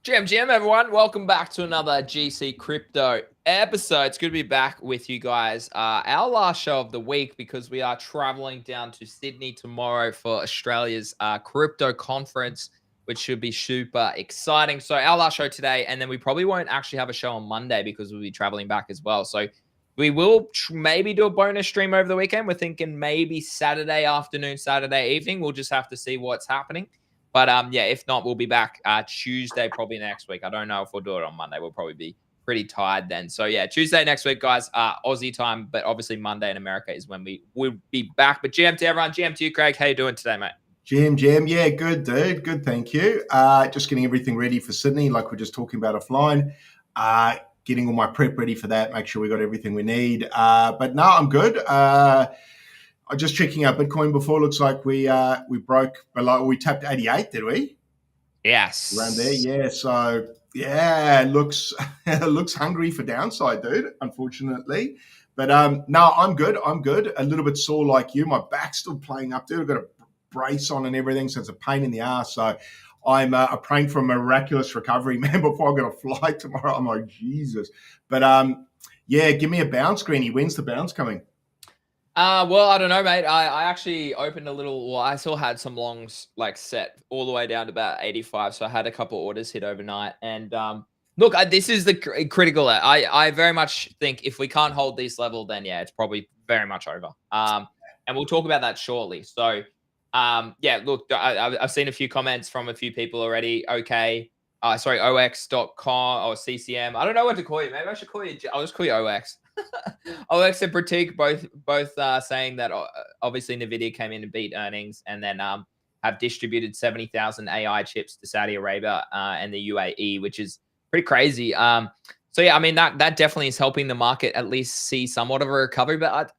GM, everyone. Welcome back to another GC Crypto episode. It's good to be back with you guys. Our last show of the week because we are traveling down to Sydney tomorrow for Australia's crypto conference, which should be super exciting. So our last show today, and then we probably won't actually have a show on Monday because we'll be traveling back as well. So we will maybe do a bonus stream over the weekend. We're thinking maybe Saturday afternoon, Saturday evening. We'll just have to see what's happening. But yeah, if not, we'll be back Tuesday probably next week. I don't know if we'll do it on Monday. We'll probably be pretty tired then. So yeah, Tuesday next week, guys, Aussie time. But obviously Monday in America is when we will be back. But GM to everyone, GM to you, Craig. How you doing today, mate? Jim, yeah, good, dude. Good, thank you. Just getting everything ready for Sydney, like we're just talking about offline. Getting all my prep ready for that, make sure we got everything we need. But no, I'm good. I'm just checking out Bitcoin before. Looks like we broke below. We tapped 88, did we? Yes. Around there, yeah. So yeah, looks hungry for downside, dude. Unfortunately, but no, I'm good. I'm good. A little bit sore like you. My back's still playing up, dude. I've got a brace on and everything, so it's a pain in the ass. So I'm praying for a miraculous recovery, man. Before I got to fly tomorrow, I'm like Jesus. But yeah, give me a bounce, Greenie. When's the bounce coming? Well, I don't know, mate. I actually opened a little. Well, I still had some longs like set all the way down to about 85. So I had a couple orders hit overnight. And look, this is the critical. I very much think if we can't hold this level, then yeah, it's probably very much over. And we'll talk about that shortly. So yeah, look, I've seen a few comments from a few people already. Okay. Sorry, OX.com or CCM. I don't know what to call you. Maybe I should call you. I'll just call you OX. OX and Pratik both saying that obviously NVIDIA came in and beat earnings and then have distributed 70,000 AI chips to Saudi Arabia and the UAE, which is pretty crazy. So yeah, I mean that definitely is helping the market at least see somewhat of a recovery. But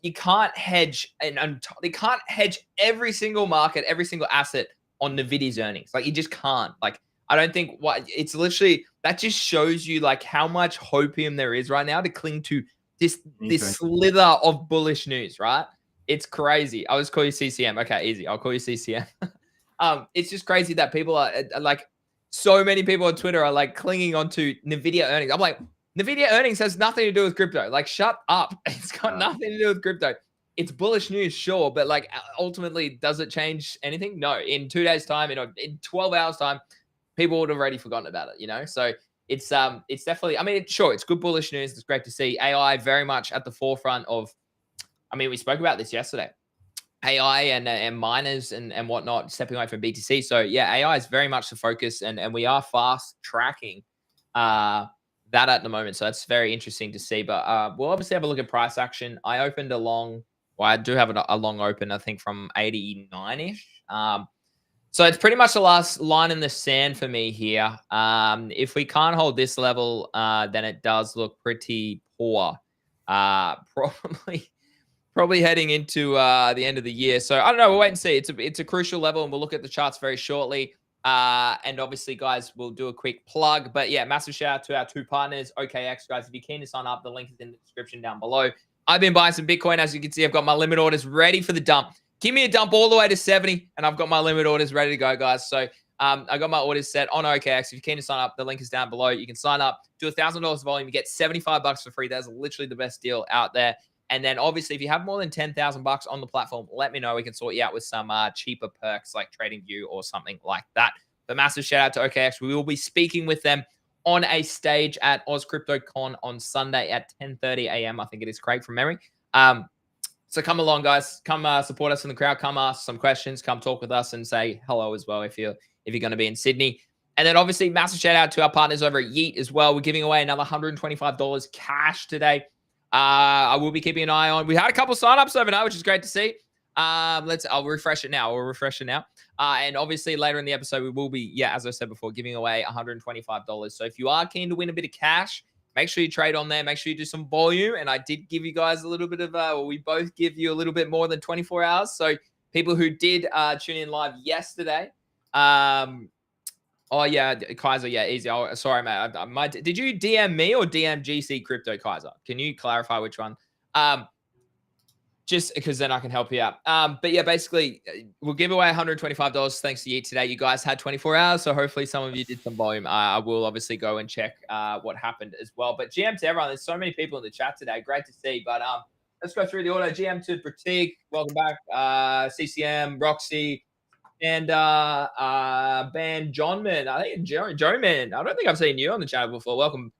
you can't hedge and you can't hedge every single market, every single asset on NVIDIA's earnings. Like you just can't. Like I don't think it's literally that just shows you like how much hopium there is right now to cling to this slither of bullish news, right? It's crazy. I'll just call you CCM. Okay, easy. I'll call you CCM. It's just crazy that people are like so many people on Twitter are like clinging onto NVIDIA earnings. I'm like, NVIDIA earnings has nothing to do with crypto. Like, shut up. It's got nothing to do with crypto. It's bullish news, sure, but like ultimately, does it change anything? No. In 2 days' time, in 12 hours' time, people would have already forgotten about it, you know? So it's definitely, I mean, sure, it's good bullish news. It's great to see AI very much at the forefront of, I mean, we spoke about this yesterday. AI and miners and whatnot stepping away from BTC. So yeah, AI is very much the focus and we are fast tracking that at the moment. So that's very interesting to see. But we'll obviously have a look at price action. I opened a long, well, I do have a long open, I think from 89-ish. So it's pretty much the last line in the sand for me here. If we can't hold this level, then it does look pretty poor. Probably heading into the end of the year. So I don't know. We'll wait and see. It's a crucial level, and we'll look at the charts very shortly. And obviously, guys, we'll do a quick plug. But yeah, massive shout out to our two partners, OKX, guys. If you're keen to sign up, the link is in the description down below. I've been buying some Bitcoin. As you can see, I've got my limit orders ready for the dump. Give me a dump all the way to 70, and I've got my limit orders ready to go, guys. So I got my orders set on OKX. If you're keen to sign up, the link is down below. You can sign up, do $1,000 volume, you get $75 for free. That's literally the best deal out there. And then obviously, if you have more than 10,000 bucks on the platform, let me know. We can sort you out with some cheaper perks like TradingView or something like that. But massive shout out to OKX. We will be speaking with them on a stage at AusCryptoCon on Sunday at 10:30 a.m. I think it is, Craig, from memory. So come along, guys. Come support us in the crowd. Come ask some questions. Come talk with us and say hello as well if you're going to be in Sydney. And then obviously, massive shout out to our partners over at Yeet as well. We're giving away another $125 cash today. I will be keeping an eye on. We had a couple signups overnight, which is great to see. I'll refresh it now. We'll refresh it now. And obviously later in the episode, we will be, yeah, as I said before, giving away $125. So if you are keen to win a bit of cash, make sure you trade on there. Make sure you do some volume. And I did give you guys a little bit of, we both give you a little bit more than 24 hours. So people who did tune in live yesterday, oh yeah, Kaiser, yeah, easy. Sorry, mate. Did you DM me or DM GC Crypto Kaiser? Can you clarify which one? just because then I can help you out. But yeah, basically, we'll give away $125 thanks to Yeet today. You guys had 24 hours, so hopefully some of you did some volume. I will obviously go and check what happened as well. But GM to everyone, there's so many people in the chat today. Great to see. But let's go through the order. GM to Pratik, welcome back. CCM, Roxy, and Ben Johnman. I think Joe Man. I don't think I've seen you on the channel before. Welcome,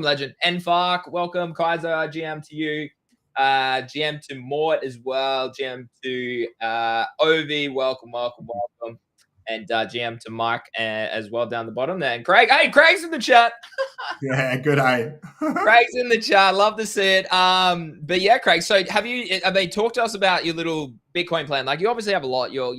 legend. Nfark, welcome. Kaiser, GM to you. GM to Mort as well. GM to Ovi, welcome. And GM to Mike as well down the bottom there. And Craig, hey, Craig's in the chat. Yeah, good day. Craig's in the chat. Love to see it. But yeah, Craig. So talk to us about your little Bitcoin plan. Like you obviously have a lot. Your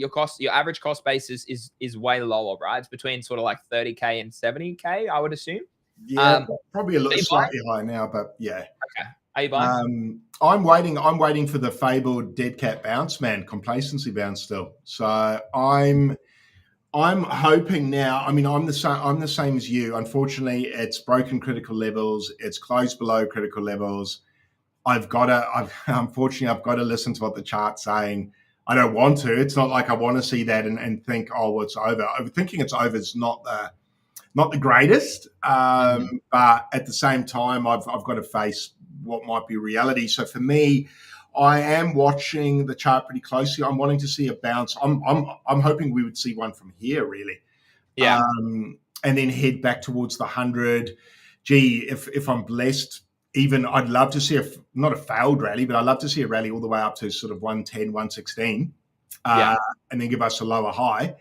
average cost basis is way lower, right? It's between sort of like 30K and 70K, I would assume. Yeah, probably a little slightly higher now, but yeah. Okay. Are you buying? I'm waiting for the fabled dead cat bounce, man, complacency bounce still. So I'm hoping now. I mean, I'm the same as you. Unfortunately, it's broken critical levels. It's closed below critical levels. Unfortunately, I've got to listen to what the chart's saying. I don't want to. It's not like I want to see that and think, oh, well, it's over. Thinking it's over is not the greatest. But at the same time, I've got to face what might be reality. So for me, I am watching the chart pretty closely. I'm wanting to see a bounce. I'm hoping we would see one from here, really. Yeah. And then head back towards the 100. Gee, if I'm blessed, even I'd love to see not a failed rally, but I'd love to see a rally all the way up to sort of 110, 116, and then give us a lower high.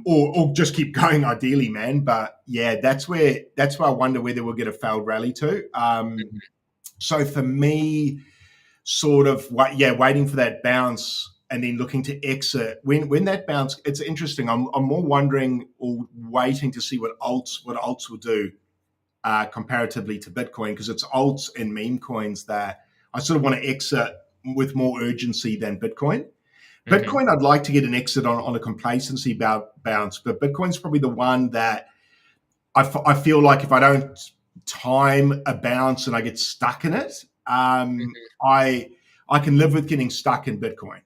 Or just keep going ideally, man. But yeah, that's where I wonder whether we'll get a failed rally to. So for me, sort of waiting for that bounce and then looking to exit when that bounce. It's interesting. I'm more wondering or waiting to see what alts will do comparatively to Bitcoin, because it's alts and meme coins that I sort of want to exit with more urgency than Bitcoin. Bitcoin, I'd like to get an exit on a complacency bounce, but Bitcoin's probably the one that I feel like if I don't time a bounce and I get stuck in it, I can live with getting stuck in Bitcoin.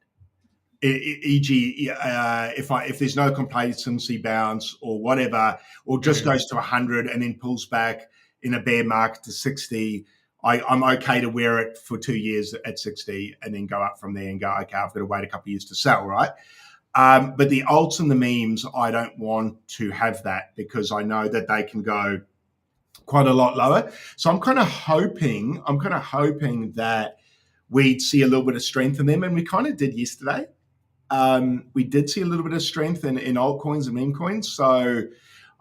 E.g., if there's no complacency bounce or whatever, or just goes to 100 and then pulls back in a bear market to 60. I'm okay to wear it for 2 years at 60 and then go up from there and go, okay, I've got to wait a couple of years to sell, right? But the alts and the memes, I don't want to have that because I know that they can go quite a lot lower. So I'm kind of hoping that we'd see a little bit of strength in them, and we kind of did yesterday. We did see a little bit of strength in altcoins and meme coins. So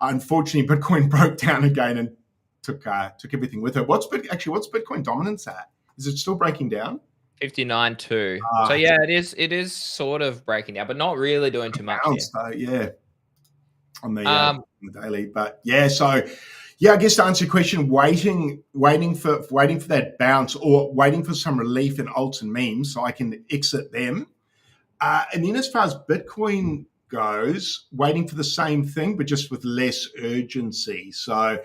unfortunately, Bitcoin broke down again and took everything with it. What's Bitcoin dominance at? Is it still breaking down? 59.2. So yeah, it is sort of breaking down, but not really doing too much. Yeah, on the daily. But yeah, so yeah, I guess to answer your question, waiting for that bounce or waiting for some relief in alts and memes so I can exit them. And then as far as Bitcoin goes, waiting for the same thing, but just with less urgency. So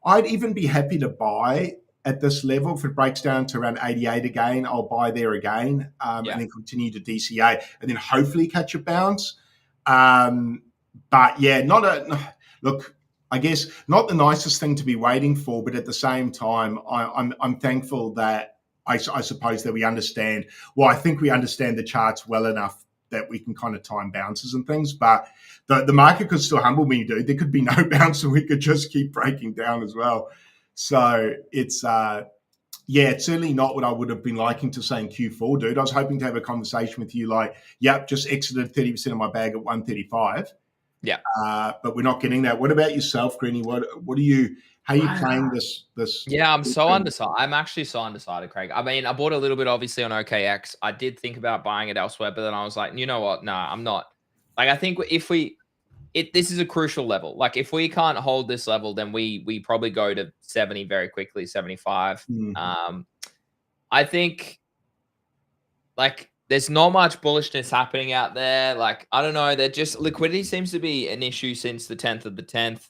I'd even be happy to buy at this level. If it breaks down to around 88 again, I'll buy there again and then continue to DCA and then hopefully catch a bounce. But yeah, look, I guess not the nicest thing to be waiting for, but at the same time, I'm thankful that I suppose that we understand. Well, I think we understand the charts well enough that we can kind of time bounces and things. But the market could still humble me, dude. There could be no bounce, and we could just keep breaking down as well. So it's it's certainly not what I would have been liking to say in Q4, dude. I was hoping to have a conversation with you like, yep, just exited 30% of my bag at 135. Yeah. But we're not getting that. What about yourself, Greeny? How are you playing this? Yeah, I'm so undecided. I'm actually so undecided, Craig. I mean, I bought a little bit obviously on OKX. I did think about buying it elsewhere, but then I was like, you know what? No, I'm not. Like, I think this is a crucial level. Like, if we can't hold this level, then we probably go to 70 very quickly, 75. I think like there's not much bullishness happening out there. Like, I don't know. That just liquidity seems to be an issue since the 10th of the 10th.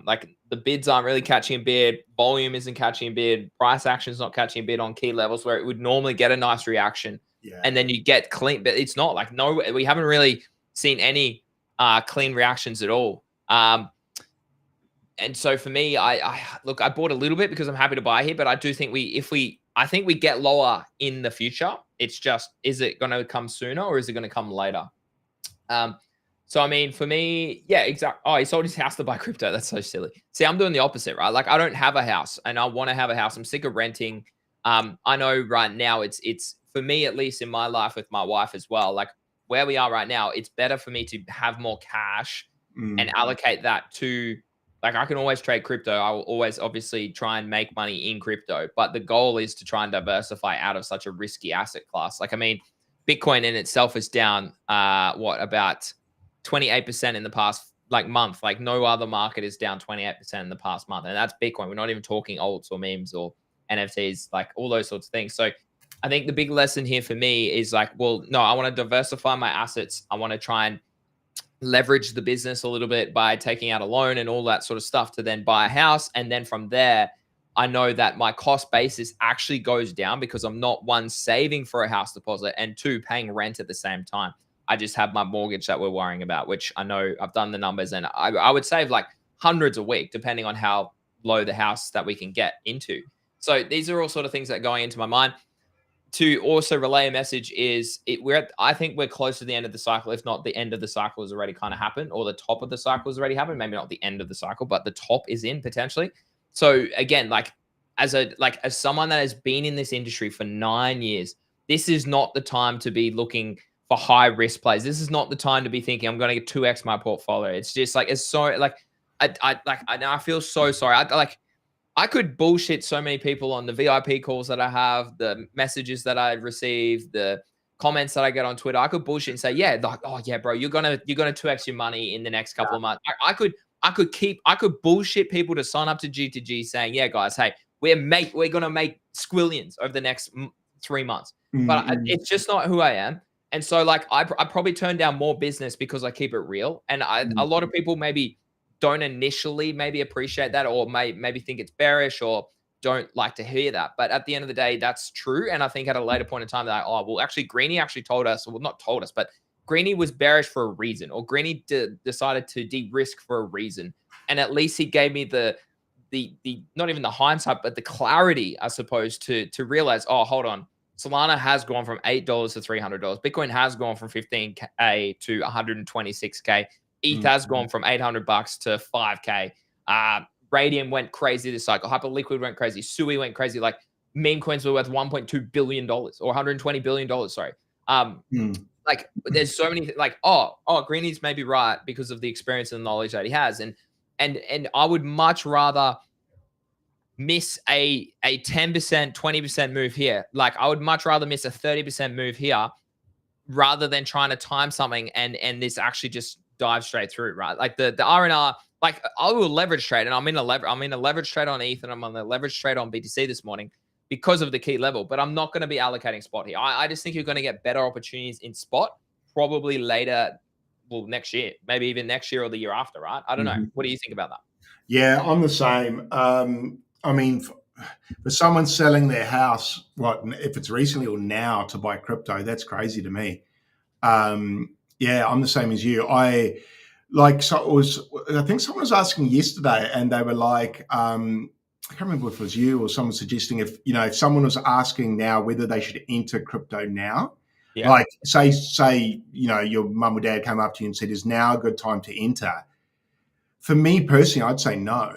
Like the bids aren't really catching a bid. Volume isn't catching a bid. Price action is not catching a bid on key levels where it would normally get a nice reaction. Yeah. and then you get clean, but it's not like, no, we haven't really seen any clean reactions at all. And so for me, I look, I bought a little bit because I'm happy to buy here, but I do think I think we get lower in the future. It's just, is it going to come sooner or is it going to come later? Um, so I mean, for me, yeah, exactly. Oh, he sold his house to buy crypto. That's so silly. See, I'm doing the opposite, right? Like, I don't have a house, and I want to have a house. I'm sick of renting. I know right now it's for me, at least in my life with my wife as well. Like, where we are right now, it's better for me to have more cash and allocate that to, like, I can always trade crypto. I will always obviously try and make money in crypto, but the goal is to try and diversify out of such a risky asset class. Like, I mean, Bitcoin in itself is down, about 28% in the past like month. Like, no other market is down 28% in the past month, and that's Bitcoin. We're not even talking alts or memes or NFTs, like all those sorts of things. So I think the big lesson here for me is like, well, no, I want to diversify my assets. I want to try and leverage the business a little bit by taking out a loan and all that sort of stuff to then buy a house. And then from there, I know that my cost basis actually goes down because I'm not, one, saving for a house deposit, and two, paying rent at the same time. I just have my mortgage that we're worrying about, which I know I've done the numbers, and I would save like hundreds a week, depending on how low the house that we can get into. So these are all sort of things that are going into my mind. To also relay a message is I think we're close to the end of the cycle. If not, the end of the cycle has already kind of happened, or the top of the cycle has already happened. Maybe not the end of the cycle, but the top is in potentially. So again, like, as someone that has been in this industry for 9 years, this is not the time to be looking for high risk plays. This is not the time to be thinking I'm going to get 2x my portfolio. It's just like, it's so like, I feel so sorry. I could bullshit so many people on the VIP calls that I have, the messages that I receive, the comments that I get on Twitter. I could bullshit and say, yeah, like, oh yeah, bro, you're gonna 2x your money in the next couple of months. I could bullshit people to sign up to G2G saying, yeah, guys, hey, we're gonna make squillions over the next 3 months. But it's just not who I am. And so like, I probably turn down more business because I keep it real. And a lot of people maybe don't initially maybe appreciate that, or maybe think it's bearish, or don't like to hear that. But at the end of the day, that's true. And I think at a later point in time, that, oh, well, actually, Greeny actually told us, well, not told us, but Greeny was bearish for a reason, or Greeny decided to de-risk for a reason. And at least he gave me the not even the hindsight, but the clarity, I suppose, to realize, oh, hold on, Solana has gone from $8 to $300. Bitcoin has gone from 15K to 126K. ETH has gone from $800 to 5K. Radium went crazy this cycle. Hyperliquid went crazy. Sui went crazy. Like, Memecoins were worth $1.2 billion or $120 billion. Sorry. Like, there's so many, like, Greeny's maybe right because of the experience and knowledge that he has. And I would much rather miss a 10%, 20% move here. Like, I would much rather miss a 30% move here rather than trying to time something and this actually just dive straight through, right? Like, the RNR, like, I will leverage trade, and I'm in a leverage trade on ETH, and I'm on the leverage trade on BTC this morning because of the key level, but I'm not going to be allocating spot here. I just think you're going to get better opportunities in spot probably later, well, next year, maybe even next year or the year after, right? I don't know. What do you think about that? Yeah, I'm the same. I mean, for someone selling their house, if it's recently or now, to buy crypto, that's crazy to me. Yeah, I'm the same as you. I think someone was asking yesterday, and they were like, I can't remember if it was you or someone suggesting, if someone was asking now whether they should enter crypto now. Yeah. Like, say your mum or dad came up to you and said, "Is now a good time to enter?" For me personally, I'd say no.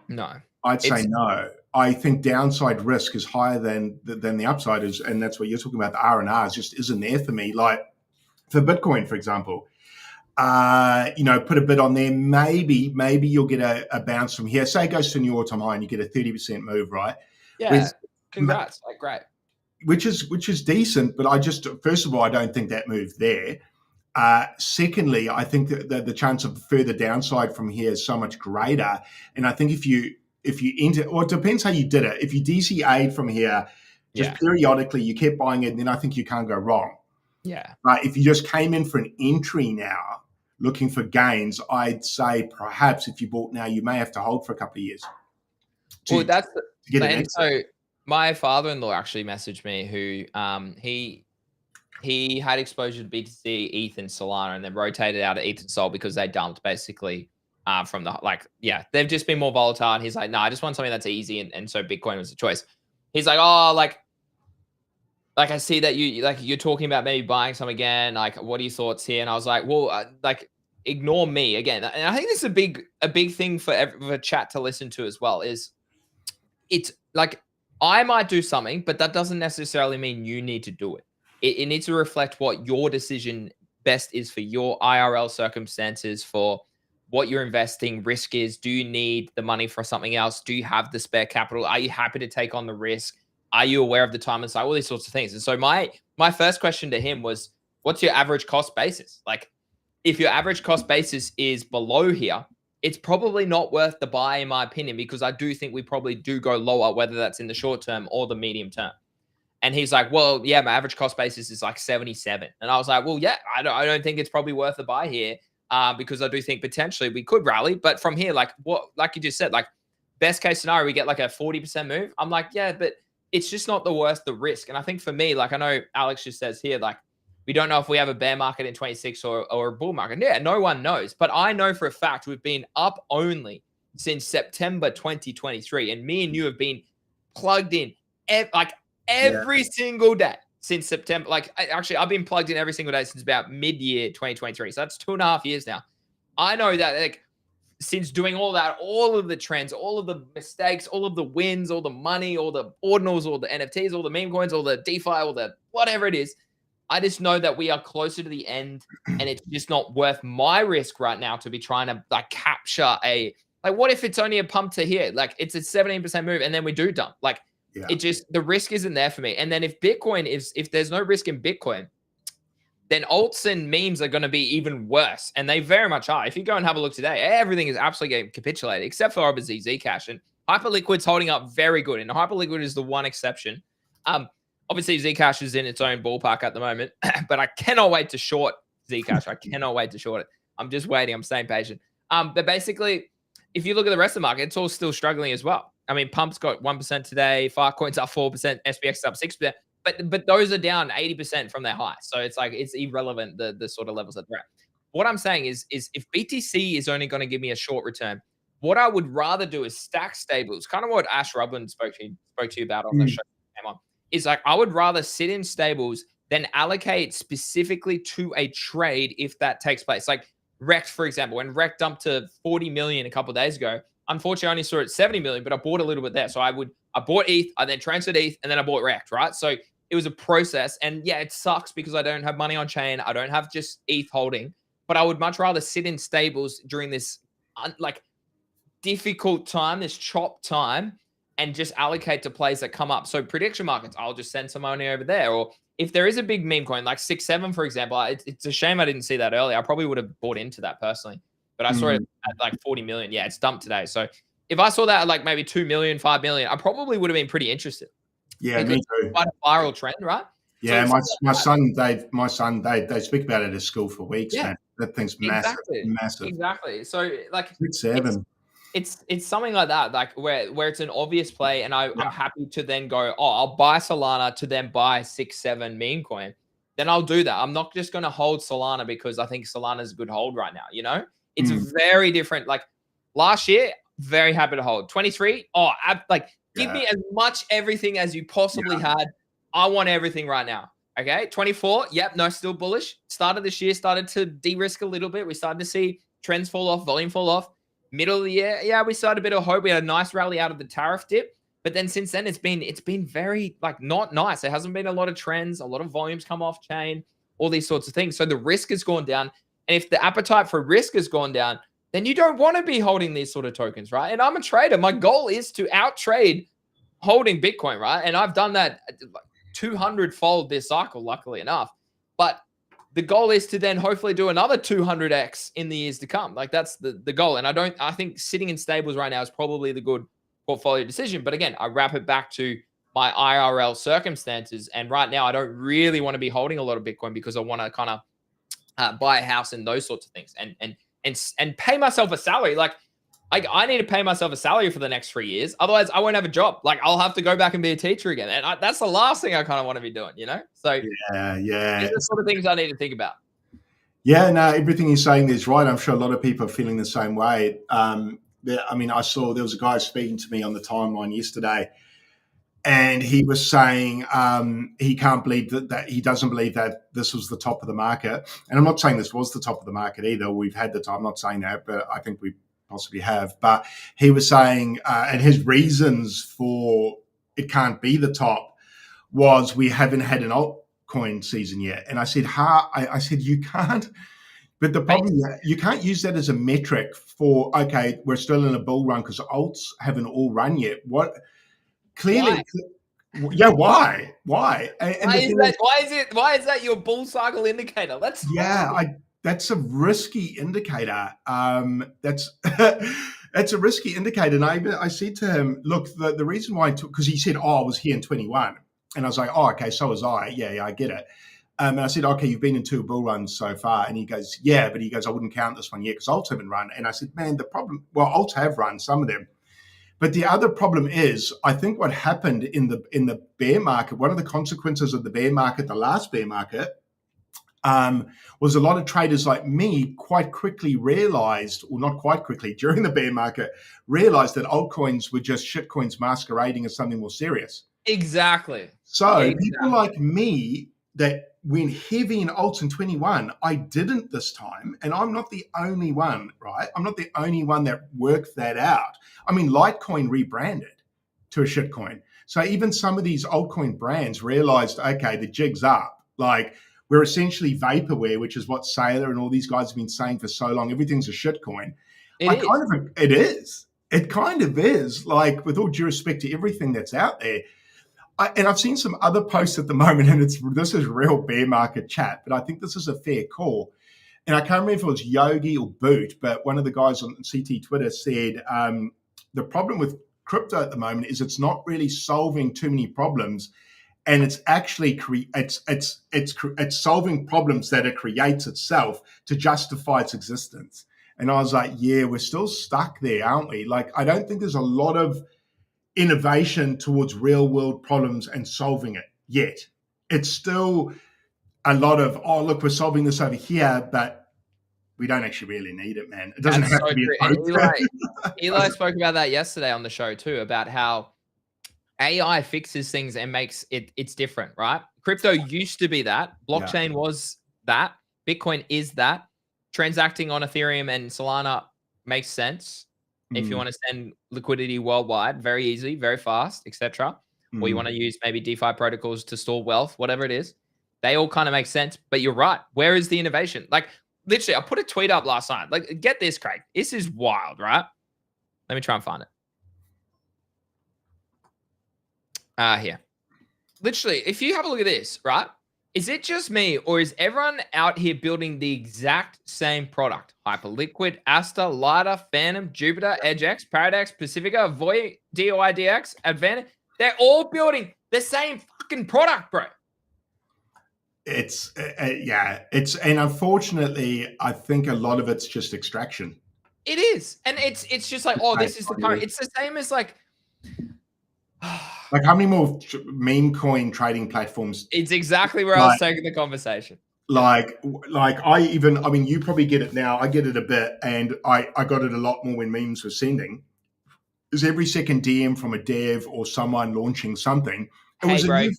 No. I'd say no. I think downside risk is higher than the upside is, and that's what you're talking about. The R&R just isn't there for me. Like, for Bitcoin, for example, put a bit on there. Maybe you'll get a bounce from here. Say it goes to a new all-time high and you get a 30% move, right? Yeah, congrats. Like, great. Which is decent, but first of all, I don't think that move there. Secondly, I think that the chance of further downside from here is so much greater. And I think if you enter, or it depends how you did it. If you DCA'd from here, just periodically, you kept buying it, then I think you can't go wrong. Yeah. But if you just came in for an entry now, looking for gains, I'd say perhaps if you bought now, you may have to hold for a couple of years. To get an exit. So my father-in-law actually messaged me, who he had exposure to BTC, ETH, and Solana, and then rotated out of ETH and SOL because they dumped basically from the they've just been more volatile. And he's like, no, I just want something that's easy, and so Bitcoin was the choice. He's like, oh, like I see that you're talking about maybe buying some again. Like, what are your thoughts here? And I was like, well, like ignore me again. And I think this is a big thing for chat to listen to as well. Is it's like I might do something, but that doesn't necessarily mean you need to do it. It needs to reflect what your decision best is for your IRL circumstances, for what you're investing risk is. Do you need the money for something else? Do you have the spare capital? Are you happy to take on the risk? Are you aware of the time and cycle? All these sorts of things. And so my first question to him was, what's your average cost basis? Like, if your average cost basis is below here, it's probably not worth the buy, in my opinion, because I do think we probably do go lower, whether that's in the short term or the medium term. And he's like, well, yeah, my average cost basis is like 77. And I was like, well, yeah, I don't think it's probably worth a buy here because I do think potentially we could rally. But from here, like you just said, like best case scenario, we get like a 40% move. I'm like, yeah, but it's just not the worth the risk. And I think for me, like I know Alex just says here, like, we don't know if we have a bear market in 26 or a bull market. Yeah, no one knows. But I know for a fact we've been up only since September 2023. And me and you have been plugged in every single day since September. Like, I've been plugged in every single day since about mid-year 2023. So that's 2.5 years now. I know that, like, since doing all that, all of the trends, all of the mistakes, all of the wins, all the money, all the ordinals, all the NFTs, all the meme coins, all the DeFi, all the whatever it is, I just know that we are closer to the end, and it's just not worth my risk right now to be trying to like capture what if it's only a pump to here? Like, it's a 17% move and then we do dump. Like, it just, the risk isn't there for me. And then if there's no risk in Bitcoin, then alts and memes are going to be even worse. And they very much are. If you go and have a look today, everything is absolutely getting capitulated except for obviously Zcash, and Hyperliquid's holding up very good. And Hyperliquid is the one exception. Obviously, Zcash is in its own ballpark at the moment, but I cannot wait to short Zcash. I cannot wait to short it. I'm just waiting. I'm staying patient. But basically, if you look at the rest of the market, it's all still struggling as well. I mean, Pump's got 1% today. Filecoin's up 4%. SPX is up 6%. But those are down 80% from their high. So it's like, it's irrelevant, the sort of levels that they're at. What I'm saying is if BTC is only going to give me a short return, what I would rather do is stack stables. Kind of what Ash Rublin spoke to you about on the show. Is like, I would rather sit in stables than allocate specifically to a trade if that takes place. Like Rect, for example, when Rect dumped to 40 million a couple of days ago, unfortunately I only saw it 70 million, but I bought a little bit there. So I bought ETH, I then transferred ETH, and then I bought Rect, right? So it was a process. And yeah, it sucks because I don't have money on chain. I don't have just ETH holding, but I would much rather sit in stables during this difficult time, this chop time, and just allocate to plays that come up. So prediction markets, I'll just send some money over there. Or if there is a big meme coin, like 6-7, for example, it's a shame I didn't see that earlier. I probably would have bought into that personally, but I saw it at like 40 million. Yeah, it's dumped today. So if I saw that at like maybe 2 million, 5 million, I probably would have been pretty interested. Yeah, me too. It's quite a viral trend, right? Yeah, so my son, they speak about it at school for weeks, man. That thing's massive. Massive. Exactly. So like 6-7. It's something like that, like where it's an obvious play, and I'm happy to then go, oh, I'll buy Solana to then buy 6-7 meme coin. Then I'll do that. I'm not just going to hold Solana because I think Solana is a good hold right now. You know, it's very different. Like last year, very happy to hold. 23, give me as much everything as you possibly had. I want everything right now. Okay, 24, still bullish. Started this year, started to de-risk a little bit. We started to see trends fall off, volume fall off. Middle of the year, we started a bit of hope. We had a nice rally out of the tariff dip, but then since then it's been very not nice. There hasn't been a lot of trends, a lot of volumes come off chain, all these sorts of things. So the risk has gone down, and if the appetite for risk has gone down, then you don't want to be holding these sort of tokens, right? And I'm a trader. My goal is to out trade holding Bitcoin, right? And I've done that 200-fold this cycle, luckily enough. But the goal is to then hopefully do another 200x in the years to come. Like that's the goal. And I think sitting in stables right now is probably the good portfolio decision. But again, I wrap it back to my IRL circumstances. And right now I don't really want to be holding a lot of Bitcoin because I want to kind of buy a house and those sorts of things and pay myself a salary. Like Like, I need to pay myself a salary for the next 3 years. Otherwise, I won't have a job. Like, I'll have to go back and be a teacher again. And that's the last thing I kind of want to be doing, you know? So Yeah, yeah. these are the sort of things I need to think about. Yeah, no, everything you're saying is right. I'm sure a lot of people are feeling the same way. I mean, I saw there was a guy speaking to me on the timeline yesterday, and he was saying he can't believe that he doesn't believe that this was the top of the market. And I'm not saying this was the top of the market either. We've had the top. I'm not saying that, but I think we possibly have. But he was saying, and his reasons for it can't be the top was we haven't had an altcoin season yet. And I said, I said, you can't. But the problem, you can't use that as a metric for, okay, we're still in a bull run because alts haven't all run yet. What? Clearly, yeah. Why? And why is that your bull cycle indicator? That's that's a risky indicator. That's that's a risky indicator. And I said to him, look, the reason why I took, because he said, oh, I was here in 21, and I was like, oh, okay, so was I. Yeah, I get it. And I said, okay, you've been in 2 bull runs so far. And he goes, yeah, but he goes, I wouldn't count this one yet because alts haven't run. And I said, man, the problem, well, alts have run, some of them. But the other problem is, I think what happened in the bear market, one of the consequences of the bear market, the last bear market, was a lot of traders like me quite quickly realized, or not quite quickly, during the bear market, realized that altcoins were just shitcoins masquerading as something more serious. Exactly. So people like me that went heavy in alts in 21, I didn't this time. And I'm not the only one, right? I'm not the only one that worked that out. I mean, Litecoin rebranded to a shitcoin. So even some of these altcoin brands realized, okay, the jig's up. Like, we're essentially vaporware, which is what Saylor and all these guys have been saying for so long. Everything's a shitcoin. It is. It kind of is. Like, with all due respect to everything that's out there. And I've seen some other posts at the moment, and this is real bear market chat, but I think this is a fair call. And I can't remember if it was Yogi or Boot, but one of the guys on CT Twitter said the problem with crypto at the moment is it's not really solving too many problems, and it's actually it's solving problems that it creates itself to justify its existence. And I was like, yeah, we're still stuck there, aren't we? Like, I don't think there's a lot of innovation towards real world problems and solving it yet. It's still a lot of, oh, look, we're solving this over here, but we don't actually really need it, man. It doesn't have to be a Eli spoke about that yesterday on the show too, about how AI fixes things and makes it's different, right? Crypto used to be that. Blockchain was that. Bitcoin is that. Transacting on Ethereum and Solana makes sense. If you want to send liquidity worldwide, very easy, very fast, etc. Or you want to use maybe DeFi protocols to store wealth, whatever it is, they all kind of make sense. But you're right. Where is the innovation? Like, literally, I put a tweet up last night. Like, get this, Craig. This is wild, right? Let me try and find it. Here. Literally, if you have a look at this, right? Is it just me, or is everyone out here building the exact same product? Hyperliquid, Asta, Lighter, Phantom, Jupiter, EdgeX, Paradox, Pacifica, Void, DOIDX, Advantage. They're all building the same fucking product, bro. It's and unfortunately, I think a lot of it's just extraction. It is, and it's just like, oh, this is the current. It's the same as like. Like, how many more meme coin trading platforms? It's exactly where I was taking the conversation. Like I mean, you probably get it now. I get it a bit, and I got it a lot more when memes were sending. Is every second DM from a dev or someone launching something. It was a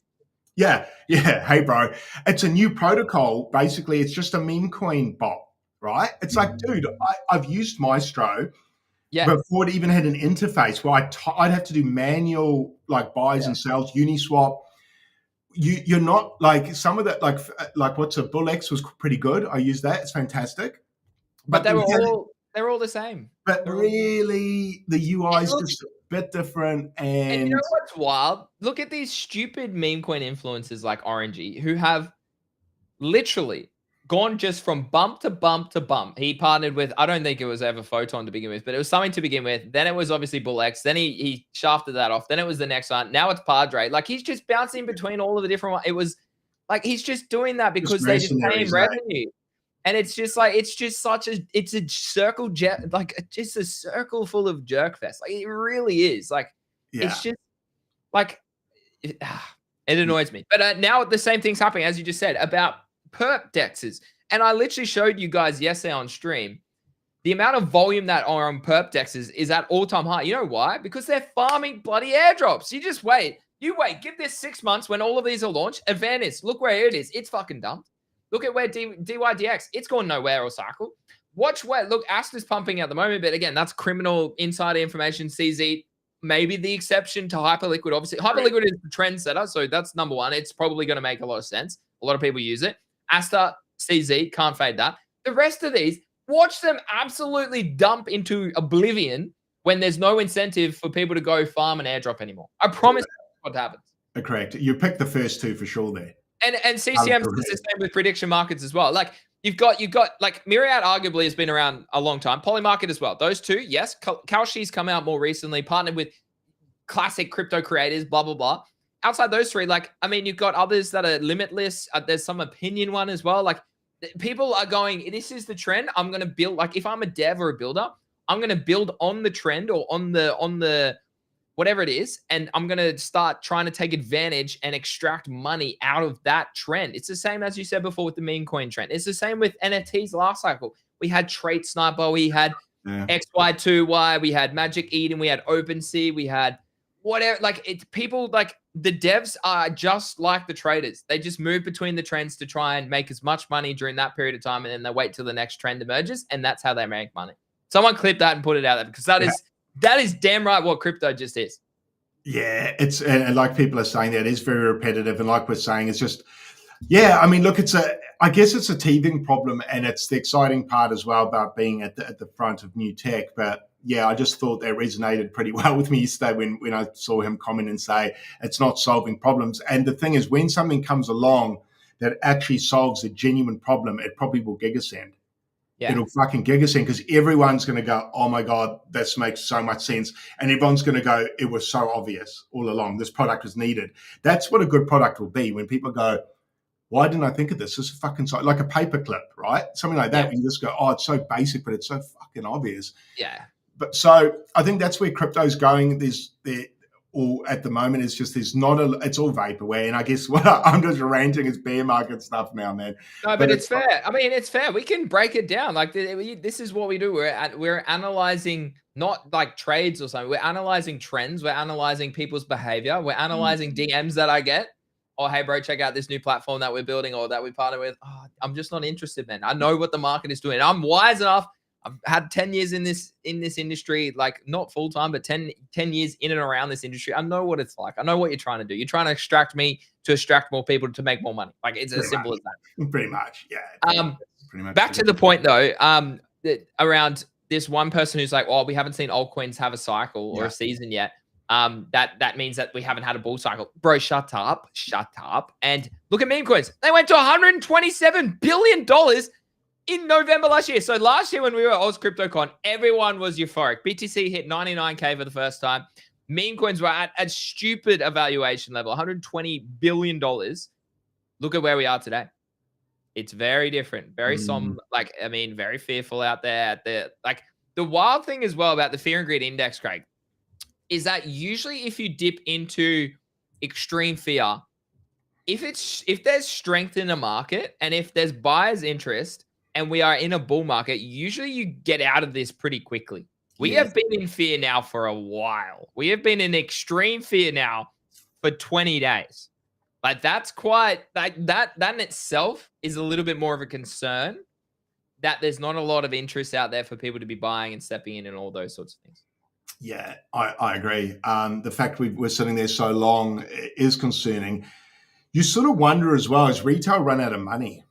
new, hey bro. It's a new protocol. Basically, it's just a meme coin bot, right? It's like, dude, I've used Maestro. Yeah. Before it even had an interface where I'd have to do manual like buys and sells, Uniswap. You're not like some of that, like what's a BullX was pretty good. I use that; it's fantastic. But they're all the same. But really, the UI is just a bit different. And you know what's wild? Look at these stupid meme coin influencers like Orangey, who have literally gone just from bump to bump to bump. He partnered with, I don't think it was ever Photon to begin with, but it was something to begin with. Then it was obviously BullX. Then he shafted that off. Then it was the next one. Now it's Padre. Like, he's just bouncing between all of the different ones. It was like, he's just doing that because they just pay him revenue. And it's just like it's a circle jet, like just a circle full of jerk fest. Like it really is. Like Yeah. it's just like it, it annoys me. But now the same thing's happening, as you just said, about perp dexes. And I literally showed you guys yesterday on stream the amount of volume that are on perp dexes is at all-time high. You know why? Because they're farming bloody airdrops. You just wait. You wait. Give this 6 months when all of these are launched. Advantage. Look where it is. It's fucking dumped. Look at where DYDX. It's gone nowhere or cycle. Watch where. Look, Astra's pumping at the moment, but again, that's criminal insider information. CZ maybe the exception to Hyperliquid. Obviously, Hyperliquid is the trendsetter, so that's number one. It's probably going to make a lot of sense. A lot of people use it. Astra, CZ, can't fade that. The rest of these, watch them absolutely dump into oblivion when there's no incentive for people to go farm an airdrop anymore. I promise that's what happens. Correct. You picked the first two for sure there. And CCM is the same with prediction markets as well. Like you've got like Myriad arguably has been around a long time. Polymarket as well. Those two, yes. Kalshi's come out more recently, partnered with classic crypto creators, blah, blah, blah. Outside those three, like, I mean, you've got others that are limitless. There's some opinion one as well. Like people are going, this is the trend. I'm going to build, like if I'm a dev or a builder, I'm going to build on the trend or on the whatever it is. And I'm going to start trying to take advantage and extract money out of that trend. It's the same as you said before with the meme coin trend. It's the same with NFTs last cycle. We had Trait Sniper, we had XY2Y, we had Magic Eden, we had OpenSea, we had whatever. Like it's people like the devs are just like the traders. They just move between the trends to try and make as much money during that period of time. And then they wait till the next trend emerges. And that's how they make money. Someone clip that and put it out there because that is damn right what crypto just is. Yeah, it's and like people are saying that it is very repetitive, and like we're saying, it's just I mean, look, I guess it's a teething problem, and it's the exciting part as well about being at the front of new tech. But yeah, I just thought that resonated pretty well with me yesterday when I saw him comment and say it's not solving problems. And the thing is, when something comes along that actually solves a genuine problem, it probably will gigasend. Yeah. It'll fucking gigasend because everyone's going to go, oh my God, this makes so much sense. And everyone's going to go, it was so obvious all along. This product was needed. That's what a good product will be when people go, why didn't I think of this? This is fucking like a paperclip, right? Something like that. Yeah. Where you just go, oh, it's so basic, but it's so fucking obvious. Yeah. But so I think that's where crypto's going. Or at the moment, it's just it's all vaporware. And I guess what I'm just ranting is bear market stuff now, man. No, but it's fair. I mean, it's fair. We can break it down. Like this is what we do. We're analyzing not like trades or something. We're analyzing trends. We're analyzing people's behavior. We're analyzing DMs that I get. Oh, hey, bro, check out this new platform that we're building or that we partner with. Oh, I'm just not interested, man. I know what the market is doing. I'm wise enough. I've had 10 years in this industry, like not full time, but 10 years in and around this industry. I know what it's like. I know what you're trying to do. You're trying to extract me to extract more people to make more money. Like it's as simple as that. Pretty much, yeah. Pretty much. Back to the point though, around this one person who's like, "Oh, we haven't seen altcoins have a cycle or a season yet." That means that we haven't had a bull cycle, bro. Shut up. And look at Memecoins. They went to $127 billion. In November last year. So last year when we were at Oz CryptoCon, everyone was euphoric. BTC hit 99K for the first time. Meme coins were at a stupid evaluation level, $120 billion. Look at where we are today. It's very different. Very very fearful out there. Like the wild thing as well about the Fear and Greed Index, Craig, is that usually if you dip into extreme fear, if there's strength in the market and if there's buyers' interest, and we are in a bull market, usually you get out of this pretty quickly. We have been in fear now for a while. We have been in extreme fear now for 20 days. Like that's quite that in itself is a little bit more of a concern that there's not a lot of interest out there for people to be buying and stepping in and all those sorts of things. Yeah, I agree. The fact we're sitting there so long is concerning. You sort of wonder as well, has retail run out of money?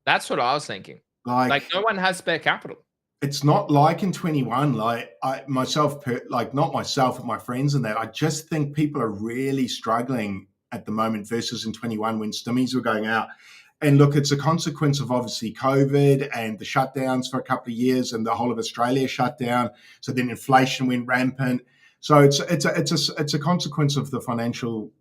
That's what I was thinking. Like no one has spare capital. It's not like in 21, like not myself, but my friends and that. I just think people are really struggling at the moment versus in 21 when stimmies were going out. And look, it's a consequence of obviously COVID and the shutdowns for a couple of years and the whole of Australia shut down. So then inflation went rampant. So it's a consequence of the financial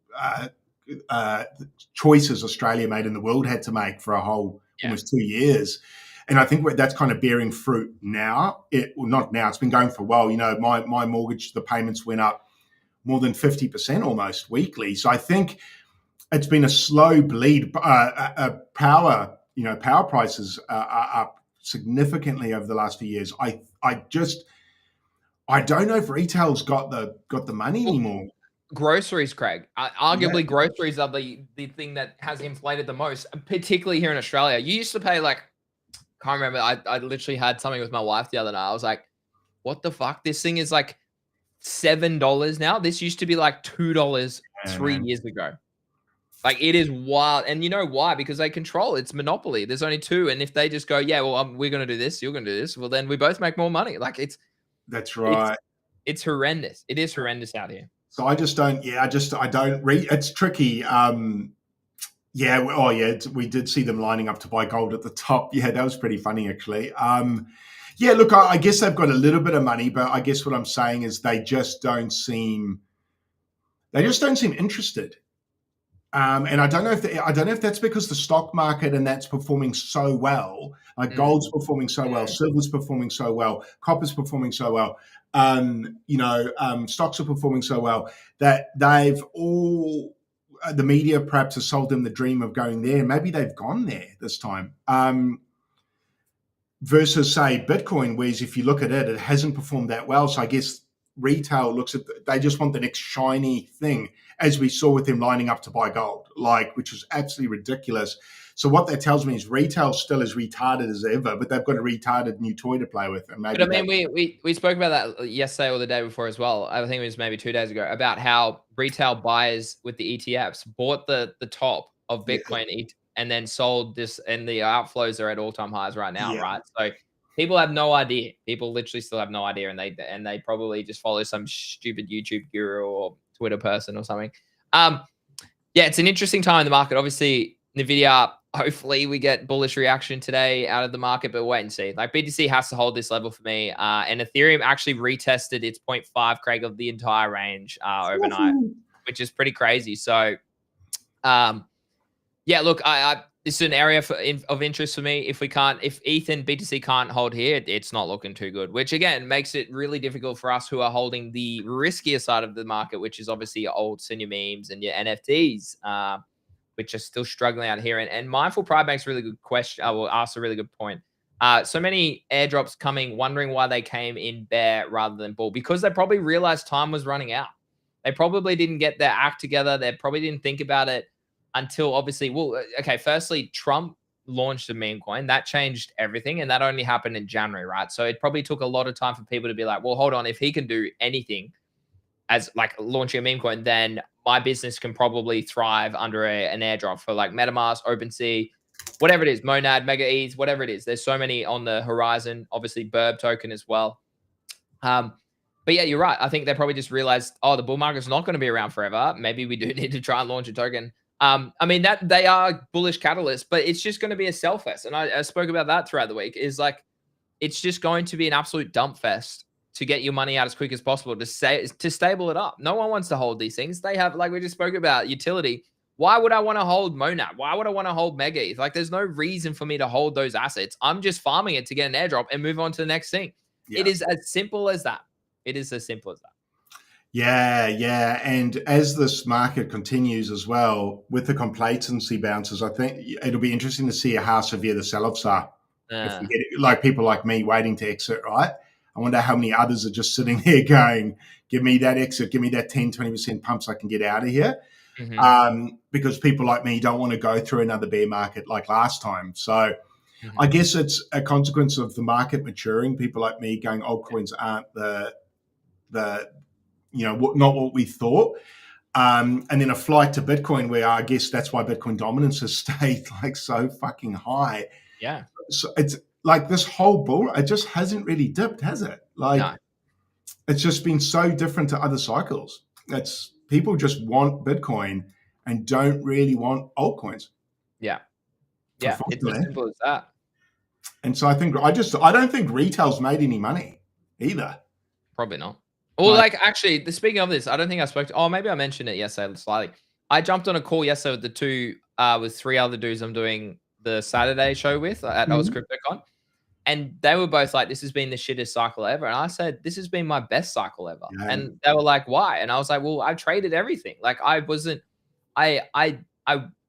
choices Australia made and the world had to make for a whole almost 2 years. And I think that's kind of bearing fruit now. Not now, it's been going for a while. My mortgage, the payments went up more than 50% almost weekly. So I think it's been a slow bleed. Power prices are up significantly over the last few years. I don't know if retail's got the money anymore. Groceries, Craig. Arguably, Yeah. groceries are the thing that has inflated the most, particularly here in Australia. You used to pay can't remember. I literally had something with my wife the other night. I was like, what the fuck? This thing is like $7 now. This used to be like $2 3 years ago. Like, it is wild. And you know why? Because they control. It's monopoly. There's only two. And if they just go, yeah, well, we're going to do this, you're going to do this, well, then we both make more money. Like, that's right. It's horrendous. It is horrendous out here. So I just don't. Yeah, I don't read. It's tricky. We did see them lining up to buy gold at the top. Yeah, that was pretty funny actually. Yeah, look, I guess they've got a little bit of money, but I guess what I'm saying is they just don't seem interested. And I don't know if that's because the stock market and that's performing so well. Like gold's performing so well, silver's performing so well, copper's performing so well. Stocks are performing so well that they've all. The media perhaps has sold them the dream of going there. Maybe they've gone there this time. Versus, say, Bitcoin, whereas if you look at it, it hasn't performed that well. So I guess retail they just want the next shiny thing, as we saw with them lining up to buy gold, which was absolutely ridiculous. So what that tells me is retail still as retarded as ever, but they've got a retarded new toy to play with. And maybe but I mean, we spoke about that yesterday or the day before as well. I think it was maybe 2 days ago, about how retail buyers with the ETFs bought the top of Bitcoin and then sold this, and the outflows are at all-time highs right now, right? So people have no idea. People literally still have no idea, and they probably just follow some stupid YouTube guru or Twitter person or something. Yeah, it's an interesting time in the market. Obviously, Nvidia, hopefully we get bullish reaction today out of the market, but wait and see. Like, BTC has to hold this level for me. And Ethereum actually retested its 0.5, Craig, of the entire range overnight, which is pretty crazy. So, yeah, look, this is an area of interest for me. If ETH and BTC can't hold here, it's not looking too good, which again makes it really difficult for us who are holding the riskier side of the market, which is obviously your old senior memes and your NFTs, which are still struggling out here. And Mindful Pride makes a really good question. I will ask a really good point. So many airdrops coming, wondering why they came in bear rather than bull, because they probably realized time was running out. They probably didn't get their act together. They probably didn't think about it until obviously, firstly, Trump launched a meme coin. That changed everything. And that only happened in January, right? So it probably took a lot of time for people to be like, well, hold on, if he can do anything as like launching a meme coin, then my business can probably thrive under an airdrop for like MetaMask, OpenSea, whatever it is, Monad, Mega Ease, whatever it is. There's so many on the horizon, obviously Burb token as well. But yeah, you're right. I think they probably just realized, the bull market's not going to be around forever. Maybe we do need to try and launch a token. I mean, that they are bullish catalysts, but it's just going to be a sell fest. And I spoke about that throughout the week, is like, it's just going to be an absolute dump fest to get your money out as quick as possible to stable it up. No one wants to hold these things. They have, like we just spoke about, utility. Why would I want to hold Monad? Why would I want to hold Mega ETH? Like, there's no reason for me to hold those assets. I'm just farming it to get an airdrop and move on to the next thing. Yeah. It is as simple as that. It is as simple as that. Yeah. And as this market continues as well, with the complacency bounces, I think it'll be interesting to see how severe the sell-offs are. If we get like people like me waiting to exit, right? I wonder how many others are just sitting there going, give me that exit, give me that 10, 20% pump so I can get out of here. Because people like me don't want to go through another bear market like last time. So I guess it's a consequence of the market maturing. People like me going, altcoins aren't not what we thought. And then a flight to Bitcoin, where I guess that's why Bitcoin dominance has stayed like so fucking high. Yeah. So it's like this whole bull, it just hasn't really dipped, has it? Like, no. It's just been so different to other cycles. It's people just want Bitcoin and don't really want altcoins. Yeah. Yeah. It's as simple as that. And so I don't think retail's made any money either. Probably not. Well, actually, speaking of this, I don't think I spoke to, maybe I mentioned it yesterday slightly. I jumped on a call yesterday with with 3 other dudes I'm doing the Saturday show with at Oz CryptoCon. And they were both like, "This has been the shittest cycle ever." And I said, "This has been my best cycle ever." Yeah. And they were like, "Why?" And I was like, "Well, I traded everything. Like I wasn't I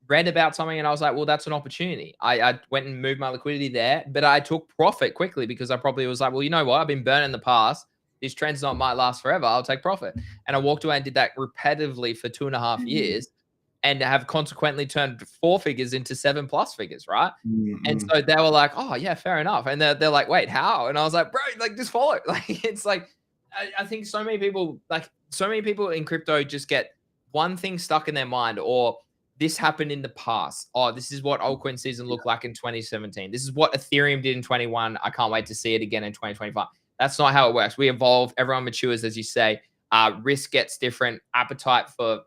read about something and I was like, well, that's an opportunity. I went and moved my liquidity there, but I took profit quickly because I probably was like, well, you know what? I've been burnt in the past. This trend's not might last forever. I'll take profit." And I walked away and did that repetitively for 2.5 years and have consequently turned 4 figures into 7+ figures, right? And Mm-hmm. so they were like, "Oh, yeah, fair enough." And they're like, "Wait, how?" And I was like, "Bro, like just follow." Like it's like I think so many people in crypto just get one thing stuck in their mind, or this happened in the past. Oh, this is what altcoin season looked like in 2017. This is what Ethereum did in 21. I can't wait to see it again in 2025. That's not how it works. We evolve. Everyone matures, as you say. Risk gets different. Appetite for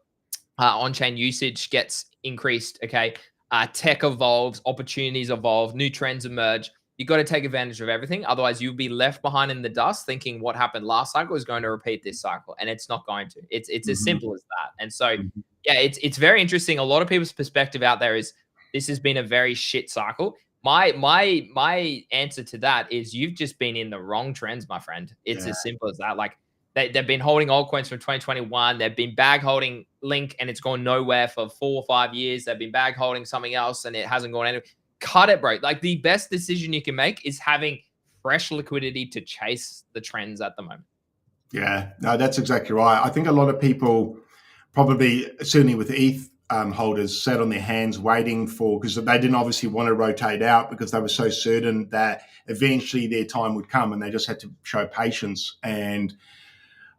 on-chain usage gets increased. Okay, tech evolves, opportunities evolve, new trends emerge. You got to take advantage of everything. Otherwise, you'll be left behind in the dust, thinking what happened last cycle is going to repeat this cycle, and it's not going to. It's as Mm-hmm. simple as that. And so, Mm-hmm. yeah, it's very interesting. A lot of people's perspective out there is this has been a very shit cycle. My answer to that is you've just been in the wrong trends, my friend. It's Yeah. as simple as that. Like they've been holding altcoins from 2021. They've been bag holding Link and it's gone nowhere for 4 or 5 years. They've been bag holding something else and it hasn't gone anywhere. Cut it, bro. Like the best decision you can make is having fresh liquidity to chase the trends at the moment. Yeah, no, that's exactly right. I think a lot of people probably, certainly with ETH holders, sat on their hands waiting for, because they didn't obviously want to rotate out because they were so certain that eventually their time would come and they just had to show patience. And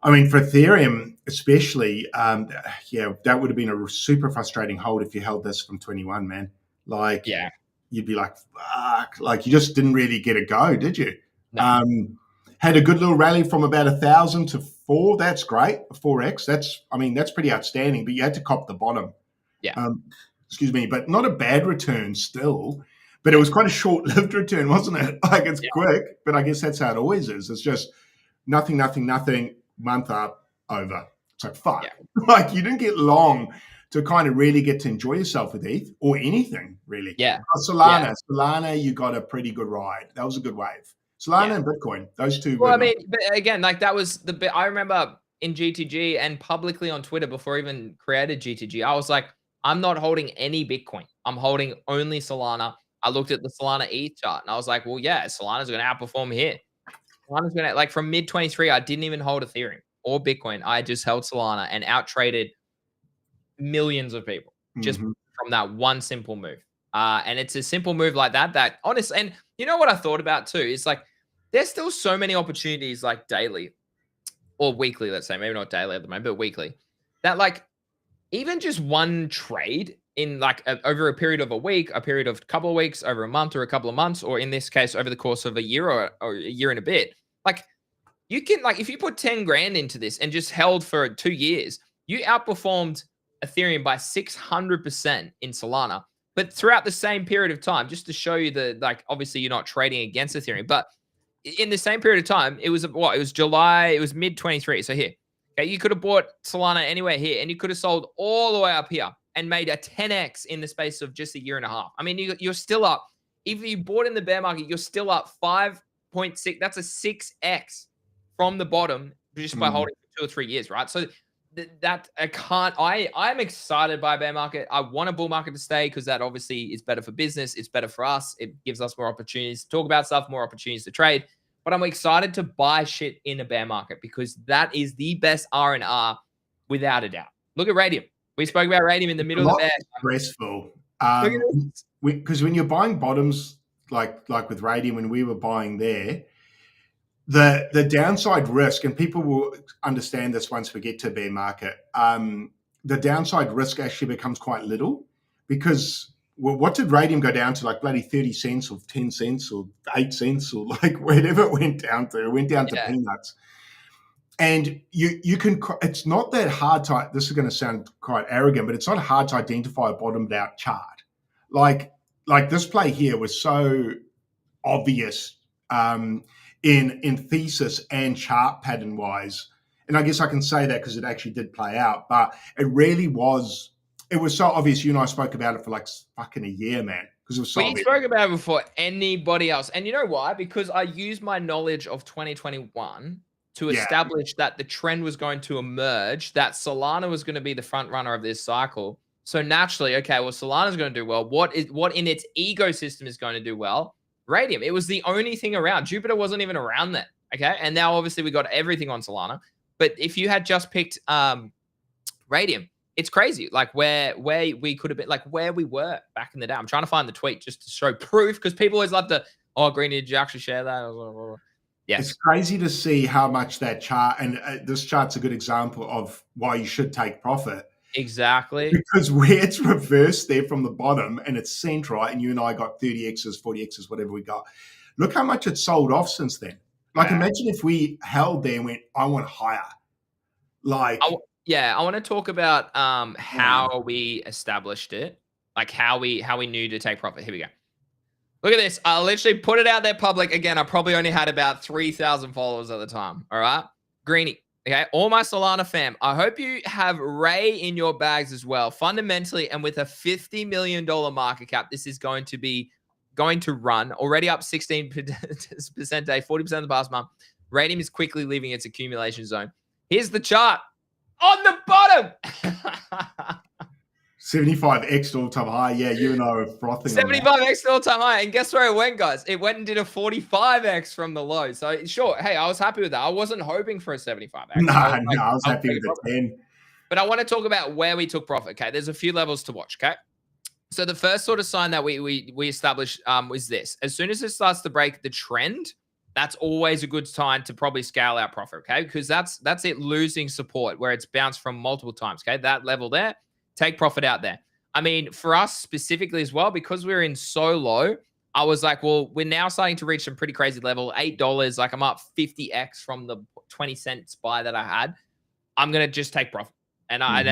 I mean, for Ethereum especially, yeah, that would have been a super frustrating hold if you held this from 21, man. Like, Yeah. you'd be like, fuck, like you just didn't really get a go, did you? No. Had a good little rally from about 1,000 to 4. That's great. 4x. That's pretty outstanding. But you had to cop the bottom. Yeah. Excuse me, but not a bad return still. But it was quite a short-lived return, wasn't it? Like it's quick, but I guess that's how it always is. It's just nothing, month up, over. It's like fuck. Yeah. Like you didn't get long to kind of really get to enjoy yourself with ETH or anything really. Yeah. Solana, you got a pretty good ride. That was a good wave. Solana and Bitcoin, those two. Well, I mean, but again, like that was the bit I remember in GTG and publicly on Twitter before I even created GTG. I was like, I'm not holding any Bitcoin. I'm holding only Solana. I looked at the Solana ETH chart and I was like, well, yeah, Solana's going to outperform here. Solana's going to, like from mid 23, I didn't even hold Ethereum or Bitcoin. I just held Solana and out traded millions of people just from that one simple move. And it's a simple move like that honestly, and you know what I thought about too is like, there's still so many opportunities like daily or weekly, let's say, maybe not daily at the moment, but weekly, that like even just one trade in like over a period of a week, a period of a couple of weeks, over a month or a couple of months, or in this case, over the course of a year or a year and a bit, like you can, like, if you put 10 grand into this and just held for 2 years, you outperformed Ethereum by 600% in Solana. But throughout the same period of time, just to show you the, like, obviously you're not trading against Ethereum, but in the same period of time, it was what? It was July, it was mid 23. So here, okay, you could have bought Solana anywhere here and you could have sold all the way up here and made a 10x in the space of just a year and a half. I mean, you're still up. If you bought in the bear market, you're still up 5.6. That's a 6x from the bottom just by holding for 2 or 3 years, right? So that I'm excited by a bear market. I want a bull market to stay because that obviously is better for business. It's better for us. It gives us more opportunities to talk about stuff, more opportunities to trade. But I'm excited to buy shit in a bear market because that is the best R&R without a doubt. Look at Radium. We spoke about Radium in the middle of the bear. Stressful. Look at this. Because when you're buying bottoms, like with Radium, when we were buying there, the downside risk, and people will understand this once we get to bear market, the downside risk actually becomes quite little because, well, what did Radium go down to? Like bloody 30 cents or 10 cents or 8 cents or like whatever it went down to. It went down to peanuts. And you can, it's not that hard to, this is going to sound quite arrogant, but it's not hard to identify a bottomed out chart. Like this play here was so obvious in thesis and chart pattern wise. And I guess I can say that because it actually did play out, but it really was, it was so obvious. You and I spoke about it for like fucking a year, man, because of We Solbit. spoke about it before anybody else. And you know why? Because I used my knowledge of 2021 to Yeah. establish that the trend was going to emerge, that Solana was going to be the front runner of this cycle. So naturally, okay, well, Solana's going to do well. What in its ecosystem is going to do well? Radium. It was the only thing around. Jupiter wasn't even around then. Okay. And now obviously we got everything on Solana. But if you had just picked Radium, it's crazy. Like where we could have been, like where we were back in the day. I'm trying to find the tweet just to show proof, because people always love to, oh, Greeny, did you actually share that? Yes. It's crazy to see how much that chart, and this chart's a good example of why you should take profit. Exactly. Because where it's reversed there from the bottom and it's central, and you and I got 30Xs, 40Xs, whatever we got. Look how much it's sold off since then. Like, imagine if we held there and went, I want higher. Like, I want to talk about how we established it, like how we knew to take profit. Here we go. Look at this. I literally put it out there public. Again, I probably only had about 3,000 followers at the time. All right. Greeny. Okay. All my Solana fam. I hope you have Ray in your bags as well. Fundamentally, and with a $50 million market cap, this is going to run. Already up 16% day, 40% of the past month. Radium is quickly leaving its accumulation zone. Here's the chart. On the bottom. 75x all-time high. Yeah, you and I were frothing 75x all-time high. And guess where it went, guys? It went and did a 45x from the low. So, sure, hey, I was happy with that. I wasn't hoping for a 75x. I was happy with the 10. But I want to talk about where we took profit, okay? There's a few levels to watch, okay? So the first sort of sign that we established was this. As soon as it starts to break the trend, that's always a good time to probably scale our profit, okay? Because that's it losing support where it's bounced from multiple times, okay? That level there, take profit out there. I mean, for us specifically as well, because we're in so low, I was like, well, we're now starting to reach some pretty crazy level, $8. Like I'm up 50x from the 20-cent buy that I had. I'm going to just take profit. And I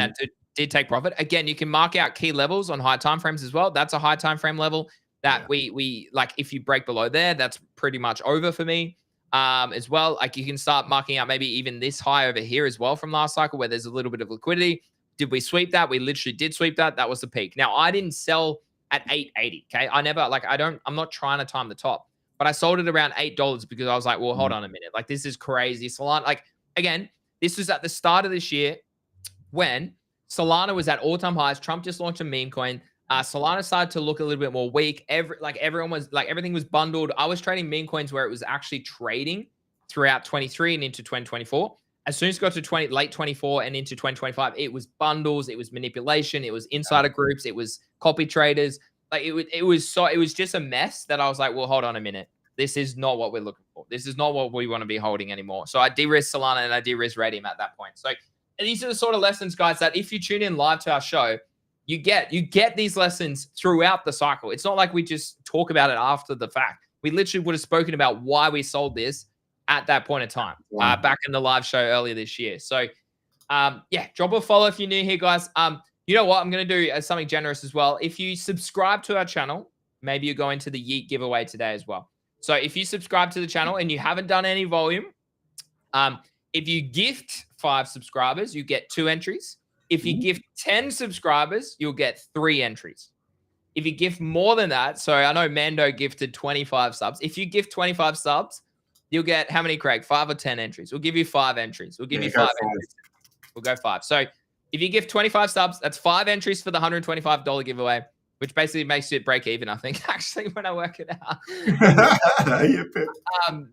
did take profit. Again, you can mark out key levels on high time frames as well. That's a high time frame level that we like. If you break below there, that's pretty much over for me as well. Like you can start marking out maybe even this high over here as well from last cycle where there's a little bit of liquidity. Did we sweep that? We literally did sweep that. That was the peak. Now I didn't sell at 880. Okay. I never I'm not trying to time the top, but I sold it around $8 because I was like, well, hold on a minute. Like this is crazy. Solana, like again, this was at the start of this year when Solana was at all-time highs. Trump just launched a meme coin. Solana started to look a little bit more weak. Everyone was like, everything was bundled. I was trading meme coins where it was actually trading throughout 23 and into 2024. As soon as it got to late 24 and into 2025, it was bundles, it was manipulation, it was insider groups, it was copy traders. Like it was just a mess that I was like, well, hold on a minute. This is not what we're looking for. This is not what we want to be holding anymore. So I de-risked Solana and I de-risked Radium at that point. So these are the sort of lessons, guys, that if you tune in live to our show, you get these lessons throughout the cycle. It's not like we just talk about it after the fact. We literally would have spoken about why we sold this at that point in time, back in the live show earlier this year. So, drop a follow if you're new here, guys. You know what? I'm going to do something generous as well. If you subscribe to our channel, maybe you're going to the Yeet giveaway today as well. So if you subscribe to the channel and you haven't done any volume, if you gift 5 subscribers, you get 2 entries. If you gift 10 subscribers, you'll get 3 entries. If you gift more than that, so I know Mando gifted 25 subs. If you gift 25 subs, you'll get how many, Craig? 5 or 10 entries. We'll give you 5 entries. We'll give you 5 entries. We'll go 5. So if you give 25 subs, that's 5 entries for the $125 giveaway, which basically makes it break even, I think, actually, when I work it out.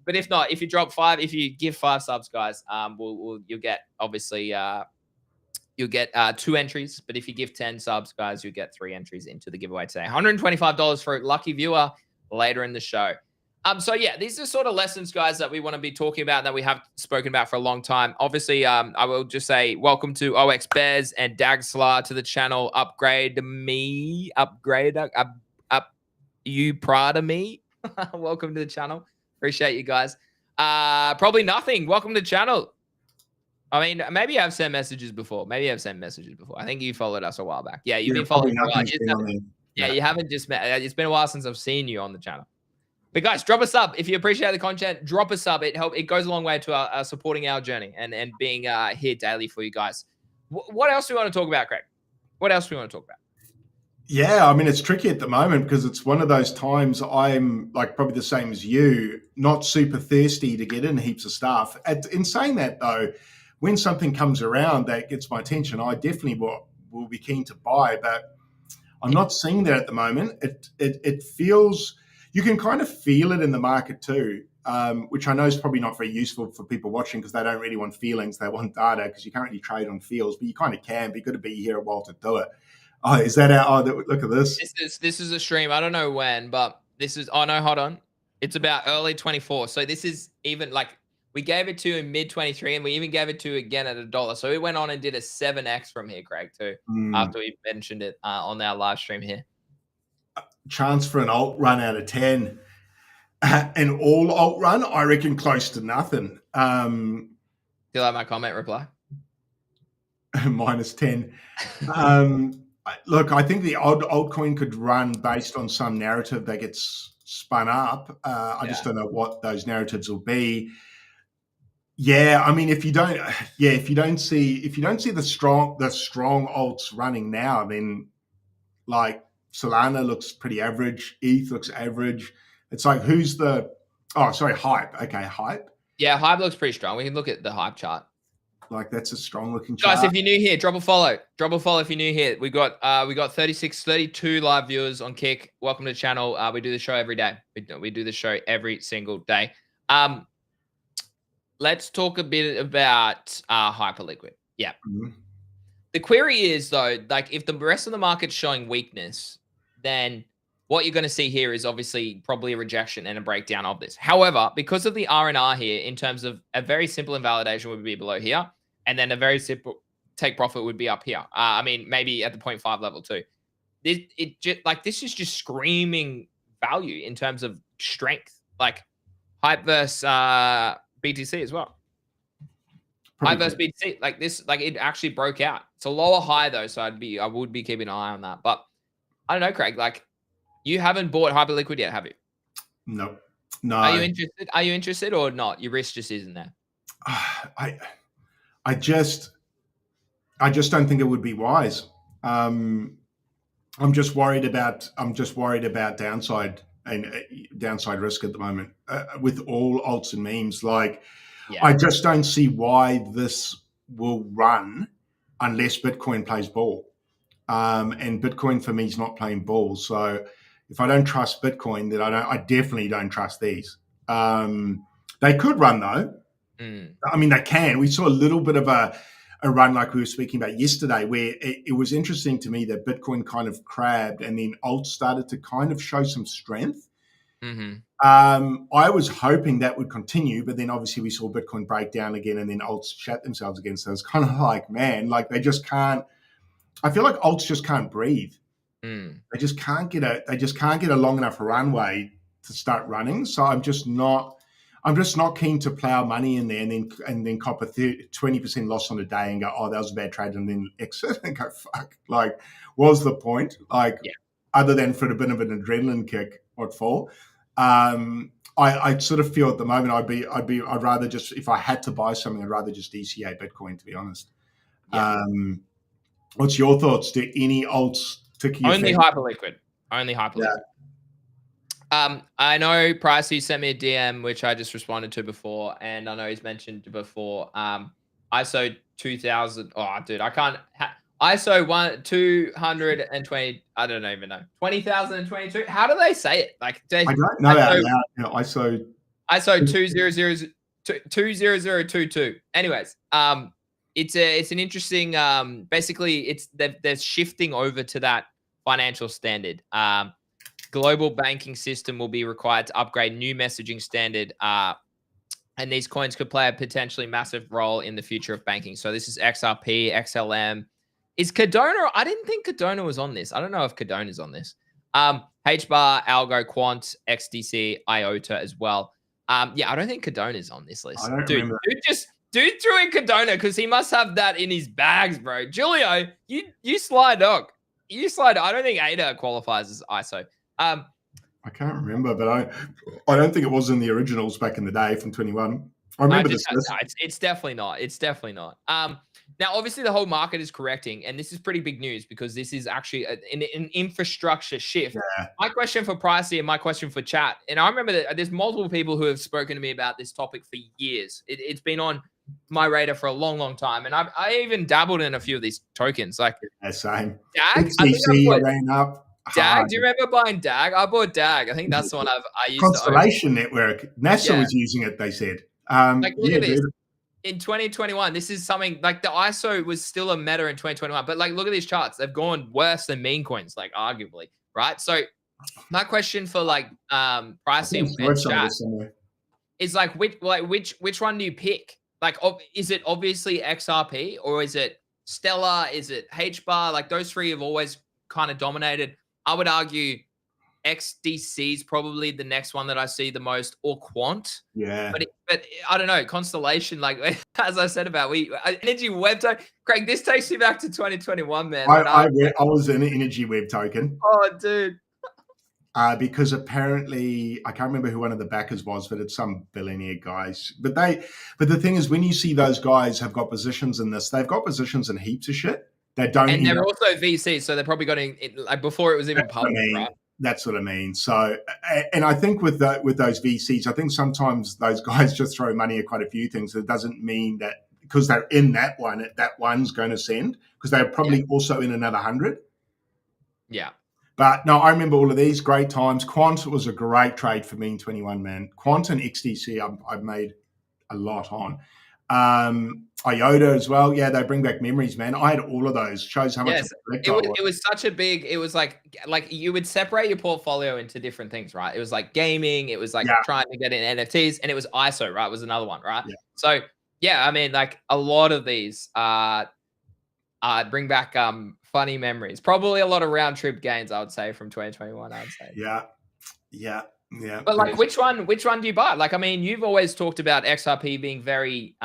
But if not, if you drop 5, if you give 5 subs, guys, you'll get, obviously, you'll get 2 entries. But if you give 10 subs, guys, you'll get 3 entries into the giveaway today. $125 for a lucky viewer later in the show. So yeah, these are sort of lessons, guys, that we want to be talking about, that we have spoken about for a long time. Obviously, I will just say welcome to OX Bears and Dagslar to the channel. Upgrade you proud of me. Welcome to the channel. Appreciate you guys. Probably nothing. Welcome to the channel. I mean, maybe I've sent messages before. I think you followed us a while back. Yeah, you've been following. You haven't just met. It's been a while since I've seen you on the channel. But guys, drop a sub. If you appreciate the content, drop a sub. It goes a long way to our supporting our journey and being here daily for you guys. What else do we want to talk about, Craig? What else do we want to talk about? Yeah, I mean, it's tricky at the moment because it's one of those times I'm like probably the same as you, not super thirsty to get in heaps of stuff. In saying that, though, when something comes around that gets my attention, I definitely will be keen to buy. But I'm Yeah. not seeing that at the moment. It feels you can kind of feel it in the market too, which I know is probably not very useful for people watching because they don't really want feelings. They want data because you can't really trade on feels, but you kind of can. But you've got to be here a while to do it. Oh, is that our? Oh, look at this. This is a stream. I don't know when, but this is. Oh no, hold on. It's about early 24. So this is even like we gave it to you in mid 23, and we even gave it to you again at $1. So we went on and did a 7x from here, Craig, too. Mm, After we mentioned it on our live stream here. chance for an alt run out of 10. An all alt run, I reckon close to nothing. Do you like my comment reply? Minus 10. Look, I think the odd altcoin could run based on some narrative that gets spun up. I just Yeah. don't know what those narratives will be. Yeah, I mean, if you don't see the strong alts running now, then like Solana looks pretty average, ETH looks average. It's like who's the hype. Okay, hype. Yeah, hype looks pretty strong. We can look at the hype chart. Like that's a strong looking Guys, chart. if you're new here, drop a follow. Drop a follow if you're new here. We got 36, 32 live viewers on Kick. Welcome to the channel. We do the show every day. We do the show every single day. Let's talk a bit about Hyperliquid. Yeah. Mhm. The query is though, like if the rest of the market's showing weakness, then what you're going to see here is obviously probably a rejection and a breakdown of this. However, because of the R&R here, in terms of a very simple invalidation would be below here, and then a very simple take profit would be up here. I mean, maybe at the 0.5 level too. This is just screaming value in terms of strength, like hype versus BTC as well. High Probably versus BTC, like this, like it actually broke out. It's a lower high though, so I would be keeping an eye on that. But I don't know, Craig. Like you haven't bought Hyperliquid yet, have you? no, Are you no. interested? Are you interested or not? Your risk just isn't there. I I just don't think it would be wise. I'm just worried about downside and downside risk at the moment with all alts and memes. Like Yeah. I just don't see why this will run unless Bitcoin plays ball. And Bitcoin for me is not playing ball. So if I don't trust Bitcoin, then I definitely don't trust these. They could run though. Mm. I mean, they can. We saw a little bit of a run like we were speaking about yesterday, where it was interesting to me that Bitcoin kind of crabbed and then alt started to kind of show some strength. Mm-hmm. I was hoping that would continue, but then obviously we saw Bitcoin break down again and then alts shat themselves again. So it's kind of like, man, like they just can't. I feel like alts just can't breathe. Mm. They just can't get a long enough runway to start running. So I'm just not keen to plow money in there and then cop a 20% loss on a day and go, oh, that was a bad trade, and then exit and go, fuck. Like, what was the point? Like, Yeah. other than for a bit of an adrenaline kick, what for? I sort of feel at the moment I'd rather just, if I had to buy something, I'd rather just DCA Bitcoin, to be honest. Yeah. What's your thoughts? Do any alts tick your Only fancy? Hyperliquid. Only Hyperliquid. I know Pricey sent me a DM, which I just responded to before, and I know he's mentioned before. ISO 2000. Oh, dude, I can't. ISO 220. I don't even know. 20,022. How do they say it? Like, I don't know out loud. You know, ISO 20022. Anyways, it's an interesting. Basically, they're shifting over to that financial standard. Global banking system will be required to upgrade new messaging standard, and these coins could play a potentially massive role in the future of banking. So this is XRP, XLM. Is Cardano? I didn't think Cardano was on this. I don't know if Cardano is on this. HBAR, Algo, Quant, XDC, IOTA as well. Yeah, I don't think Cardano is on this list. I don't remember. Dude threw in Cardano because he must have that in his bags, bro. Julio, you sly dog. You sly dog. I don't think ADA qualifies as ISO. I can't remember, but I don't think it was in the originals back in the day from 21. I remember this. It's definitely not. It's definitely not. Now, obviously, the whole market is correcting, and this is pretty big news because this is actually an infrastructure shift. Yeah, My question for Pricey and my question for chat, and I remember that there's multiple people who have spoken to me about this topic for years. It's been on my radar for a long, long time, and I even dabbled in a few of these tokens, like yeah, same. DAG. I think I XCC bought ran up DAG. hard. Do you remember buying DAG? I bought DAG. I think that's the one I used to own. Constellation Network. NASA Yeah, was using it, they said. like look Yeah, at this. dude. In 2021, this is something like the ISO was still a meta in 2021, but like look at these charts. They've gone worse than meme coins, like arguably, right? So my question for like I think pricing I've and read some of chat this somewhere. is like which one do you pick? Like is it obviously XRP or is it Stellar? Is it H bar? Like those three have always kind of dominated. I would argue XDC is probably the next one that I see the most, or Quant. Yeah. But I don't know, Constellation, like as I said about Energy Web Token. Craig, this takes me back to 2021, man. I was in an Energy Web token Oh, dude. because apparently I can't remember who one of the backers was, but it's some billionaire guys. But the thing is, when you see those guys have got positions in this, they've got positions in heaps of shit that don't. And they're also VCs, so they're probably got like before it was even public, right? That's what I mean. So, and I think with those VCs, I think sometimes those guys just throw money at quite a few things. It doesn't mean that because they're in that one's going to send, because they're probably also in another 100. Yeah. But no, I remember all of these great times. Quant was a great trade for me in 21, man. Quant and XDC, I've made a lot on. IOTA as well. Yeah, they bring back memories, man. I had all of those. Shows how much it was such a big. It was like you would separate your portfolio into different things, right? It was like gaming. It was like trying to get in NFTs, and it was ISO, right? Was another one, right? Yeah. So yeah, I mean, like a lot of these bring back funny memories. Probably a lot of round trip gains, I would say, from 2021. I would say. Yeah. But like, which one do you buy? Like, I mean, you've always talked about XRP being very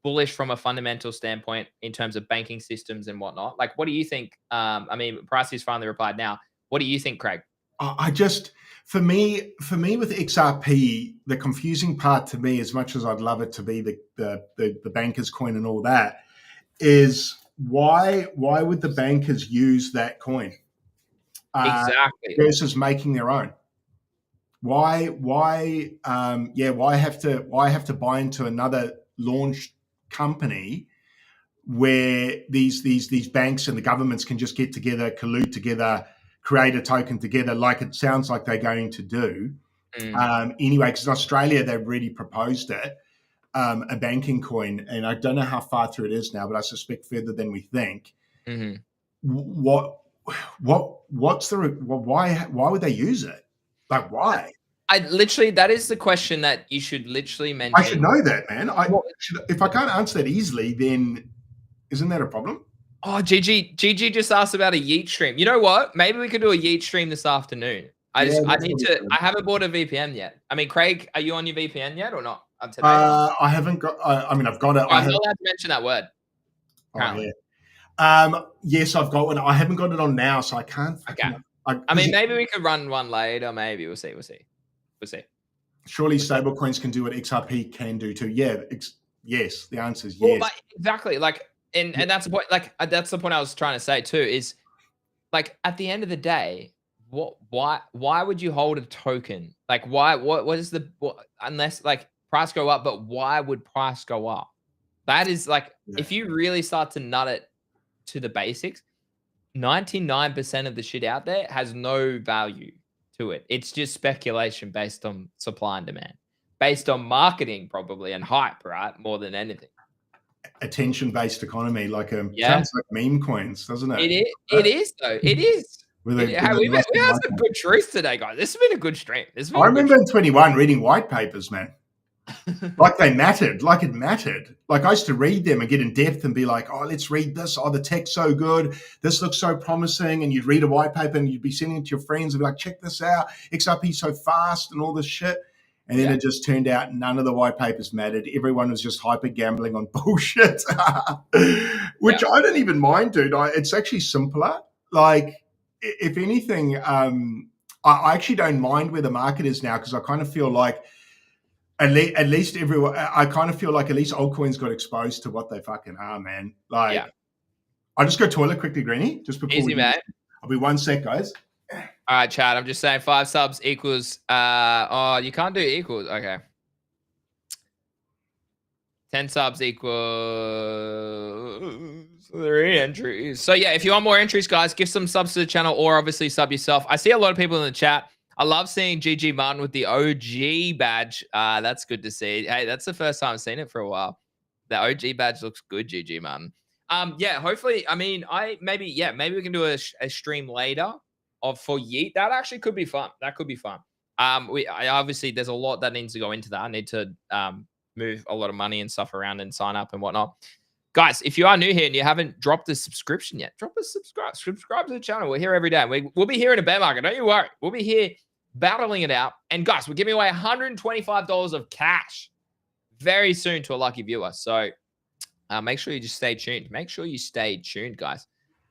bullish from a fundamental standpoint in terms of banking systems and whatnot. Like, what do you think? I mean, Pricey's finally replied now. What do you think, Craig? For me with XRP, the confusing part to me, as much as I'd love it to be the banker's coin and all that, is why would the bankers use that coin? Exactly. Versus making their own. Why have to buy into another launch company where these banks and the governments can just get together, collude together, create a token together, like it sounds like they're going to do. Anyway, because in Australia they've really proposed it, a banking coin, and I don't know how far through it is now, but I suspect further than we think. Why would they use it? Like, why? That is the question that you should literally mention. I should know that, man. If I can't answer that easily, then isn't that a problem? Oh, GG just asked about a Yeet stream. You know what? Maybe we could do a Yeet stream this afternoon. I haven't bought a VPN yet. I mean, Craig, are you on your VPN yet or not? Today? I haven't got. I mean, I've got it. I'm not allowed to mention that word. Oh, yeah. Yes, I've got one. I haven't got it on now, so I can't. Okay. I mean, maybe we could run one later. Maybe we'll see. Surely stablecoins can do what XRP can do too. Yeah. Yes. The answer is yes. Well, exactly. Like, and that's the point. Like, that's the point I was trying to say too. Is like at the end of the day, why would you hold a token? Like, what is unless like price go up, but why would price go up? That is like, if you really start to nut it to the basics, 99% of the shit out there has no value to it. It's just speculation based on supply and demand, based on marketing probably and hype, right? More than anything. Attention-based economy, like sounds like meme coins, doesn't it? It is though. It is. We had some good truth today, guys. This has been a good stream. I remember in 21 reading white papers, man. Like they mattered, like it mattered. Like I used to read them and get in depth and be like, oh, let's read this. Oh, the tech's so good. This looks so promising. And you'd read a white paper and you'd be sending it to your friends and be like, check this out. XRP so fast and all this shit. And then it just turned out none of the white papers mattered. Everyone was just hyper gambling on bullshit, which I don't even mind, dude. It's actually simpler. Like, if anything, I actually don't mind where the market is now because I kind of feel like At least everyone, I kind of feel like at least altcoins got exposed to what they fucking are, man. Like, Yeah. I'll just go toilet quickly, Greenie, just before Easy, we do mate. this. I'll be 1 sec, guys. All right, Chad. I'm just saying 5 subs equals. Oh, you can't do equals. Okay. 10 subs equals 3 entries. So yeah, if you want more entries, guys, give some subs to the channel or obviously sub yourself. I see a lot of people in the chat. I love seeing GG Martin with the OG badge. That's good to see. Hey, that's the first time I've seen it for a while. The OG badge looks good, GG Martin. Yeah, hopefully, I mean, maybe we can do a stream later for Yeet. That actually could be fun. That could be fun. Obviously there's a lot that needs to go into that. I need to move a lot of money and stuff around and sign up and whatnot. Guys, if you are new here and you haven't dropped a subscription yet, drop a subscribe. Subscribe to the channel. We're here every day. We'll be here in a bear market. Don't you worry. We'll be here battling it out. And guys, we're giving away $125 of cash very soon to a lucky viewer. So make sure you just stay tuned. Make sure you stay tuned, guys.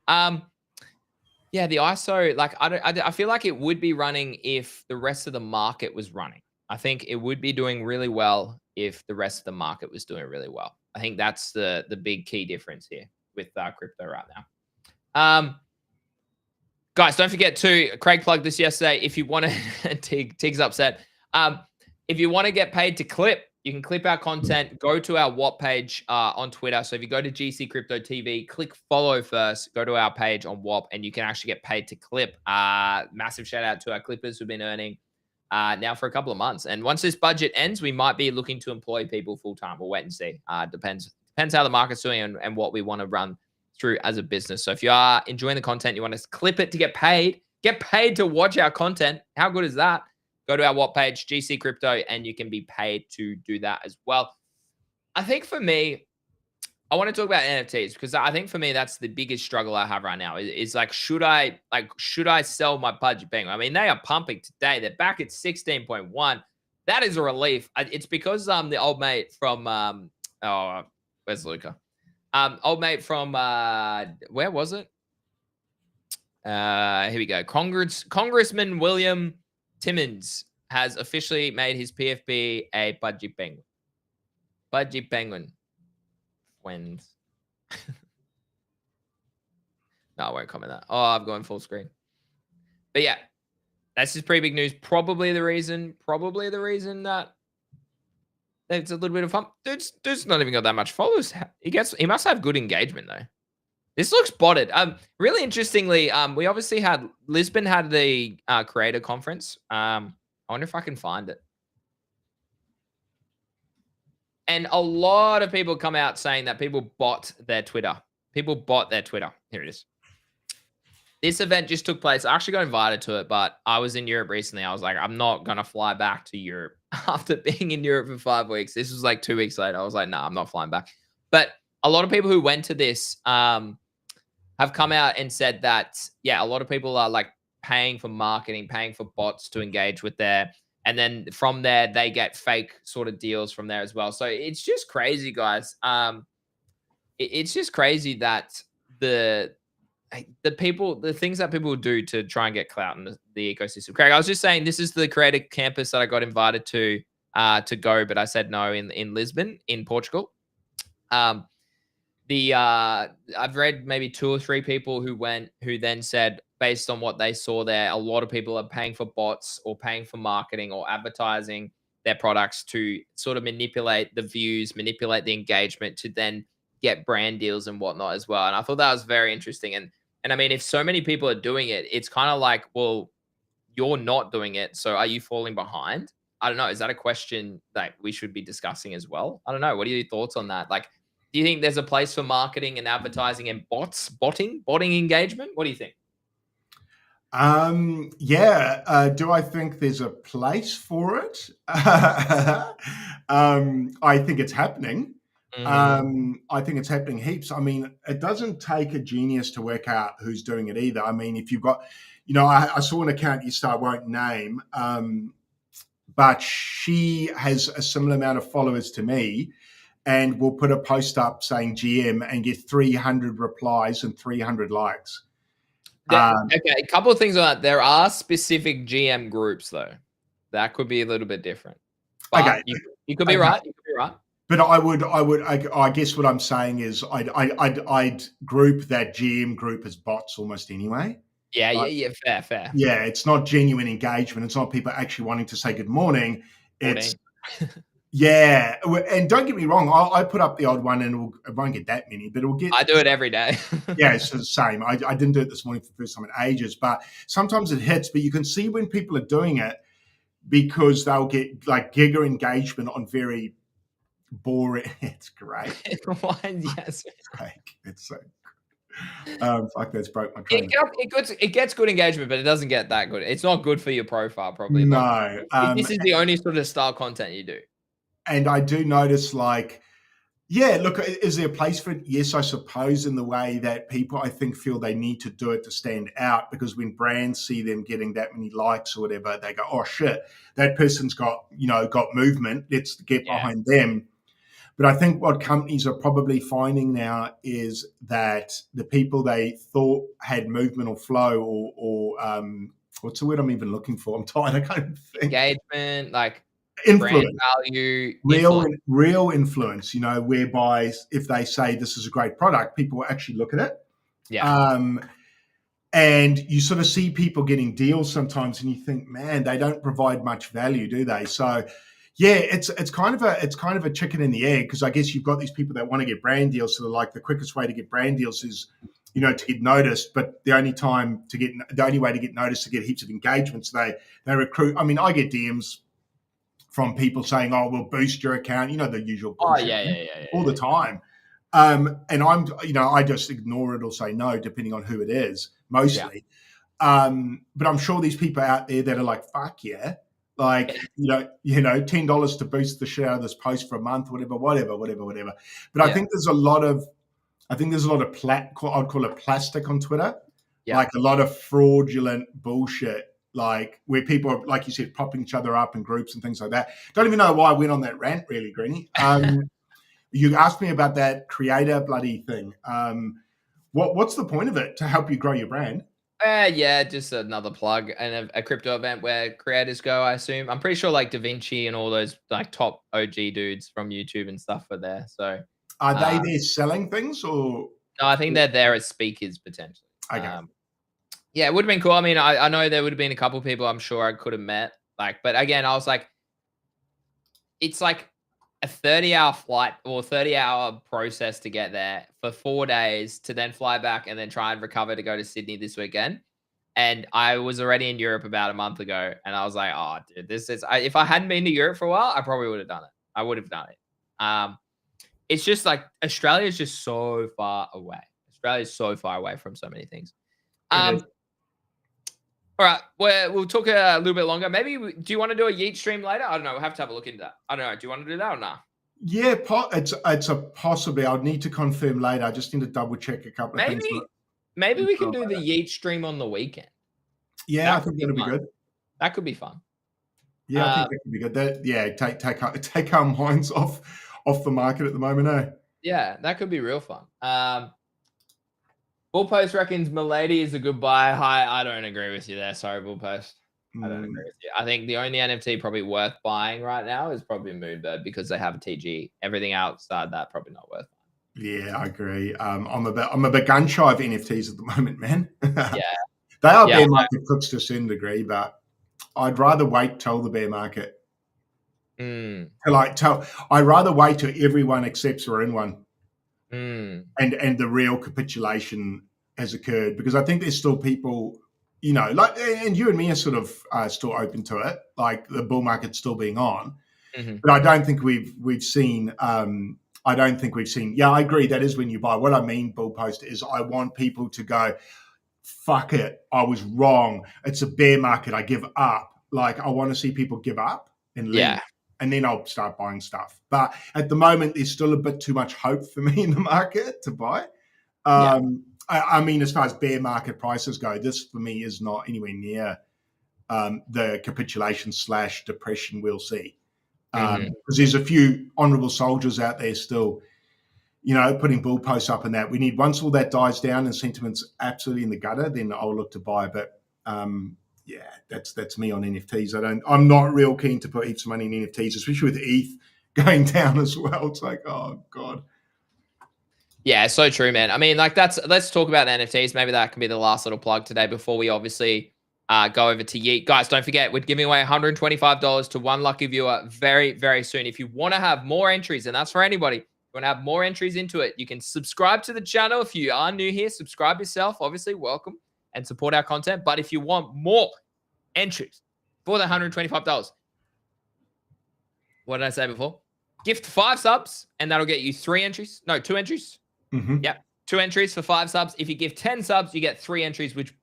Yeah, the ISO, like I feel like it would be running if the rest of the market was running. I think it would be doing really well if the rest of the market was doing really well. I think that's the big key difference here with crypto right now. Guys, don't forget to, Craig plugged this yesterday. If you want to, Tig's upset. If you want to get paid to clip, you can clip our content. Go to our WAP page on Twitter. So if you go to GC Crypto TV, click follow first, go to our page on WAP, and you can actually get paid to clip. Massive shout out to our clippers who've been earning now for a couple of months. And once this budget ends, we might be looking to employ people full time. We'll wait and see. Depends how the market's doing and what we want to run through as a business. So if you are enjoying the content, you want to clip it to get paid to watch our content. How good is that? Go to our WAP page, GC Crypto, and you can be paid to do that as well. I think for me, I want to talk about NFTs because I think for me that's the biggest struggle I have right now. Is like, should I sell my Pudgy Penguin? I mean, they are pumping today. They're back at 16.1. That is a relief. It's because the old mate from where's Luca? Old mate from where was it? Here we go. Congressman William Timmons has officially made his PFP a Pudgy Penguin. Pudgy Penguin. Wins. No, I won't comment that. Oh, I've gone full screen. But yeah, that's just pretty big news. Probably the reason that it's a little bit of fun. Dude's not even got that much followers. He must have good engagement though. This looks botted. Really interestingly, we obviously had Lisbon had the creator conference. I wonder if I can find it. And a lot of people come out saying that people bought their Twitter. People bought their Twitter. Here it is. This event just took place. I actually got invited to it, but I was in Europe recently. I was like, I'm not going to fly back to Europe after being in Europe for 5 weeks. This was like 2 weeks later. I was like, nah, I'm not flying back. But a lot of people who went to this have come out and said that, yeah, a lot of people are like paying for marketing, paying for bots to engage with their, and then from there, they get fake sort of deals from there as well. So it's just crazy, guys. It's just crazy that the things that people do to try and get clout in the ecosystem. Craig, I was just saying, this is the creator campus that I got invited to go, but I said no in Lisbon, in Portugal. I've read maybe 2 or 3 people who went, who then said, based on what they saw there, a lot of people are paying for bots or paying for marketing or advertising their products to sort of manipulate the views, manipulate the engagement to then get brand deals and whatnot as well. And I thought that was very interesting. And I mean, if so many people are doing it, it's kind of like, well, you're not doing it. So are you falling behind? I don't know. Is that a question that we should be discussing as well? I don't know. What are your thoughts on that? Like, do you think there's a place for marketing and advertising and botting engagement? What do you think? Yeah. Do I think there's a place for it? I think it's happening. I think it's happening heaps. I mean, it doesn't take a genius to work out who's doing it either. I mean, if you've got, I saw an account yesterday, I won't name, but she has a similar amount of followers to me, and will put a post up saying GM and get 300 replies and 300 likes. Okay, a couple of things on that. There are specific GM groups though. That could be a little bit different. But okay, You could be Okay. right. You could be right. But I guess what I'm saying is I'd group that GM group as bots almost anyway. Yeah, Like, yeah, yeah. Fair. yeah, it's not genuine engagement. It's not people actually wanting to say good morning. It's 14. yeah, and don't get me wrong, I put up the odd one and it won't get that many, but it'll get. I do it every day. Yeah, it's the same. I didn't do it this morning for the first time in ages, but sometimes it hits. But you can see when people are doing it because they'll get like giga engagement on very boring. It's great. Yes. It's so. Fuck, that's broke my It, train. it gets good engagement, but it doesn't get that good. It's not good for your profile, probably long term. No, If this is the only sort of style content you do. and I do notice like. Yeah, look, is there a place for it? Yes, I suppose, in the way that people, I think, feel they need to do it to stand out, because when brands see them getting that many likes or whatever, they go, oh, shit, that person's got movement. Let's get behind them. But I think what companies are probably finding now is that the people they thought had movement or flow or what's the word I'm even looking for? I'm tired. I can't think. Engagement, like influence. brand value, real influence, whereby if they say this is a great product, people will actually look at it. Yeah. And you sort of see people getting deals sometimes and you think, man, they don't provide much value, do they? So yeah, it's kind of a chicken and the egg, because I guess you've got these people that want to get brand deals. So they're like, the quickest way to get brand deals is to get noticed, but the only way to get noticed to get heaps of engagements, they recruit. I mean, I get DMs from people saying, "Oh, we'll boost your account," the usual bullshit, all the time. And I just ignore it or say no, depending on who it is, mostly. Yeah. But I'm sure these people out there that are like, "Fuck yeah," like $10 to boost the shit out of this post for a month, whatever. But I think there's a lot of, I'd call it plastic on Twitter, like a lot of fraudulent bullshit. Like where people are, like you said, propping each other up in groups and things like that. Don't even know why I went on that rant, really, Greeny. You asked me about that creator bloody thing. What's the point of it? To help you grow your brand? Yeah, just another plug and a crypto event where creators go, I assume. I'm pretty sure like Da Vinci and all those like top OG dudes from YouTube and stuff are there. So are they there selling things, or? No, I think they're there as speakers potentially. Okay. Yeah, it would have been cool. I mean, I know there would have been a couple of people I'm sure I could have met. But again, I was like, it's like a 30-hour flight or 30-hour process to get there for 4 days to then fly back and then try and recover to go to Sydney this weekend. And I was already in Europe about a month ago, and I was like, oh, dude, if I hadn't been to Europe for a while, I probably would have done it. I would have done it. It's just like Australia is just so far away. Australia is so far away from so many things. All right, we'll talk a little bit longer. Maybe do you want to do a Yeet stream later? I don't know. We'll have to have a look into that. I don't know. Do you want to do that or not? Yeah, it's a possibly. I'd need to confirm later. I just need to double check a couple of things. Maybe we can do the Yeet stream on the weekend. Yeah, I think that'll be good. That could be fun. Yeah, I think that could be good. Take our minds off the market at the moment, eh? Yeah, that could be real fun. Bullpost reckons Milady is a good buy. I don't agree with you there. Sorry, Bullpost. I don't agree with you. I think the only NFT probably worth buying right now is probably Moonbird, because they have a TG. Everything outside that probably not worth buying. Yeah, I agree. I'm a bit gun shy of NFTs at the moment, man. Yeah. They are bear market crooks to a certain degree, but I'd rather wait till the bear market. I'd rather wait till everyone accepts we're in one. And the real capitulation has occurred, because I think there's still people, and you and me are sort of still open to it, like the bull market's still being on. But I don't think we've seen. Yeah, I agree. That is when you buy. What I mean, bull post, is I want people to go, fuck it, I was wrong. It's a bear market. I give up. Like, I want to see people give up and leave. Yeah. And then I'll start buying stuff. But at the moment, there's still a bit too much hope for me in the market to buy. I mean, as far as bear market prices go, this for me is not anywhere near the capitulation / depression we'll see. Because there's a few honourable soldiers out there still, putting bull posts up and that. We need, once all that dies down and sentiment's absolutely in the gutter, then I'll look to buy. But yeah, that's me on NFTs. I'm not real keen to put heaps of money in NFTs, especially with ETH going down as well. It's like, oh God. Yeah, so true, man. I mean, like let's talk about NFTs. Maybe that can be the last little plug today before we obviously go over to Yeet. Guys, don't forget, we're giving away $125 to one lucky viewer very, very soon. If you want to have more entries, and that's for anybody, you want to have more entries into it, you can subscribe to the channel. If you are new here, subscribe yourself. Obviously, welcome and support our content. But if you want more entries for the $125, what did I say before? Gift 5 subs, and that'll get you 3 entries. No, 2 entries. Mm-hmm. Yep. 2 entries for 5 subs. If you give 10 subs, you get 3 entries, which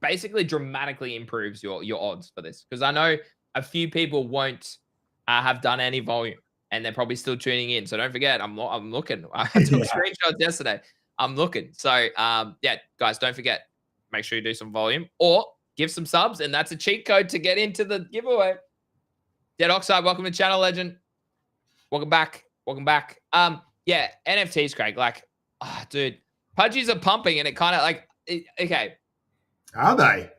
basically dramatically improves your odds for this. Because I know a few people won't have done any volume, and they're probably still tuning in. So don't forget, I'm looking. I took screenshots yesterday. I'm looking. So yeah, guys, don't forget. Make sure you do some volume or give some subs, and that's a cheat code to get into the giveaway. Dead Oxide, welcome to the channel, legend. Welcome back. Welcome back. Yeah, NFTs, Craig. Like, oh, dude, pudgies are pumping, and it kind of like, okay. Are they?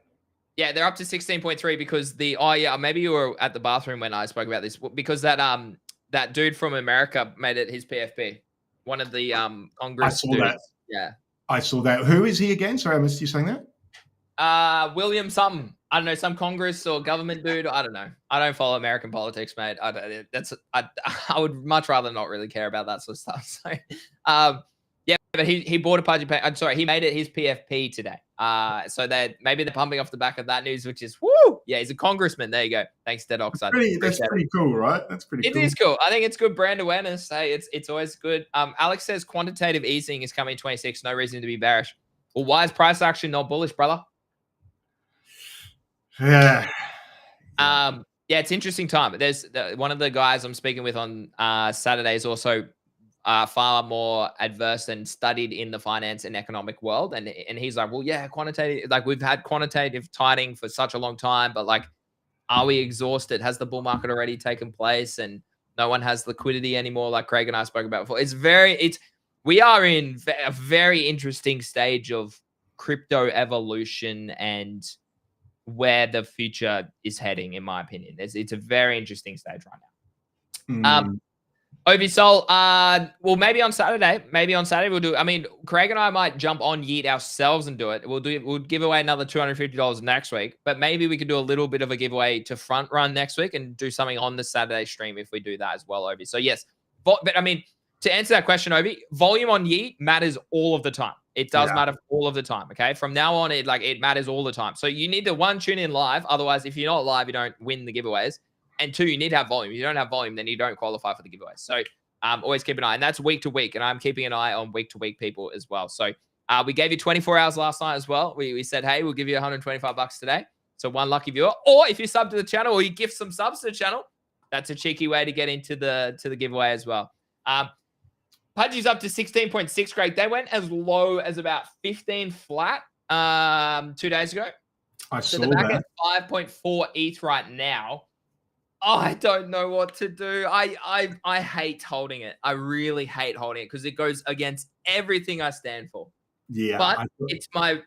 Yeah, they're up to 16.3 because maybe you were at the bathroom when I spoke about this, because that dude from America made it his PFP. One of the Congress I saw dudes. that. Yeah. I saw that. Who is he again? Sorry, I missed you saying that. William something. I don't know, some Congress or government dude. I don't know. I don't follow American politics, mate. I would much rather not really care about that sort of stuff. So, yeah, but he bought a pudgy. I'm sorry, he made it his PFP today. So maybe they're pumping off the back of that news, which is woo. Yeah, he's a congressman. There you go. Thanks, Dead Oxide. That's pretty cool, right? That's pretty cool. It is cool. I think it's good brand awareness. Hey, it's always good. Alex says quantitative easing is coming in 26. No reason to be bearish. Well, why is price action not bullish, brother? Yeah. Yeah, it's interesting time. There's one of the guys I'm speaking with on Saturday is also far more adverse and studied in the finance and economic world, and he's like, well, yeah, quantitative. Like we've had quantitative tightening for such a long time, but like, are we exhausted? Has the bull market already taken place, and no one has liquidity anymore? Like Craig and I spoke about before. We are in a very interesting stage of crypto evolution and where the future is heading, in my opinion. It's a very interesting stage right now. ETH SOL, well, maybe on Saturday we'll do. I mean, Craig and I might jump on Yeet ourselves and do it. We'll give away another $250 next week, but maybe we could do a little bit of a giveaway to front run next week and do something on the Saturday stream if we do that as well, Obi. So yes, but I mean, to answer that question, Obi, volume on Yeet matters all of the time. It does matter all of the time. Okay, from now on, it matters all the time. So you need to, 1, tune in live. Otherwise, if you're not live, you don't win the giveaways. And 2, you need to have volume. If you don't have volume, then you don't qualify for the giveaways. So always keep an eye. And that's week to week. And I'm keeping an eye on week to week people as well. So we gave you 24 hours last night as well. We said, hey, we'll give you $125 today. So one lucky viewer. Or if you sub to the channel or you gift some subs to the channel, that's a cheeky way to get into the giveaway as well. Pudgy's up to 16.6, Greg. They went as low as about 15 flat 2 days ago. I saw they're back that. at 5.4 ETH right now. I don't know what to do. I hate holding it. I really hate holding it because it goes against everything I stand for. Yeah. But it's my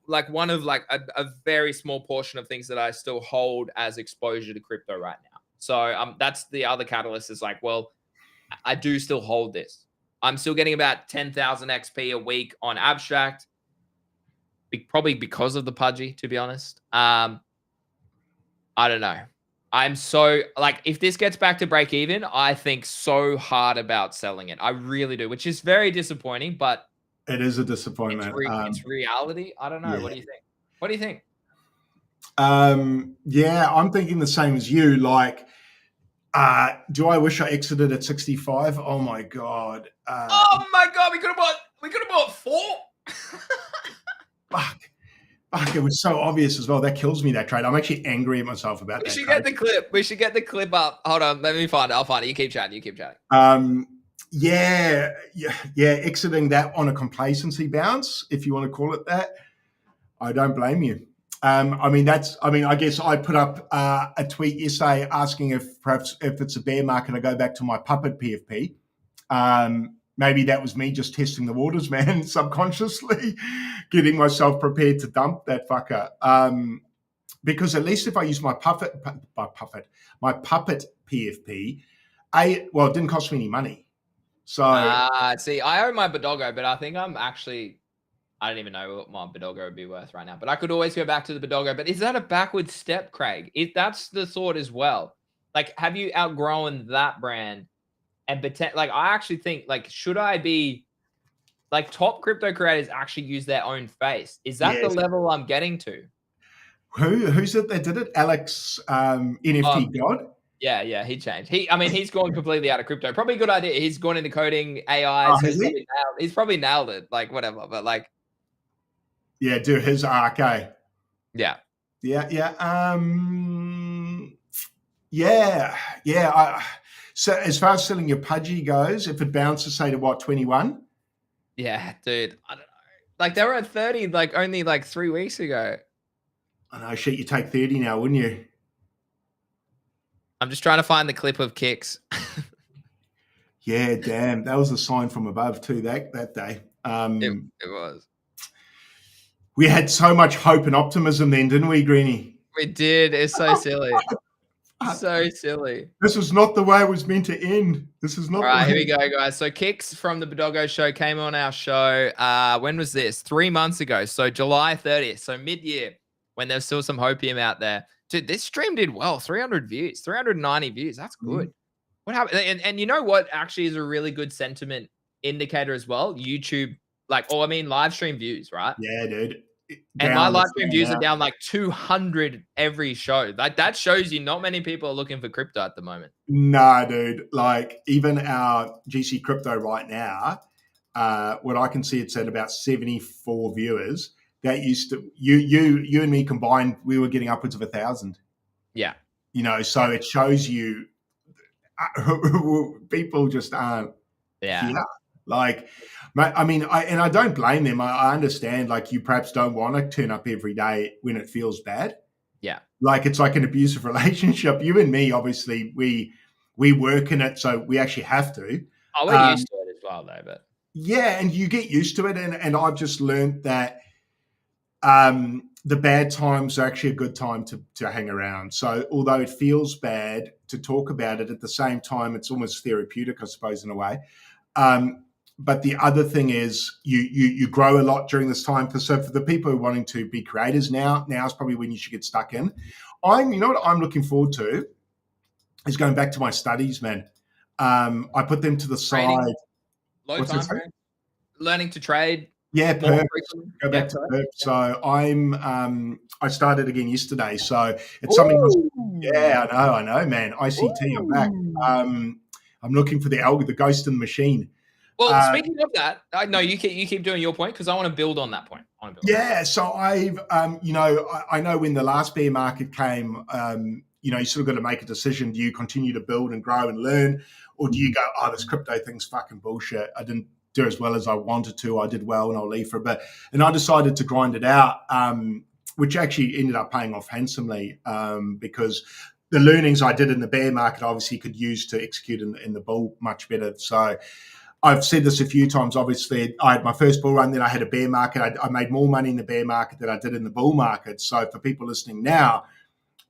like one of like a very small portion of things that I still hold as exposure to crypto right now. So that's the other catalyst is like, well, I do still hold this. I'm still getting about 10,000 XP a week on abstract. Probably because of the pudgy, to be honest. I don't know. I'm so like, if this gets back to break even, I think so hard about selling it. I really do, which is very disappointing, but it is a disappointment. It's reality. I don't know. Yeah. What do you think? What do you think? Yeah, I'm thinking the same as you. Like, do I wish I exited at 65? Oh my god. Oh my god, we could have bought 4. Fuck, it was so obvious as well. That kills me, that trade. I'm actually angry at myself about that. We should get the clip. We should get the clip up. Hold on, let me find it. I'll find it. You keep chatting. Yeah, exiting that on a complacency bounce, if you want to call it that. I don't blame you. I guess I put up a tweet yesterday asking if it's a bear market, I go back to my puppet PFP. Maybe that was me just testing the waters, man, subconsciously getting myself prepared to dump that fucker. Because at least if I use my puppet PFP, Well, it didn't cost me any money. So See, I own my Bodoggo, but I think I don't even know what my Bodoggo would be worth right now. But I could always go back to the Bodoggo. But is that a backward step, Craig? If that's the thought as well. Like, have you outgrown that brand? And like, I actually think, like, should I be like, top crypto creators actually use their own face? Is that the yes, level I'm getting to? who's it that did it? Alex NFT God. Yeah, he changed. I mean, he's gone completely out of crypto. Probably a good idea. He's gone into coding AI, Oh, so has he? he's probably nailed it. Like, whatever. But like, Yeah, do his okay. yeah. Yeah. Yeah. So as far as selling your pudgy goes, if it bounces, say to what, 21? Yeah, dude. I don't know. Like, they were at 30, like, only like 3 weeks ago. I know, shit, you take 30 now, wouldn't you? I'm just trying to find the clip of Kicks. Yeah, damn. That was a sign from above too that day. It was. We had so much hope and optimism then, didn't we, Greenie? We did. It's so silly. So silly. This was not the way it was meant to end. This is not All right, the way. here we go, guys. So Kicks from the Bodoggo show came on our show. When was this? 3 months ago. So July 30th. So mid-year, when there's still some hopium out there. Dude, this stream did well. 300 views, 390 views. That's good. What happened? And you know what actually is a really good sentiment indicator as well? YouTube, live stream views, right? Yeah, dude. And my live stream views are down like 200 every show. Like, that shows you not many people are looking for crypto at the moment. No, dude. Like, even our GC crypto right now, what I can see, it's at about 74 viewers. That used to you and me combined, we were getting upwards of 1,000. Yeah. You know, so it shows you people just aren't here. Like, I mean, I don't blame them. I understand, like, you perhaps don't want to turn up every day when it feels bad. Yeah. Like, it's like an abusive relationship. You and me, obviously, we work in it, so we actually have to. Oh, we're used to it as well, though. But yeah, and you get used to it. And I've just learned that the bad times are actually a good time to hang around. So although it feels bad to talk about it, at the same time, it's almost therapeutic, I suppose, in a way. But the other thing is you grow a lot during this time. So for the people who are wanting to be creators now is probably when you should get stuck in. You know what I'm looking forward to is going back to my studies, man. I put them to the side. Low time frame. Learning to trade. Yeah, perps. Go back to perps. So I started again yesterday. So it's something. Yeah, I know, man. ICT, I'm back. I'm looking for the ghost in the machine. Well, speaking of that, no, you keep doing your point because I want to build on that point. Yeah, so I've, I know when the last bear market came, you sort of got to make a decision. Do you continue to build and grow and learn, or do you go, oh, this crypto thing's fucking bullshit. I didn't do as well as I wanted to. I did well and I'll leave for a bit. And I decided to grind it out, which actually ended up paying off handsomely because the learnings I did in the bear market obviously could use to execute in the bull much better. So I've said this a few times. Obviously, I had my first bull run, then I had a bear market. I made more money in the bear market than I did in the bull market. So for people listening now,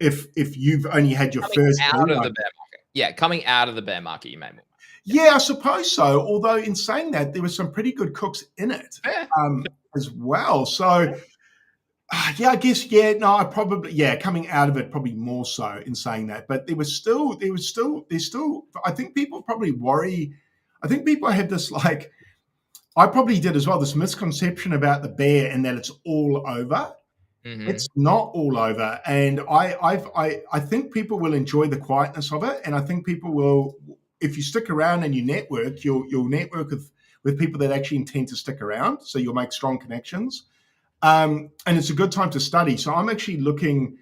if you've only had your first out of the bear market, coming out of the bear market, you made more money. Yeah, I suppose so. Although in saying that, there were some pretty good cooks in it as well. So I guess, coming out of it probably more so in saying that. But there's still, I think people probably worry. I think people have this, like, I probably did as well, this misconception about the bear and that it's all over. Mm-hmm. It's not all over. And I think people will enjoy the quietness of it. And I think people will, if you stick around and you network, you'll network with people that actually intend to stick around. So you'll make strong connections. And it's a good time to study. So I'm actually looking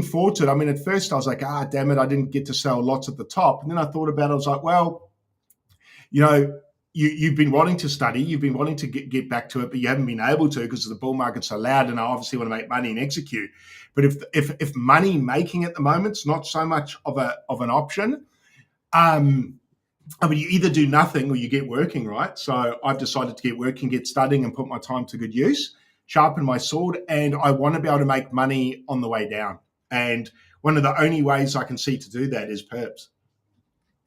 forward to it. I mean, at first I was like, damn it, I didn't get to sell lots at the top. And then I thought about it. I was like, well, you've been wanting to study, you've been wanting to get back to it, but you haven't been able to because the bull market's so loud, and I obviously want to make money and execute. But if money making at the moment's not so much of an option, I mean, you either do nothing or you get working, right? So I've decided to get working, get studying, and put my time to good use, sharpen my sword, and I want to be able to make money on the way down. And one of the only ways I can see to do that is perps.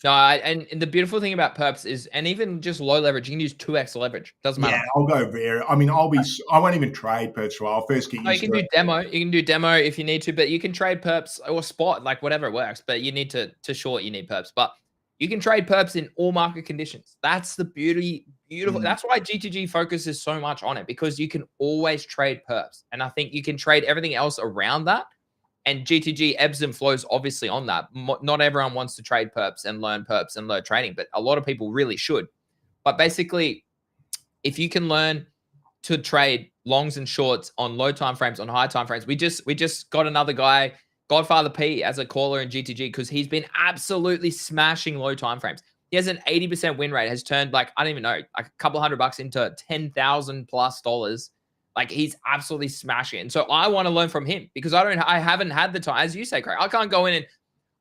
No, and the beautiful thing about perps is, and even just low leverage, you can use 2x leverage. Doesn't matter. Yeah, I'll go there. I mean, I won't even trade perps. I'll first get No, you used can to do it. demo. You can do demo if you need to, but you can trade perps or spot, like whatever works. But you need to short, you need perps. But you can trade perps in all market conditions. That's the beautiful. Mm. That's why GTG focuses so much on it, because you can always trade perps. And I think you can trade everything else around that. And GTG ebbs and flows obviously on that. Not everyone wants to trade perps and learn trading, but a lot of people really should. But basically, if you can learn to trade longs and shorts on low time frames, on high time frames. We just got another guy, Godfather P, as a caller in GTG, because he's been absolutely smashing low time frames. He has an 80% win rate, has turned, like, I don't even know, like a couple $100 into $10,000+. Like, he's absolutely smashing it. And so I want to learn from him, because I haven't had the time, as you say, Craig. I can't go in and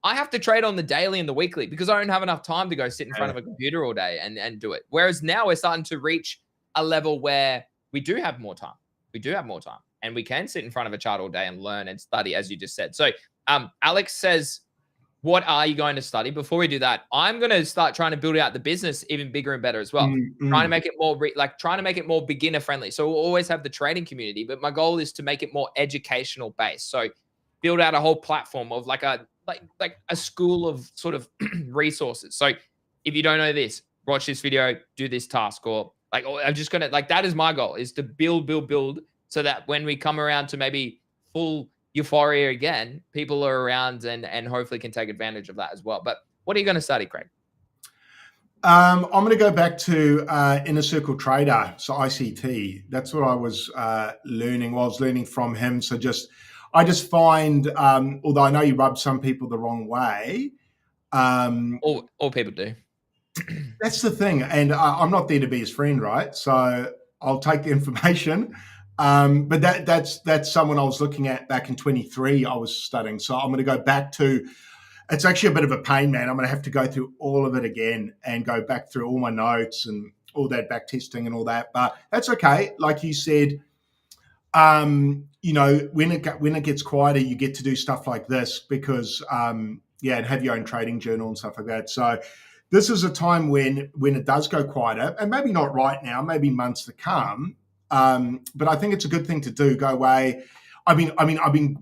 I have to trade on the daily and the weekly, because I don't have enough time to go sit in front of a computer all day and do it. Whereas now we're starting to reach a level where we do have more time. We do have more time, and we can sit in front of a chart all day and learn and study, as you just said. So Alex says, what are you going to study? Before we do that, I'm going to start trying to build out the business even bigger and better as well. Trying to make it more trying to make it more beginner friendly. So we'll always have the trading community, but my goal is to make it more educational based. So build out a whole platform of like a school of sort of resources. So if you don't know this, watch this video, do this task, or I'm just gonna, like, that is my goal, is to build, so that when we come around to maybe full euphoria again, people are around and hopefully can take advantage of that as well. But what are you going to study, Craig? I'm going to go back to Inner Circle Trader, so ICT. That's what I was learning. Well, I was learning from him. So I just find, although I know you rub some people the wrong way, all people do. That's the thing, and I'm not there to be his friend, right? So I'll take the information. But that's someone I was looking at back in 23. I was studying, so I'm going to go back to. It's actually a bit of a pain, man. I'm going to have to go through all of it again and go back through all my notes and all that back testing and all that. But that's okay. Like you said, when it gets quieter, you get to do stuff like this because and have your own trading journal and stuff like that. So this is a time when it does go quieter, and maybe not right now, maybe months to come. But I think it's a good thing to do. Go away. I've been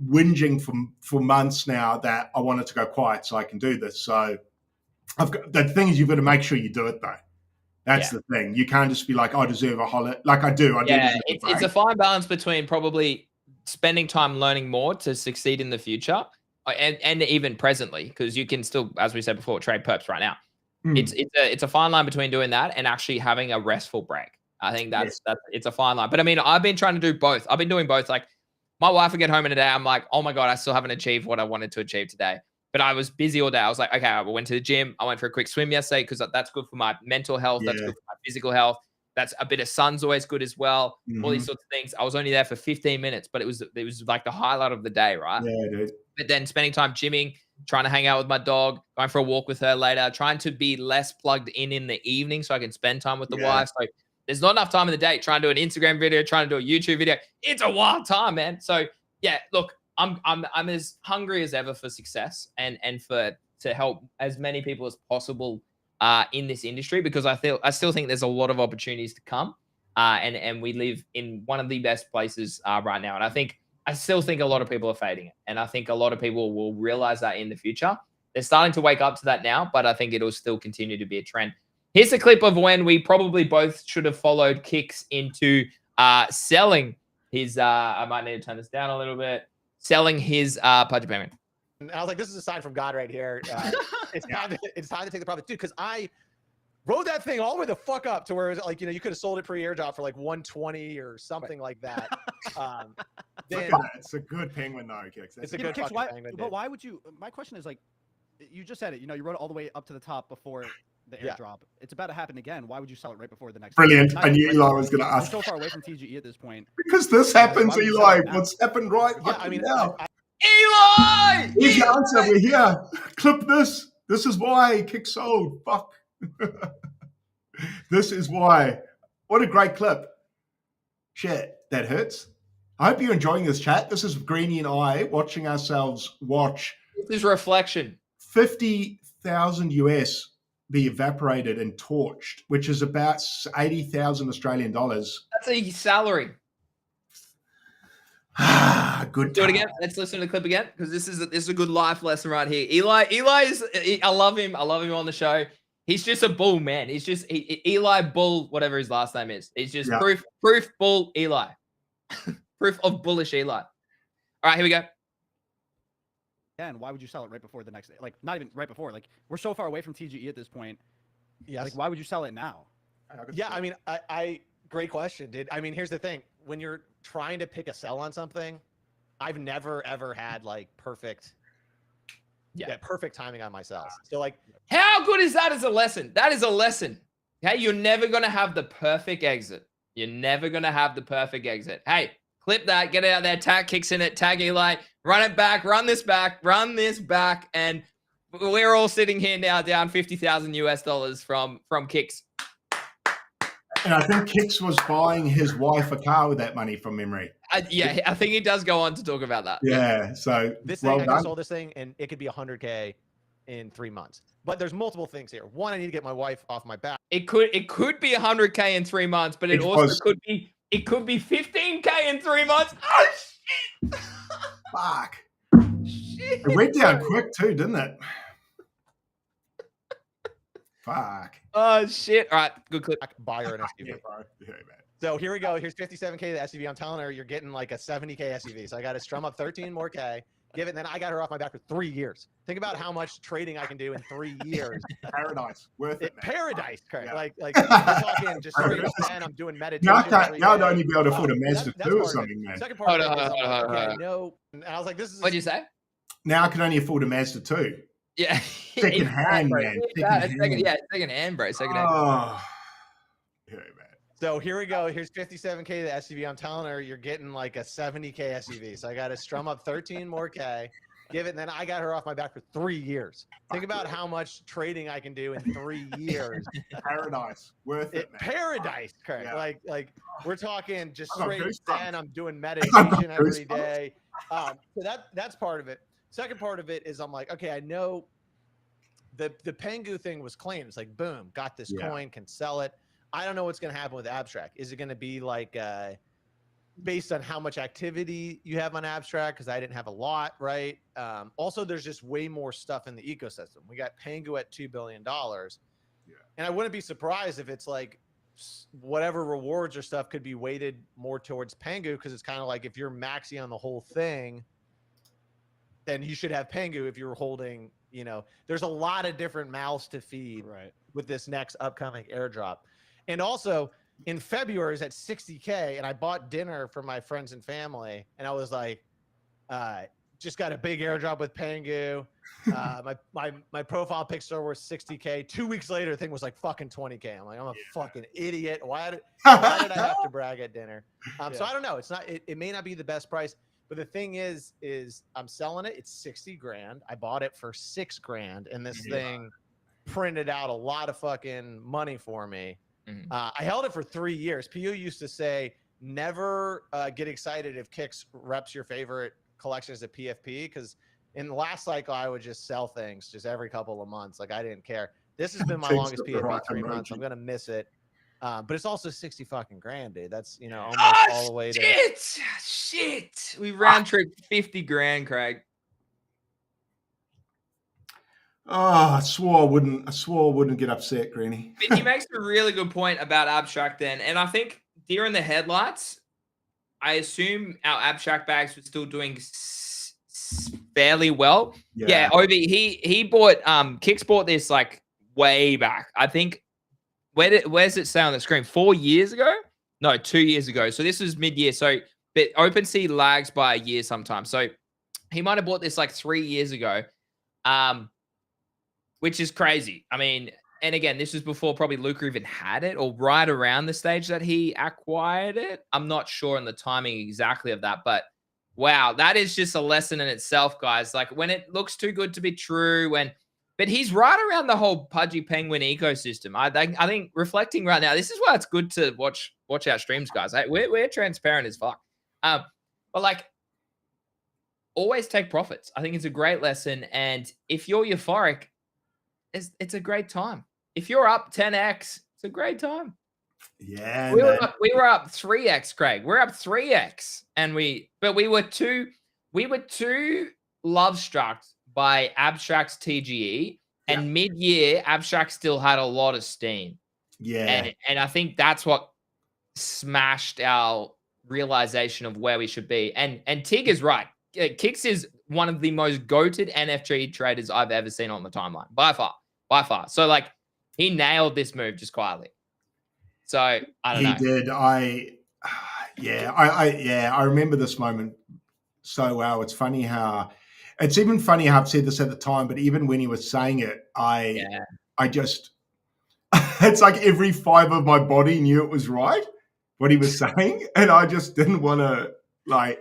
whinging for months now that I wanted to go quiet so I can do this. So the thing is, you've got to make sure you do it though. That's the thing. You can't just be like, I deserve a holiday. Like I do. It's a fine balance between probably spending time learning more to succeed in the future, and even presently, because you can still, as we said before, trade perps right now. It's a fine line between doing that and actually having a restful break. I think that's it's a fine line. But I mean, I've been trying to do both. I've been doing both. Like, my wife would get home in a day, I'm like, oh my God, I still haven't achieved what I wanted to achieve today. But I was busy all day. I was like, okay, I went to the gym. I went for a quick swim yesterday because that's good for my mental health. That's good for my physical health. That's a bit of sun's always good as well. All these sorts of things. I was only there for 15 minutes, but it was like the highlight of the day, right? Yeah, dude. But then spending time gymming, trying to hang out with my dog, going for a walk with her later, trying to be less plugged in the evening so I can spend time with the wife. So there's not enough time in the day trying to do an Instagram video, trying to do a YouTube video. It's a wild time, man. So yeah, look, I'm as hungry as ever for success and to help as many people as possible in this industry, because I still think there's a lot of opportunities to come, and we live in one of the best places right now. And I still think a lot of people are fading it, and I think a lot of people will realize that in the future. They're starting to wake up to that now, but I think it'll still continue to be a trend. Here's a clip of when we probably both should have followed Kix into selling his. I might need to turn this down a little bit. Selling his Pudgy Penguin. And I was like, this is a sign from God right here. It's time to take the profit, dude. Because I rode that thing all the way the fuck up to where it was like, you could have sold it pre-airdrop for like 120 or something like that. It's a good penguin though, Kix. It's a good Kix, penguin. But why would you? My question is, like, you just said it. You rode it all the way up to the top before the airdrop. It's about to happen again. Why would you sell it right before the next? Brilliant. I knew Eli was going to ask. We're so far away from TGE at this point. Because this happens, Eli. What's happened right now? Eli! Here's the answer. We're here. Clip this. This is why Kix sold. Fuck. This is why. What a great clip. Shit, that hurts. I hope you're enjoying this chat. This is Greenie and I watching ourselves watch. This is reflection. 1,000 US be evaporated and torched, which is about 80,000 Australian dollars. That's a salary. Good. Do it again. Let's listen to the clip again because this is a good life lesson right here. Eli is I love him. I love him on the show. He's just a bull, man. He's just Eli Bull, whatever his last name is. He's just proof bull Eli. Proof of bullish Eli. All right, here we go. And why would you sell it right before the next day? Like, not even right before. Like, we're so far away from TGE at this point. Yes. Like, why would you sell it now? Yeah, I mean, I great question, dude. I mean, here's the thing. When you're trying to pick a sell on something, I've never ever had like perfect timing on my sells. So like, how good is that as a lesson? That is a lesson. Okay, you're never gonna have the perfect exit. You're never gonna have the perfect exit. Hey, clip that, get it out there, tag Kicks in it, tag Eli, run it back, run this back, and we're all sitting here now down 50,000 US dollars from Kicks. And I think Kicks was buying his wife a car with that money from memory. Yeah, I think he does go on to talk about that. Yeah, so this well thing, I done. just sold this thing, and it could be 100K in 3 months. But there's multiple things here. One, I need to get my wife off my back. It could be 100K in 3 months, but it also could be 15K in 3 months. Oh shit! Fuck. Shit. It went down quick too, didn't it? Fuck. Oh shit! All right, good clip. Buyer an SUV. Yeah, bro. Yeah, man. So here we go. Here's 57K the SUV. I'm telling her you're getting like a 70K SUV. So I got to strum up 13 more K, give it, and then I got her off my back for 3 years. Think about how much trading I can do in 3 years. Paradise. Worth it, man. Paradise, Craig. Yeah. Like we're talking just straight up, and I'm doing meditation. Now I'd only be able to afford a Mazda 2 or something, man. Second part of it is I'm like, okay, no. And I was like, this is. What'd you say? Now I can only afford a Mazda 2. Yeah. Second hand, man. Second hand, bro. Second hand. Oh. Yeah, man. So here we go. Here's 57K the SUV. I'm telling her you're getting like a 70K SUV. So I got to strum up 13 more K, give it, and then I got her off my back for 3 years. Think about how much trading I can do in 3 years. Paradise. Worth it, man. Paradise, Craig. Yeah. Like we're talking just I got straight goosebumps. zen. I'm doing got meditation every goosebumps. day. So that's part of it. Second part of it is I'm like, okay, I know the Pengu thing was clean. It's like, boom, got this coin, can sell it. I don't know what's going to happen with Abstract. Is it going to be like based on how much activity you have on Abstract? Because I didn't have a lot, right? Also, there's just way more stuff in the ecosystem. We got Pengu at $2 billion. Yeah. And I wouldn't be surprised if it's like whatever rewards or stuff could be weighted more towards Pengu, because it's kind of like if you're maxing on the whole thing, then you should have Pengu if you're holding, you know, there's a lot of different mouths to feed with this next upcoming airdrop. And also in February is at 60K, and I bought dinner for my friends and family, and I was like, just got a big airdrop with Pengu. My profile picture was 60K. 2 weeks later, the thing was like fucking 20K. I'm like, I'm a fucking idiot. Why did I have to brag at dinner? So I don't know. It's not. It may not be the best price, but the thing is I'm selling it. It's 60 grand. I bought it for 6 grand, and this thing printed out a lot of fucking money for me. I held it for 3 years. PU used to say, never get excited if Kicks reps your favorite collection as a PFP, because in the last cycle, I would just sell things just every couple of months. Like I didn't care. This has been my longest PFP, 3 months. I'm going to miss it. But it's also 60 fucking grand, dude. That's, you know, almost all the way to shit. We round trip 50 grand, Craig. Oh, I swore I wouldn't get upset, Granny. But he makes a really good point about Abstract then. And I think deer in the headlights, I assume our Abstract bags were still doing fairly well. Yeah, Obi, he bought Kicks bought this like way back. I think where's it say on the screen? 4 years ago? No, 2 years ago. So this was mid-year. So but OpenSea lags by a year sometimes. So he might have bought this like 3 years ago. Which is crazy. I mean, and again, this was before probably Luca even had it, or right around the stage that he acquired it. I'm not sure on the timing exactly of that, but wow, that is just a lesson in itself, guys. Like when it looks too good to be true, but he's right around the whole Pudgy Penguin ecosystem. I think reflecting right now, this is why it's good to watch our streams, guys. We're transparent as fuck. But like, always take profits. I think it's a great lesson. And if you're euphoric, it's a great time. If you're up 10x, it's a great time. Yeah, We man. we were up 3x, Craig. We're up 3x, and we were too love struck by Abstract's TGE, and mid-year Abstract still had a lot of steam. Yeah. And I think that's what smashed our realization of where we should be. And Tig is right. Kix is one of the most goated NFT traders I've ever seen on the timeline, by far. So like, he nailed this move just quietly. So I don't know. He did. I remember this moment so well. It's even funny how I've said this at the time, but even when he was saying it, I just, it's like every fiber of my body knew it was right, what he was saying. And I just didn't want to, like,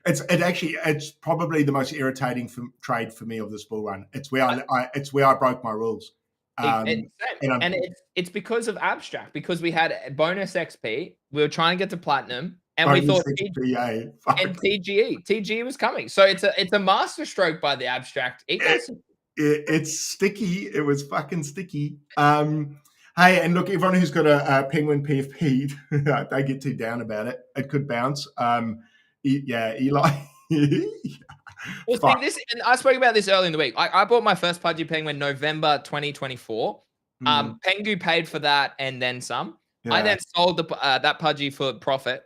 it's probably the most irritating trade for me of this bull run. It's where I broke my rules. It's because of Abstract, because we had bonus XP, we were trying to get to platinum, and we thought TGE was coming. So it's a master stroke by the Abstract ecosystem. It's sticky. It was fucking sticky. Hey, and look, everyone who's got a Penguin PFP, they get too down about it. It could bounce. Eli. Well, see, and I spoke about this early in the week. I bought my first Pudgy Penguin November 2024. Pengu paid for that and then some. I then sold that Pudgy for profit.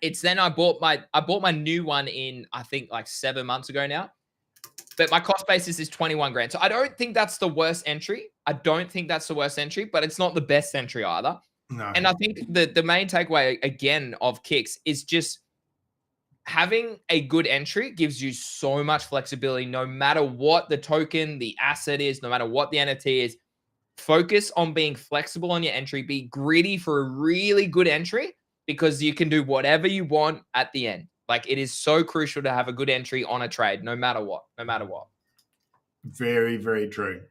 It's then I bought my new one in, I think, like 7 months ago now. But my cost basis is 21 grand. So I don't think that's the worst entry. But it's not the best entry either. No. And I think the main takeaway again of Kix is just having a good entry gives you so much flexibility, no matter what the token, the asset is, no matter what the NFT is. Focus on being flexible on your entry. Be greedy for a really good entry, because you can do whatever you want at the end. Like, it is so crucial to have a good entry on a trade, no matter what. Very, very true.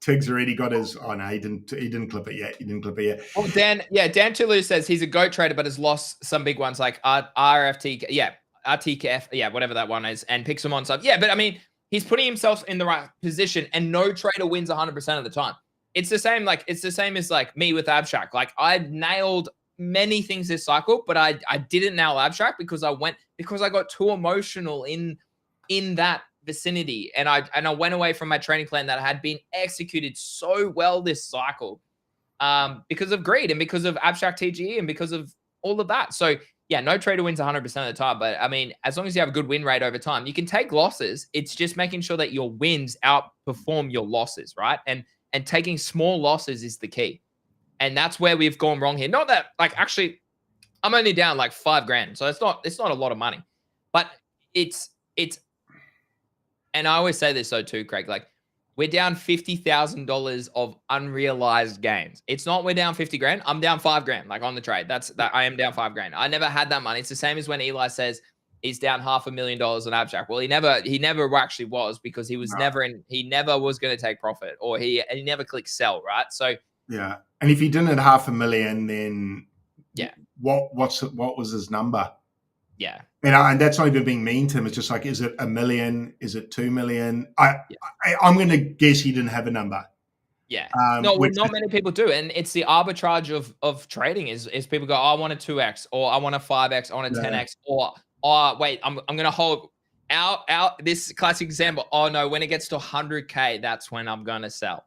Tig's already got his. Oh no, he didn't clip it yet. Oh, Dan Toulouse says he's a GOAT trader, but has lost some big ones like RFT, RTKF, whatever that one is, and picks them on stuff. Yeah, but I mean, he's putting himself in the right position, and no trader wins 100% of the time. It's the same as like me with Abstract. Like, I nailed many things this cycle, but I didn't nail Abstract because I got too emotional in that vicinity, and I went away from my training plan that had been executed so well this cycle, because of greed and because of Abstract TGE and because of all of that. So yeah, no trader wins 100% of the time, but I mean, as long as you have a good win rate over time, you can take losses. It's just making sure that your wins outperform your losses, right? And taking small losses is the key. And that's where we've gone wrong here. Not that, like, actually, I'm only down like 5 grand, so it's not a lot of money, but it's. And I always say this though too, Craig. Like, we're down $50,000 of unrealized gains. It's not we're down 50 grand. I'm down 5 grand, like, on the trade. I am down 5 grand. I never had that money. It's the same as when Eli says he's down $500,000 on Abstract. Well, he never actually was, because he was he never was going to take profit, or he never clicked sell, right? So yeah. And if he didn't at $500,000, then what was his number? Yeah. And that's not even being mean to him. It's just like, is it $1 million? Is it 2 million? I'm going to guess he didn't have a number. Yeah. Not many people do. And it's the arbitrage of trading is people go, oh, I want a 2x, or I want a 5x, I want a 10x, or, oh, wait, I'm going to hold out this classic example. Oh no, when it gets to 100K, that's when I'm going to sell.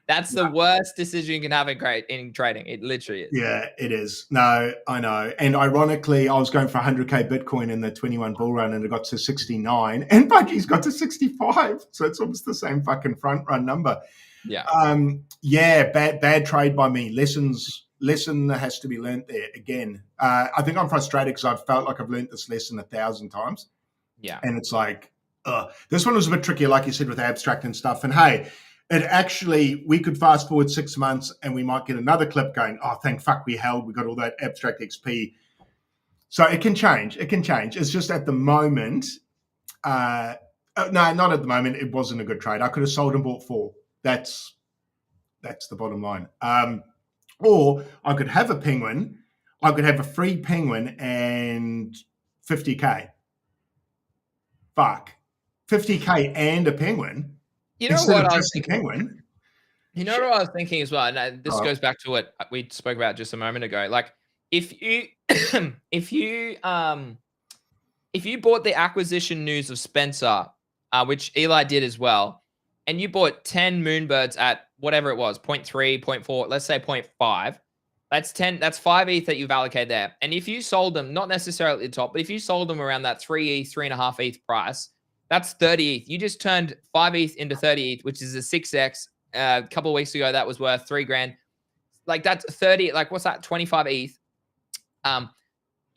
That's the worst decision you can have in trading. It literally is. Yeah, it is. No, I know. And ironically, I was going for 100K Bitcoin in the 21 bull run, and it got to 69, and Pudgy's got to 65. So it's almost the same fucking front run number. Yeah. Bad trade by me. Lesson has to be learnt there again. I think I'm frustrated because I've felt like I've learnt this lesson 1,000 times. Yeah. And it's like, this one was a bit trickier, like you said, with Abstract and stuff. And hey, we could fast forward 6 months and we might get another clip going, oh, thank fuck we held. We got all that Abstract XP. So it can change. It's just at the moment, no, not at the moment. It wasn't a good trade. I could have sold and bought 4. That's the bottom line. Or I could have a penguin. I could have a free penguin and 50K. Fuck. 50K and a penguin. You know instead what of I was just the thinking? penguin. You know what I was thinking as well, and this Oh, goes back to what we spoke about just a moment ago. Like, if you, if you, if you bought the acquisition news of Spencer, which Eli did as well, and you bought 10 Moonbirds at whatever it was, zero point 0.3, 0.4, let's say 0.5, that's 10, that's 5 ETH that you've allocated there. And if you sold them, not necessarily at the top, but if you sold them around that 3 ETH, 3.5 ETH price, that's 30 ETH. You just turned 5 ETH into 30 ETH, which is a 6x. A couple of weeks ago, that was worth 3 grand. Like, that's 30, like, what's that? 25 ETH.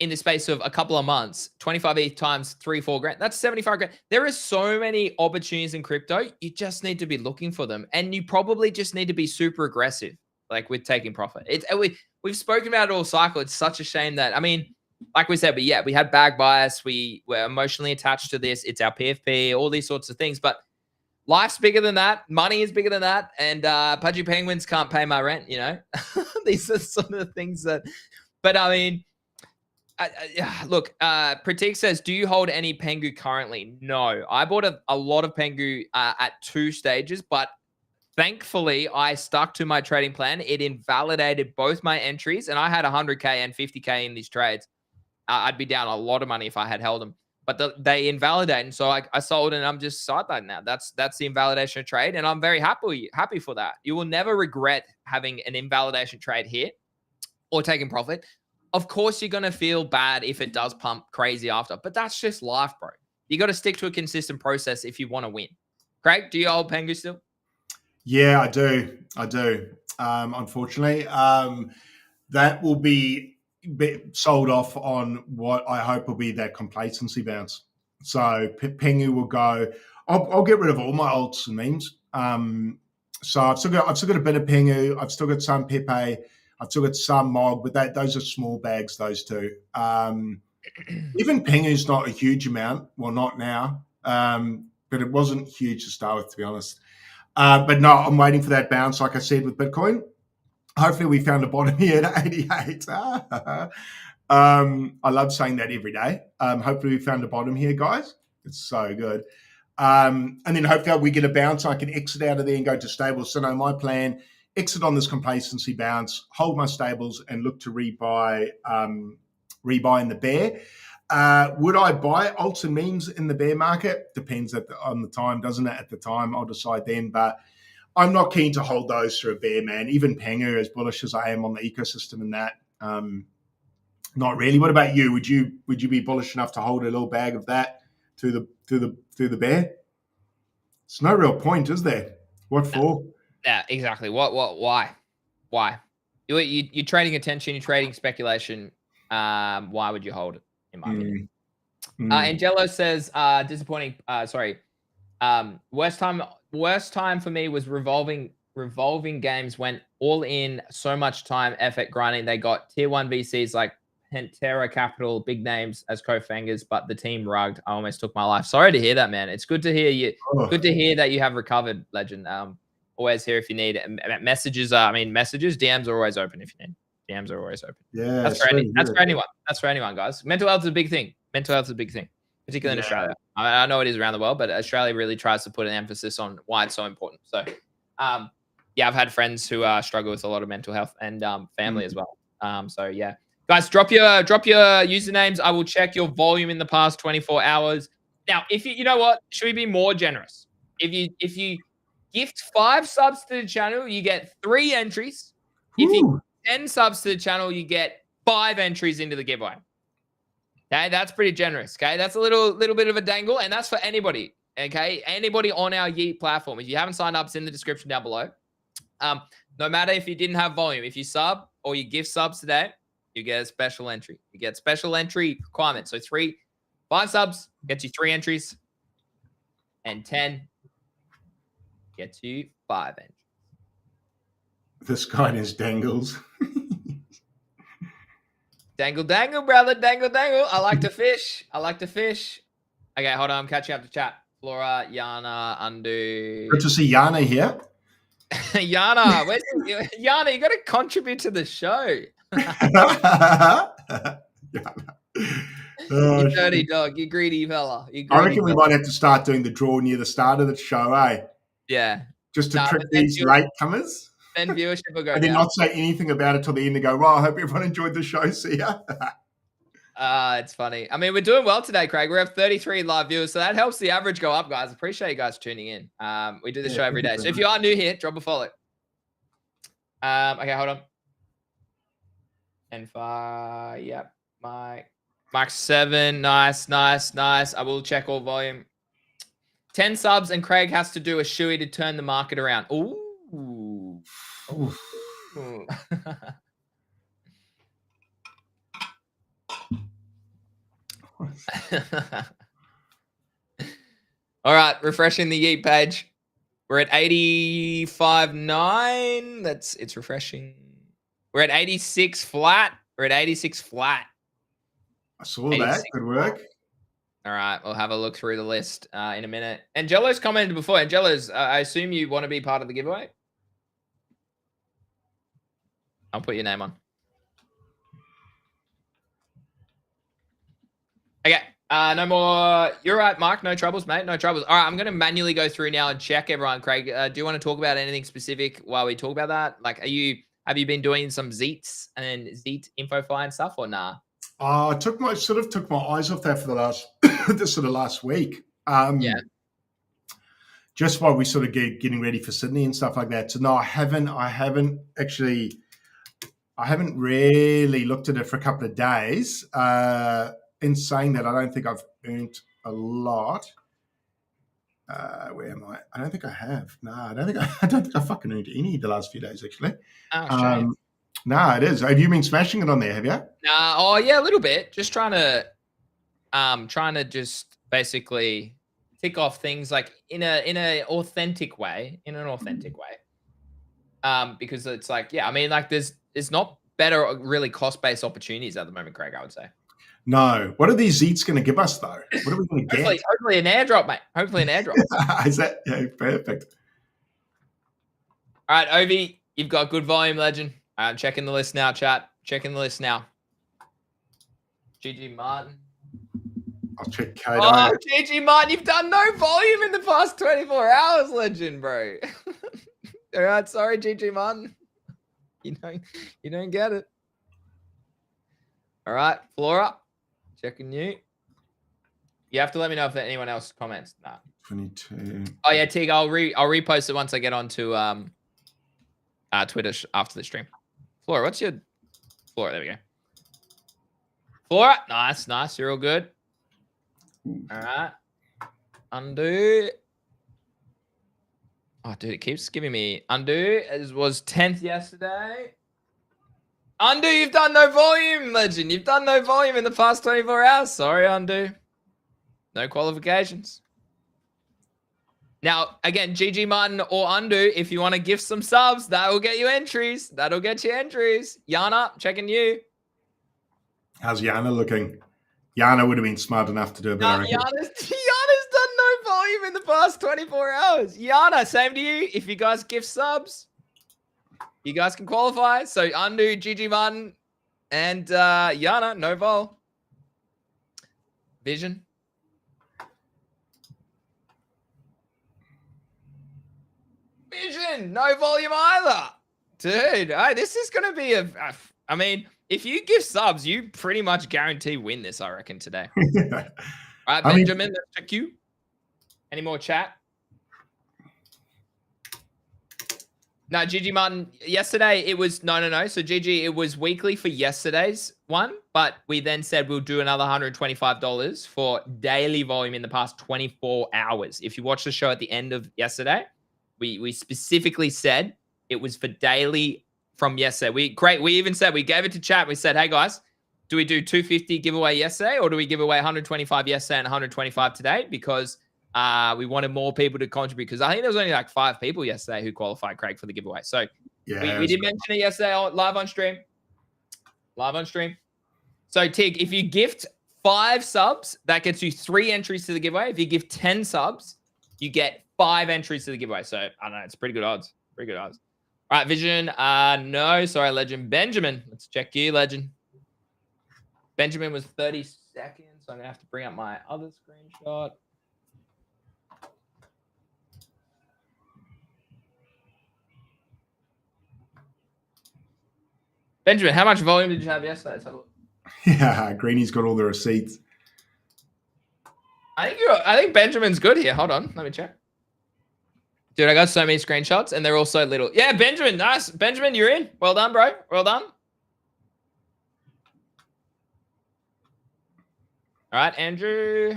In the space of a couple of months, 25 ETH times 3-4 grand, that's 75 grand. There are so many opportunities in crypto. You just need to be looking for them. And you probably just need to be super aggressive, like with taking profit. We've spoken about it all cycle. It's such a shame that, I mean, like we said, but yeah, we had bag bias. We were emotionally attached to this. It's our PFP, all these sorts of things. But life's bigger than that. Money is bigger than that. And Pudgy Penguins can't pay my rent, you know? These are sort of things that, but I mean, look, Pratik says, do you hold any Pengu currently? No, I bought a lot of Pengu at 2 stages, but thankfully I stuck to my trading plan. It invalidated both my entries, and I had 100K and 50K in these trades. I'd be down a lot of money if I had held them, but they invalidate. And so I sold, and I'm just sidelined now. That's the invalidation of trade, and I'm very happy for that. You will never regret having an invalidation trade here or taking profit. Of course, you're going to feel bad if it does pump crazy after, but that's just life, bro. You got to stick to a consistent process if you want to win. Craig, do you hold Pengu still? yeah, I do. Unfortunately, that will be sold off on what I hope will be that complacency bounce. So Pengu will go. I'll get rid of all my alts and memes. So I've still got a bit of Pengu. I've still got some Pepe. I've still got some Mog, but those are small bags, those two. Even Pengu's not a huge amount. Well, not now, but it wasn't huge to start with, to be honest. But no, I'm waiting for that bounce, like I said, with Bitcoin. Hopefully we found a bottom here at 88. I love saying that every day. Hopefully we found a bottom here, guys. It's so good. And then hopefully we get a bounce. I can exit out of there and go to stables. So no, my plan, exit on this complacency bounce, hold my stables, and look to rebuy in the bear. Would I buy alts and memes in the bear market? Depends on the time, doesn't it? At the time, I'll decide then. But I'm not keen to hold those through a bear, man. Even Pengu, as bullish as I am on the ecosystem and that, not really. What about you? Would you be bullish enough to hold a little bag of that through the bear? It's no real point, is there? What for? Yeah, exactly. Why? You're trading attention, you're trading speculation. Why would you hold it, in my opinion? Angelo says, disappointing. Worst time for me was revolving games went all in, so much time, effort, grinding. They got tier 1 VCs like Pantera Capital, big names as co-fangers, but the team rugged. I almost took my life. Sorry to hear that, man. It's good to hear you. Good to hear that you have recovered, legend. Always here if you need messages. DMs are always open if you need. DMs are always open. Yeah, that's for anyone. That's for anyone, guys. Mental health is a big thing. Particularly in Australia. I know it is around the world, but Australia really tries to put an emphasis on why it's so important. So, yeah, I've had friends who struggle with a lot of mental health and family as well. So yeah, guys, drop your usernames. I will check your volume in the past 24 hours. Now, if you know what, should we be more generous? If you gift 5 subs to the channel, you get 3 entries. If you 10 subs to the channel, you get 5 entries into the giveaway. Okay, that's pretty generous. Okay, that's a little bit of a dangle, and that's for anybody. Okay, anybody on our Yeet platform. If you haven't signed up, it's in the description down below. No matter if you didn't have volume, if you sub or you gift subs today, you get a special entry. You get special entry requirements. So 5 subs gets you 3 entries, and 10 gets you 5 entries. This guy is dangles. Dangle, dangle, brother. Dangle, dangle. I like to fish. Okay, hold on. I'm catching up to chat. Flora, Yana, Undo. Good to see Yana here. Yana, Yana, you got to contribute to the show. You dirty dog. You greedy fella. I reckon we might have to start doing the draw near the start of the show, eh? Yeah. Just to Nah, trick but then these latecomers. Then viewership will go And then down. not say anything about it till the end and go, well, I hope everyone enjoyed the show. See ya. It's funny. I mean, we're doing well today, Craig. We have 33 live viewers, so that helps the average go up, guys. Appreciate you guys tuning in. We do the show every day. So if you are new here, drop a follow. Okay, hold on. And 5, yep. Mark 7, nice. I will check all volume. 10 subs, and Craig has to do a shoey to turn the market around. Ooh. All right, refreshing the Yeet page. We're at 85.9. It's refreshing. We're at 86 flat. We're at 86 flat. I saw that. Good work. All right, we'll have a look through the list in a minute. Angelo's commented before. Angelo's, I assume you want to be part of the giveaway? I'll put your name on. Okay. No more. You're right, Mark. No troubles, mate. No troubles. All right, I'm going to manually go through now and check everyone. Craig, do you want to talk about anything specific while we talk about that? Like, have you been doing some Zeets and Zeet info fly and stuff, or nah? I took my eyes off that for the last this sort of last week. Yeah. Just while we sort of getting ready for Sydney and stuff like that. So no, I haven't really looked at it for a couple of days. In saying that, I don't think I've earned a lot. Where am I? I don't think I have. No, I don't think I fucking earned any the last few days actually. Oh, no, it is. Have you been smashing it on there? Have you? Nah. Oh, yeah, a little bit. Just trying to just basically tick off things like in an authentic way. Because it's like, yeah, I mean, like there's not better really cost-based opportunities at the moment, Craig, I would say. No. What are these Zeets going to give us, though? What are we going to get? Hopefully an airdrop, mate. Hopefully an airdrop. Is that perfect? All right, Ovi, you've got good volume, legend. I'm checking the list now, chat. Checking the list now. GG Martin. I'll check Kato. Oh, GG Martin, you've done no volume in the past 24 hours, legend, bro. All right, sorry, GG Martin. You don't get it. All right, Flora, checking you. You have to let me know if anyone else comments. Nah. 22. Oh yeah, Tig, I'll repost it once I get onto Twitter after the stream. Flora, what's your Flora? There we go. Flora, nice. You're all good. All right. Undo. Oh, dude, it keeps giving me undo. It was 10th yesterday. Undo, you've done no volume, legend. You've done no volume in the past 24 hours. Sorry, undo. No qualifications. Now, again, GG Martin or undo, if you want to gift some subs, that will get you entries. That'll get you entries. Yana, checking you. How's Yana looking? Yana would have been smart enough to do a better. Yana's done no volume in the past 24 hours. Yana, same to you. If you guys gift subs, you guys can qualify. So undo, GG Martin, and Yana, no vol. Vision. Vision, no volume either. Dude, this is going to be I mean, if you give subs, you pretty much guarantee win this, I reckon, today. All right, Benjamin, let's check you. Any more chat? No, GG Martin, yesterday it was, no. So GG, it was weekly for yesterday's one, but we then said we'll do another $125 for daily volume in the past 24 hours. If you watch the show at the end of yesterday, we specifically said it was for daily from yesterday. We even said, we gave it to chat. We said, hey guys, do we do 250 giveaway yesterday, or do we give away 125 yesterday and 125 today? Because we wanted more people to contribute, because I think there was only like 5 people yesterday who qualified, Craig, for the giveaway. So yeah, we did mention it yesterday live on stream. So Tig, if you gift 5 subs, that gets you 3 entries to the giveaway. If you give 10 subs, you get 5 entries to the giveaway. So I don't know, it's pretty good odds. All right, Vision. No, sorry, legend. Benjamin, let's check you, legend. Benjamin was 30 seconds, so I'm gonna have to bring up my other screenshot. Benjamin, how much volume did you have yesterday? Let's have a look. Yeah, Greeny's got all the receipts. I think Benjamin's good here. Hold on, let me check. Dude, I got so many screenshots and they're all so little. Yeah, Benjamin, nice. Benjamin, you're in. Well done, bro. Well done. All right, Andrew.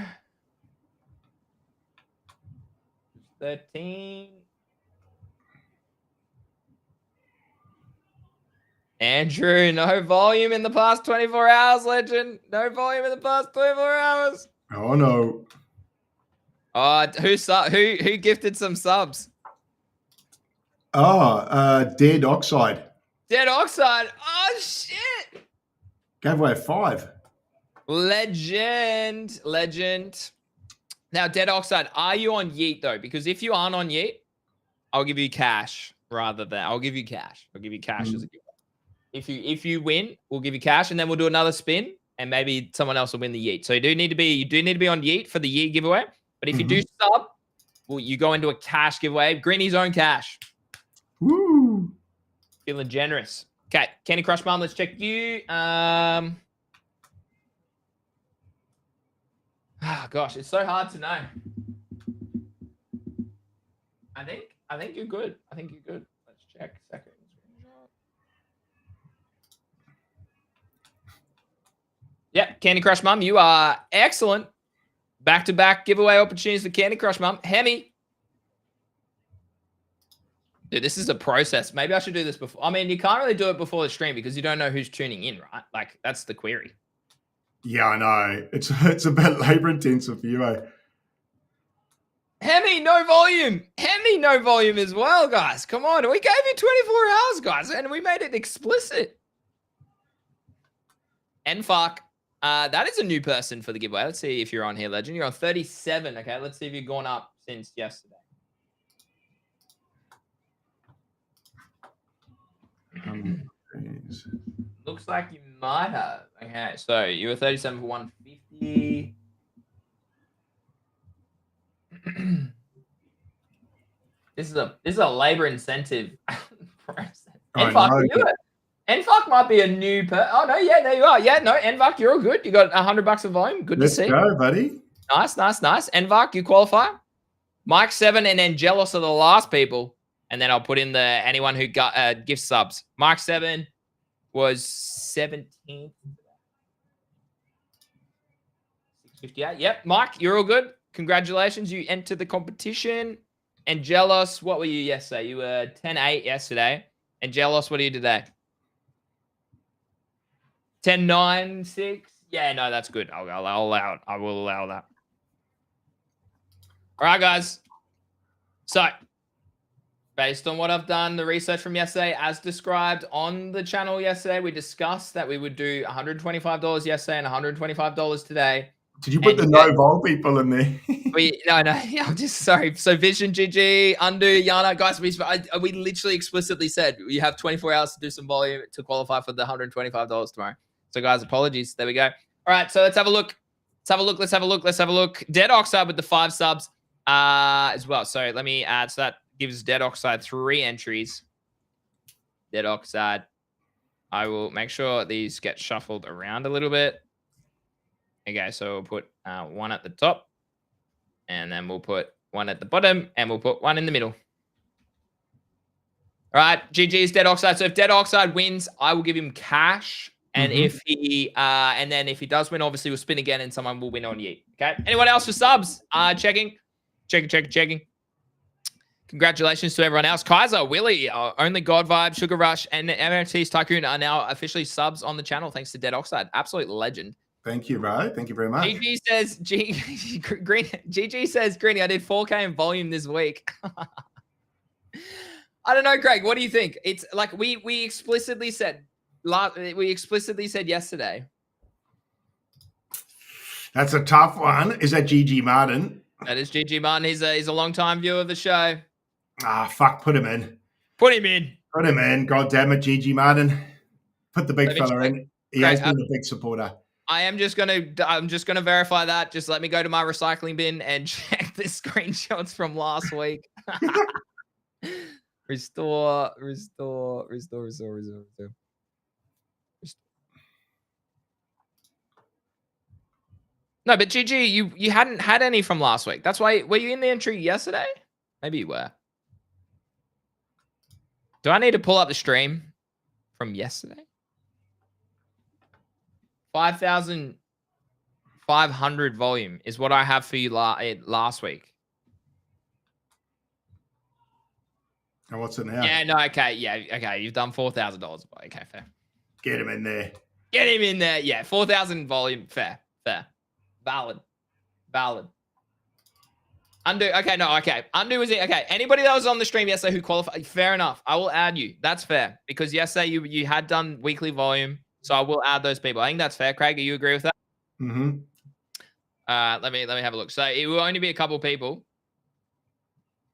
13. Andrew, no volume in the past 24 hours, legend. No volume in the past 24 hours. Oh no. Who gifted some subs? Dead Oxide. Dead Oxide. Oh shit. Gave away 5. Legend. Now, Dead Oxide, are you on Yeet though? Because if you aren't on Yeet, I'll give you cash rather than I'll give you cash. I'll give you cash as a gift. If you win, we'll give you cash and then we'll do another spin and maybe someone else will win the Yeet. So you do need to be on Yeet for the Yeet giveaway. But if you do sub, well, you go into a cash giveaway. Greeny's own cash. Woo! Feeling generous. Okay, Candy Crush Mom, let's check you. Oh gosh, it's so hard to know. I think you're good. Let's check second. Yep, Candy Crush Mum, you are excellent. Back-to-back giveaway opportunities for Candy Crush Mum. Hemi. Dude, this is a process. Maybe I should do this before. I mean, you can't really do it before the stream because you don't know who's tuning in, right? Like, that's the query. Yeah, I know. It's a bit labor intensive for you, eh? Hemi, no volume. Hemi, no volume as well, guys. Come on. We gave you 24 hours, guys, and we made it explicit. NFuck. That is a new person for the giveaway. Let's see if you're on here, Legend. You're on 37. Okay, let's see if you've gone up since yesterday. Looks like you might have. Okay, so you were 37 for 150. This is a labor incentive process. NFuck might be a new Oh no, yeah, there you are. Yeah, no, NFuck, you're all good. You got $100 of volume. Good to see. Let's go, buddy. Nice. NFuck, you qualify. Mike 7 and then Jealous are the last people. And then I'll put in anyone who got gift subs. Mike 7 was 17th. 658. Yep, Mike, you're all good. Congratulations. You entered the competition. And Jealous, what were you yesterday? You were 10-8 yesterday. And Jealous, what are you today? 10-9-6. Yeah, no, that's good. I'll allow it. I will allow that. All right, guys. So, based on what I've done, the research from yesterday, as described on the channel yesterday, we discussed that we would do $125 yesterday and $125 today. Did you put the no vol people in there? No. Yeah, I'm just sorry. So Vision, GG, Undo, Yana, guys, we literally explicitly said you have 24 hours to do some volume to qualify for the $125 tomorrow. So guys, apologies. There we go. All right, so let's have a look. Let's have a look. Dead Oxide with the 5 subs as well. So let me add. So that gives Dead Oxide 3 entries. Dead Oxide. I will make sure these get shuffled around a little bit. Okay, so we'll put 1 at the top, and then we'll put 1 at the bottom, and we'll put 1 in the middle. All right, GG's Dead Oxide. So if Dead Oxide wins, I will give him cash, and if he does win, obviously we'll spin again, and someone will win on Yeet. Okay. Anyone else for subs? Checking. Congratulations to everyone else. Kaiser, Willie, Only God Vibe, Sugar Rush, and NFTs Tycoon are now officially subs on the channel thanks to Dead Oxide. Absolute legend. Thank you, bro. Thank you very much. GG says, Greeny, I did 4K in volume this week. I don't know, Greg. What do you think? It's like we explicitly said yesterday. That's a tough one. Is that GG Martin? That is GG Martin. He's a long-time viewer of the show. Fuck. Put him in. Put him in. God damn it, GG Martin. Put the big fella in. He has been a big supporter. I'm just gonna verify that. Just let me go to my recycling bin and check the screenshots from last week. Restore. No, but GG, you hadn't had any from last week. That's why. Were you in the entry yesterday? Maybe you were. Do I need to pull up the stream from yesterday? 5,500 volume is what I have for you last week. And what's it now? Yeah, no, okay, yeah, okay. You've done $4,000. Okay, fair. Get him in there. Get him in there. Yeah, 4,000 volume. Fair. Valid. Undo. Okay, no, okay. Undo was it. Okay, anybody that was on the stream yesterday who qualified, fair enough. I will add you. That's fair. Because yesterday you had done weekly volume. So I will add those people. I think that's fair. Craig, do you agree with that? Mm-hmm. Let me have a look. So it will only be a couple people.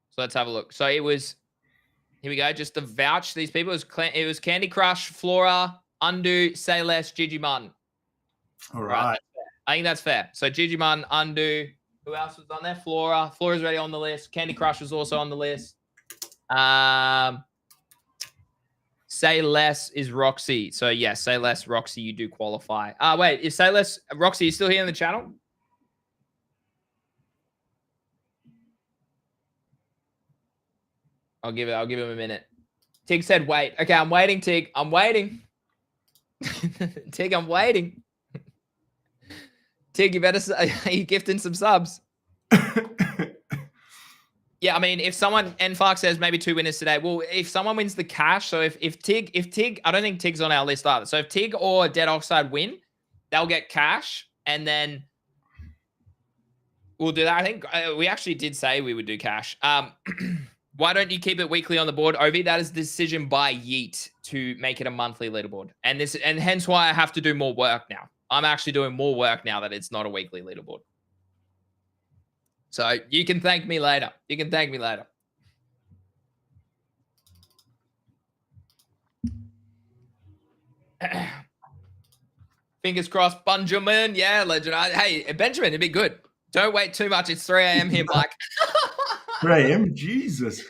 So let's have a look. So it was, here we go. Just to vouch these people. It was Candy Crush, Flora, Undo, Say Less, Gigi Martin. All right. I think that's fair. So Gigi Martin, Undo. Who else was on there? Flora. Flora's already on the list. Candy Crush was also on the list. Say Less is Roxy. So yeah, Say Less, Roxy, you do qualify. Wait, is Say Less, Roxy, you still here in the channel? I'll give him a minute. Tig said wait. Okay, I'm waiting, Tig. I'm waiting. Tig, I'm waiting. Tig, you better say, are you gifting some subs? Yeah, I mean, if someone, NFark says maybe 2 winners today. Well, if someone wins the cash, so if Tig, I don't think Tig's on our list either. So if Tig or Dead Oxide win, they'll get cash, and then we'll do that. I think we actually did say we would do cash. Why don't you keep it weekly on the board, Ovi? That is a decision by Yeet to make it a monthly leaderboard, and hence why I have to do more work now. I'm actually doing more work now that it's not a weekly leaderboard. So you can thank me later. Fingers crossed, Benjamin. Yeah, legend. Hey, Benjamin, it'd be good. Don't wait too much. It's 3 a.m. here, Mike. 3 a.m. Jesus.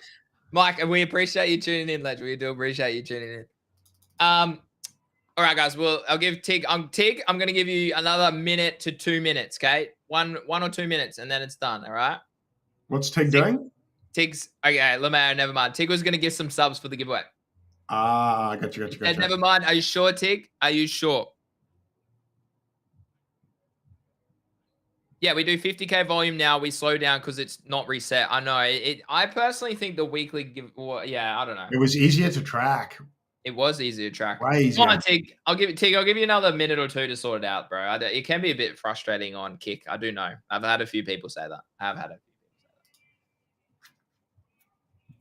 Mike, and we appreciate you tuning in, legend. We do appreciate you tuning in. All right, guys. Well, I'll give Tig. Tig, I'm gonna give you another minute to 2 minutes. Okay, one or 2 minutes, and then it's done. All right. What's Tig doing? Tig's okay. Lemare, never mind. Tig was gonna give some subs for the giveaway. Gotcha. And never mind. Are you sure, Tig? Are you sure? Yeah, we do 50K volume now. We slow down because it's not reset. I know. I personally think the weekly give. Well, yeah, I don't know. It was easier to track. It was easier to track. Way easier. Come on, Tig. I'll give you another minute or 2 to sort it out, bro. It can be a bit frustrating on Kick. I do know. I've had a few people say that.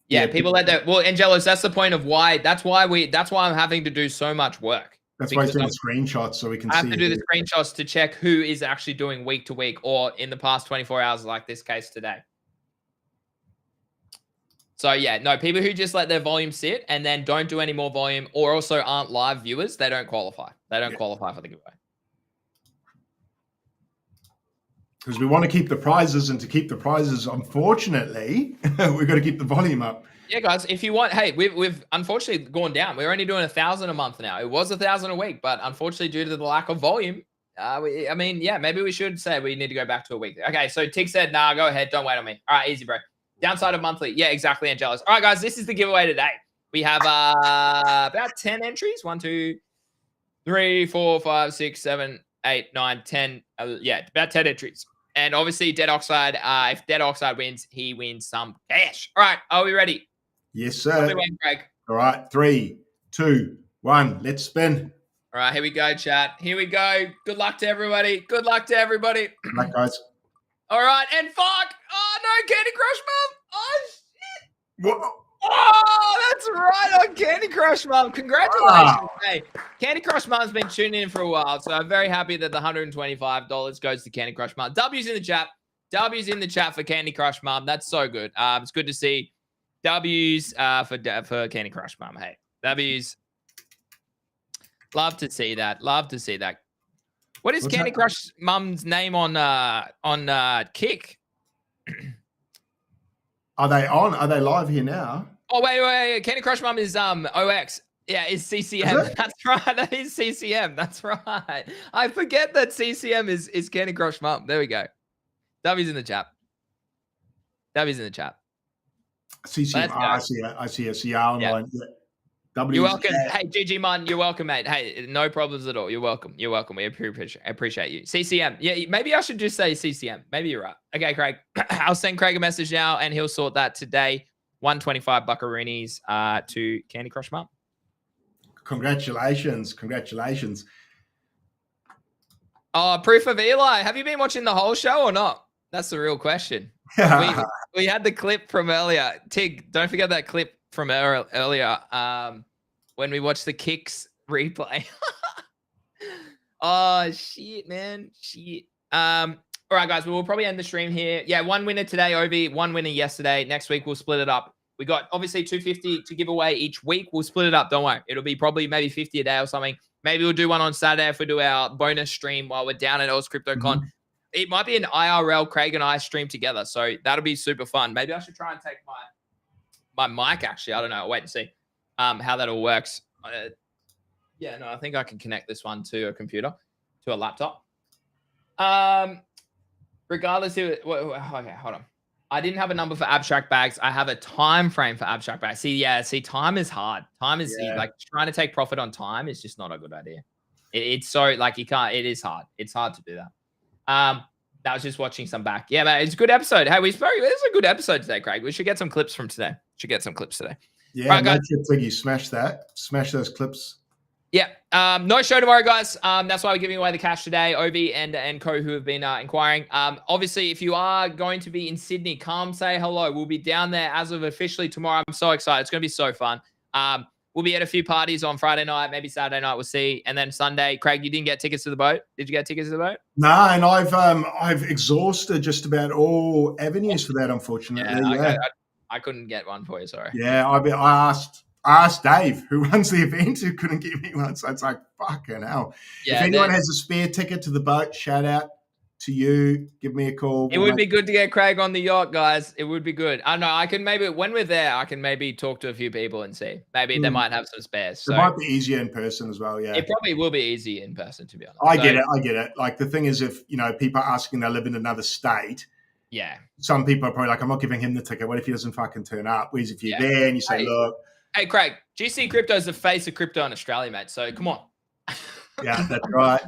Yeah, people let that. Well, Angelos, that's the point of why. That's why I'm having to do so much work. That's why he's doing the screenshots so we can see. I have to do the screenshots to check who is actually doing week to week or in the past 24 hours, like this case today. So yeah, no, people who just let their volume sit and then don't do any more volume or also aren't live viewers, they don't qualify. They don't qualify for the giveaway. Because we want to keep the prizes, and to keep the prizes, unfortunately, we've got to keep the volume up. Yeah, guys, if you want, hey, we've unfortunately gone down. We're only doing 1,000 a month now. It was 1,000 a week, but unfortunately, due to the lack of volume, I mean, yeah, maybe we should say we need to go back to a week. Okay, so Tig said, nah, go ahead. Don't wait on me. All right, easy, bro. Downside of monthly. Yeah, exactly, Angelos. All right, guys, this is the giveaway today. We have about 10 entries. 1, 2, 3, 4, 5, 6, 7, 8, 9, 10. Yeah, about 10 entries. And obviously, Dead Oxide, if Dead Oxide wins, he wins some cash. All right, are we ready? Yes, sir. All right, 3, 2, 1. Let's spin. All right, here we go, chat. Here we go. Good luck to everybody. Good luck, guys. All right, and fuck. Oh, no, Candy Crush Mom. Oh, shit. What? Oh, that's right on Candy Crush Mom. Congratulations. Hey, Candy Crush Mom's been tuning in for a while, so I'm very happy that the $125 goes to Candy Crush Mom. W's in the chat. W's in the chat for Candy Crush Mom. That's so good. It's good to see W's for Candy Crush Mom. Hey, W's. Love to see that. Love to see that. What is Candy Crush Mum's name on Kick? Are they on? Are they live here now? Oh, wait. Candy Crush Mum is OX. Yeah, it's Is CCM. it? That's right. That is CCM. That's right. I forget that CCM is Candy Crush Mum. There we go. W's in the chat. W's in the chat. CCM. Let's Oh, go. I see it. I see it. See online. Yeah. You're W's. welcome. Yeah. Hey, GG Mun, you're welcome, mate. Hey, no problems at all. You're welcome. You're welcome. We appreciate you. CCM. Yeah, maybe I should just say CCM. Maybe you're right. Okay, Craig. I'll send Craig a message now, and he'll sort that today. 125 buckaroonies to Candy Crush Mum. Congratulations. Congratulations. Oh, proof of Eli. Have you been watching the whole show or not? That's the real question. We had the clip from earlier. Tig, don't forget that clip from earlier when we watched the kicks replay. Oh, shit, man. Shit. All right, guys. We'll probably end the stream here. Yeah, one winner today, Obi. One winner yesterday. Next week, we'll split it up. We got obviously 250 to give away each week. We'll split it up. Don't worry. It'll be probably maybe 50 a day or something. Maybe we'll do one on Saturday if we do our bonus stream while we're down at Oz CryptoCon. It might be an IRL Craig and I stream together. So that'll be super fun. Maybe I should try and take my mic, actually. I don't know. I'll wait and see how that all works. Yeah, no, I think I can connect this one to a computer, to a laptop. Regardless of okay, hold on. I didn't have a number for abstract bags. I have a time frame for abstract bags. See, time is hard. Time is like trying to take profit on time is just not a good idea. It's so like you can't. It is hard. It's hard to do that. That was just watching some back. Yeah, man, it's a good episode. Hey, it's a good episode today, Craig. We should get some clips from today. Yeah, right, guys. Tiggy, smash that. Smash those clips. Yeah. No show tomorrow, guys. That's why we're giving away the cash today. Obi and Co who have been inquiring. Obviously, if you are going to be in Sydney, come say hello. We'll be down there as of officially tomorrow. I'm so excited. It's going to be so fun. We'll be at a few parties on Friday night, maybe Saturday night. We'll see. And then Sunday, Craig, you didn't get tickets to the boat. Did you get tickets to the boat? No, and I've exhausted just about all avenues for that, unfortunately. Yeah. I couldn't get one for you. Sorry. Yeah, I asked Dave, who runs the event, who couldn't give me one. So it's like, fucking hell. Yeah, if anyone has a spare ticket to the boat, shout out to you. Give me a call. It would be good to get Craig on the yacht, guys. It would be good. I don't know. I can maybe, when we're there, I can maybe talk to a few people and see. Maybe they might have some spares. So it might be easier in person as well, yeah. It probably will be easy in person, to be honest. I get it. Like, the thing is, if, people are asking, they live in another state, yeah, some people are probably like, I'm not giving him the ticket. What if he doesn't fucking turn up? Whereas if you're there and you say, look. Hey, Craig, GC Crypto is the face of crypto in Australia, mate. So come on. Yeah,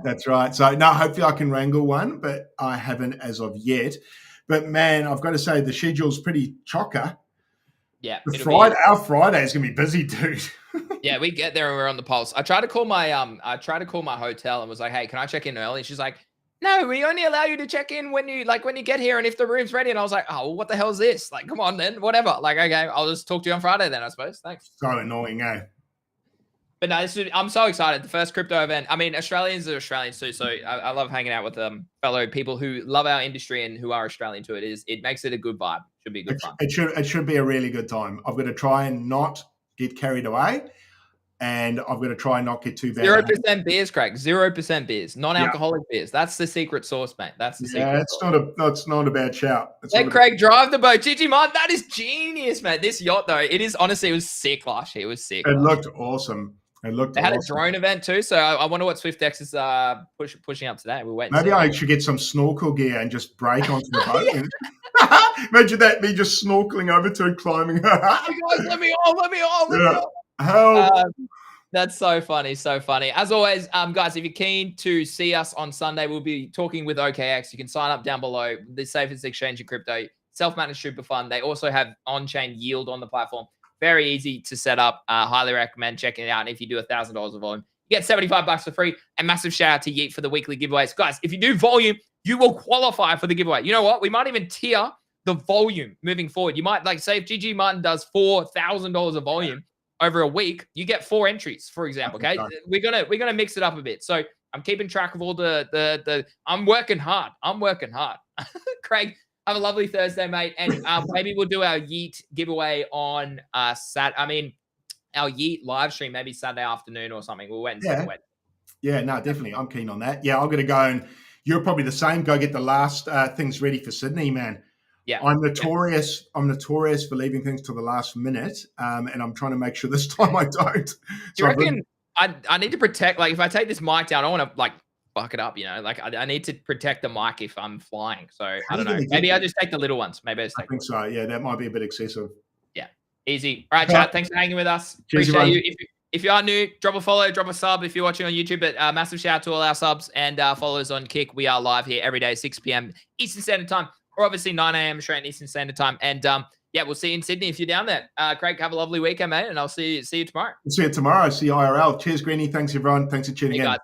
that's right. So, no, hopefully I can wrangle one, but I haven't as of yet. But, man, I've got to say the schedule's pretty chocker. Yeah. Our Friday is going to be busy, dude. Yeah, we get there and we're on the pulse. I tried to call my hotel and was like, hey, can I check in early? And she's like, no, we only allow you to check in when you get here and if the room's ready. And I was like, oh, well, what the hell is this? Like, come on then, whatever. Like, okay, I'll just talk to you on Friday then, I suppose. Thanks. So annoying, eh? But no, I'm so excited. The first crypto event. I mean, Australians are Australians too. So I love hanging out with fellow people who love our industry and who are Australian too. It makes it a good vibe. Should be good fun. It should be a really good time. I've got to try and not get carried away. And I've got to try and not get too bad. 0% beers, Craig. 0% beers. Non-alcoholic beers. That's the secret sauce, mate. That's the secret sauce. That's not a bad shout. Let Craig drive the boat. GG Mod, that is genius, mate. This yacht, though, it was sick last year. It was sick. It looked awesome. They had a drone event too, so I wonder what SwiftX is pushing up today. We're waiting. Maybe I should get some snorkel gear and just break onto the boat. Imagine that, me just snorkeling over to and climbing. Oh, guys, let me on. Help. That's so funny. As always, guys, if you're keen to see us on Sunday, we'll be talking with OKX. You can sign up down below. The safest exchange in crypto, self-managed, super fun. They also have on-chain yield on the platform. Very easy to set up. Highly recommend checking it out. And if you do $1,000 of volume, you get $75 for free. And massive shout out to Yeet for the weekly giveaways. Guys, if you do volume, you will qualify for the giveaway. You know what? We might even tier the volume moving forward. You might say if GG Martin does $4,000 of volume over a week, you get 4 entries, for example. Okay, we're gonna mix it up a bit. So I'm keeping track of all the. I'm working hard. Craig, have a lovely Thursday, mate, and maybe we'll do our Yeet giveaway on our Yeet live stream maybe Saturday afternoon or something. We'll wait and see. Yeah, no, definitely. I'm keen on that. Yeah, I'm gonna go and you're probably the same. Go get the last things ready for Sydney, man. Yeah. I'm notorious. I'm notorious for leaving things to the last minute, and I'm trying to make sure this time I don't. Do So you reckon I need to protect, like, if I take this mic down, I want to, like, fuck it up, you know? Like, I need to protect the mic if I'm flying. So, I don't know. Maybe I just take the little ones. Maybe I just I take think so. Yeah, that might be a bit excessive. Yeah. Easy. All right, chat. Thanks for hanging with us. Cheers, Appreciate everyone. you. If you are new, drop a follow, drop a sub if you're watching on YouTube. But massive shout out to all our subs and followers on Kick. We are live here every day, 6 p.m. Eastern Standard Time, or obviously 9 a.m. Australian Eastern Standard Time. And yeah, we'll see you in Sydney if you're down there. Craig, have a lovely weekend, mate, and I'll see you tomorrow. We'll see you tomorrow. See you IRL. Cheers, Greenie. Thanks, everyone. Thanks for tuning in. Guys.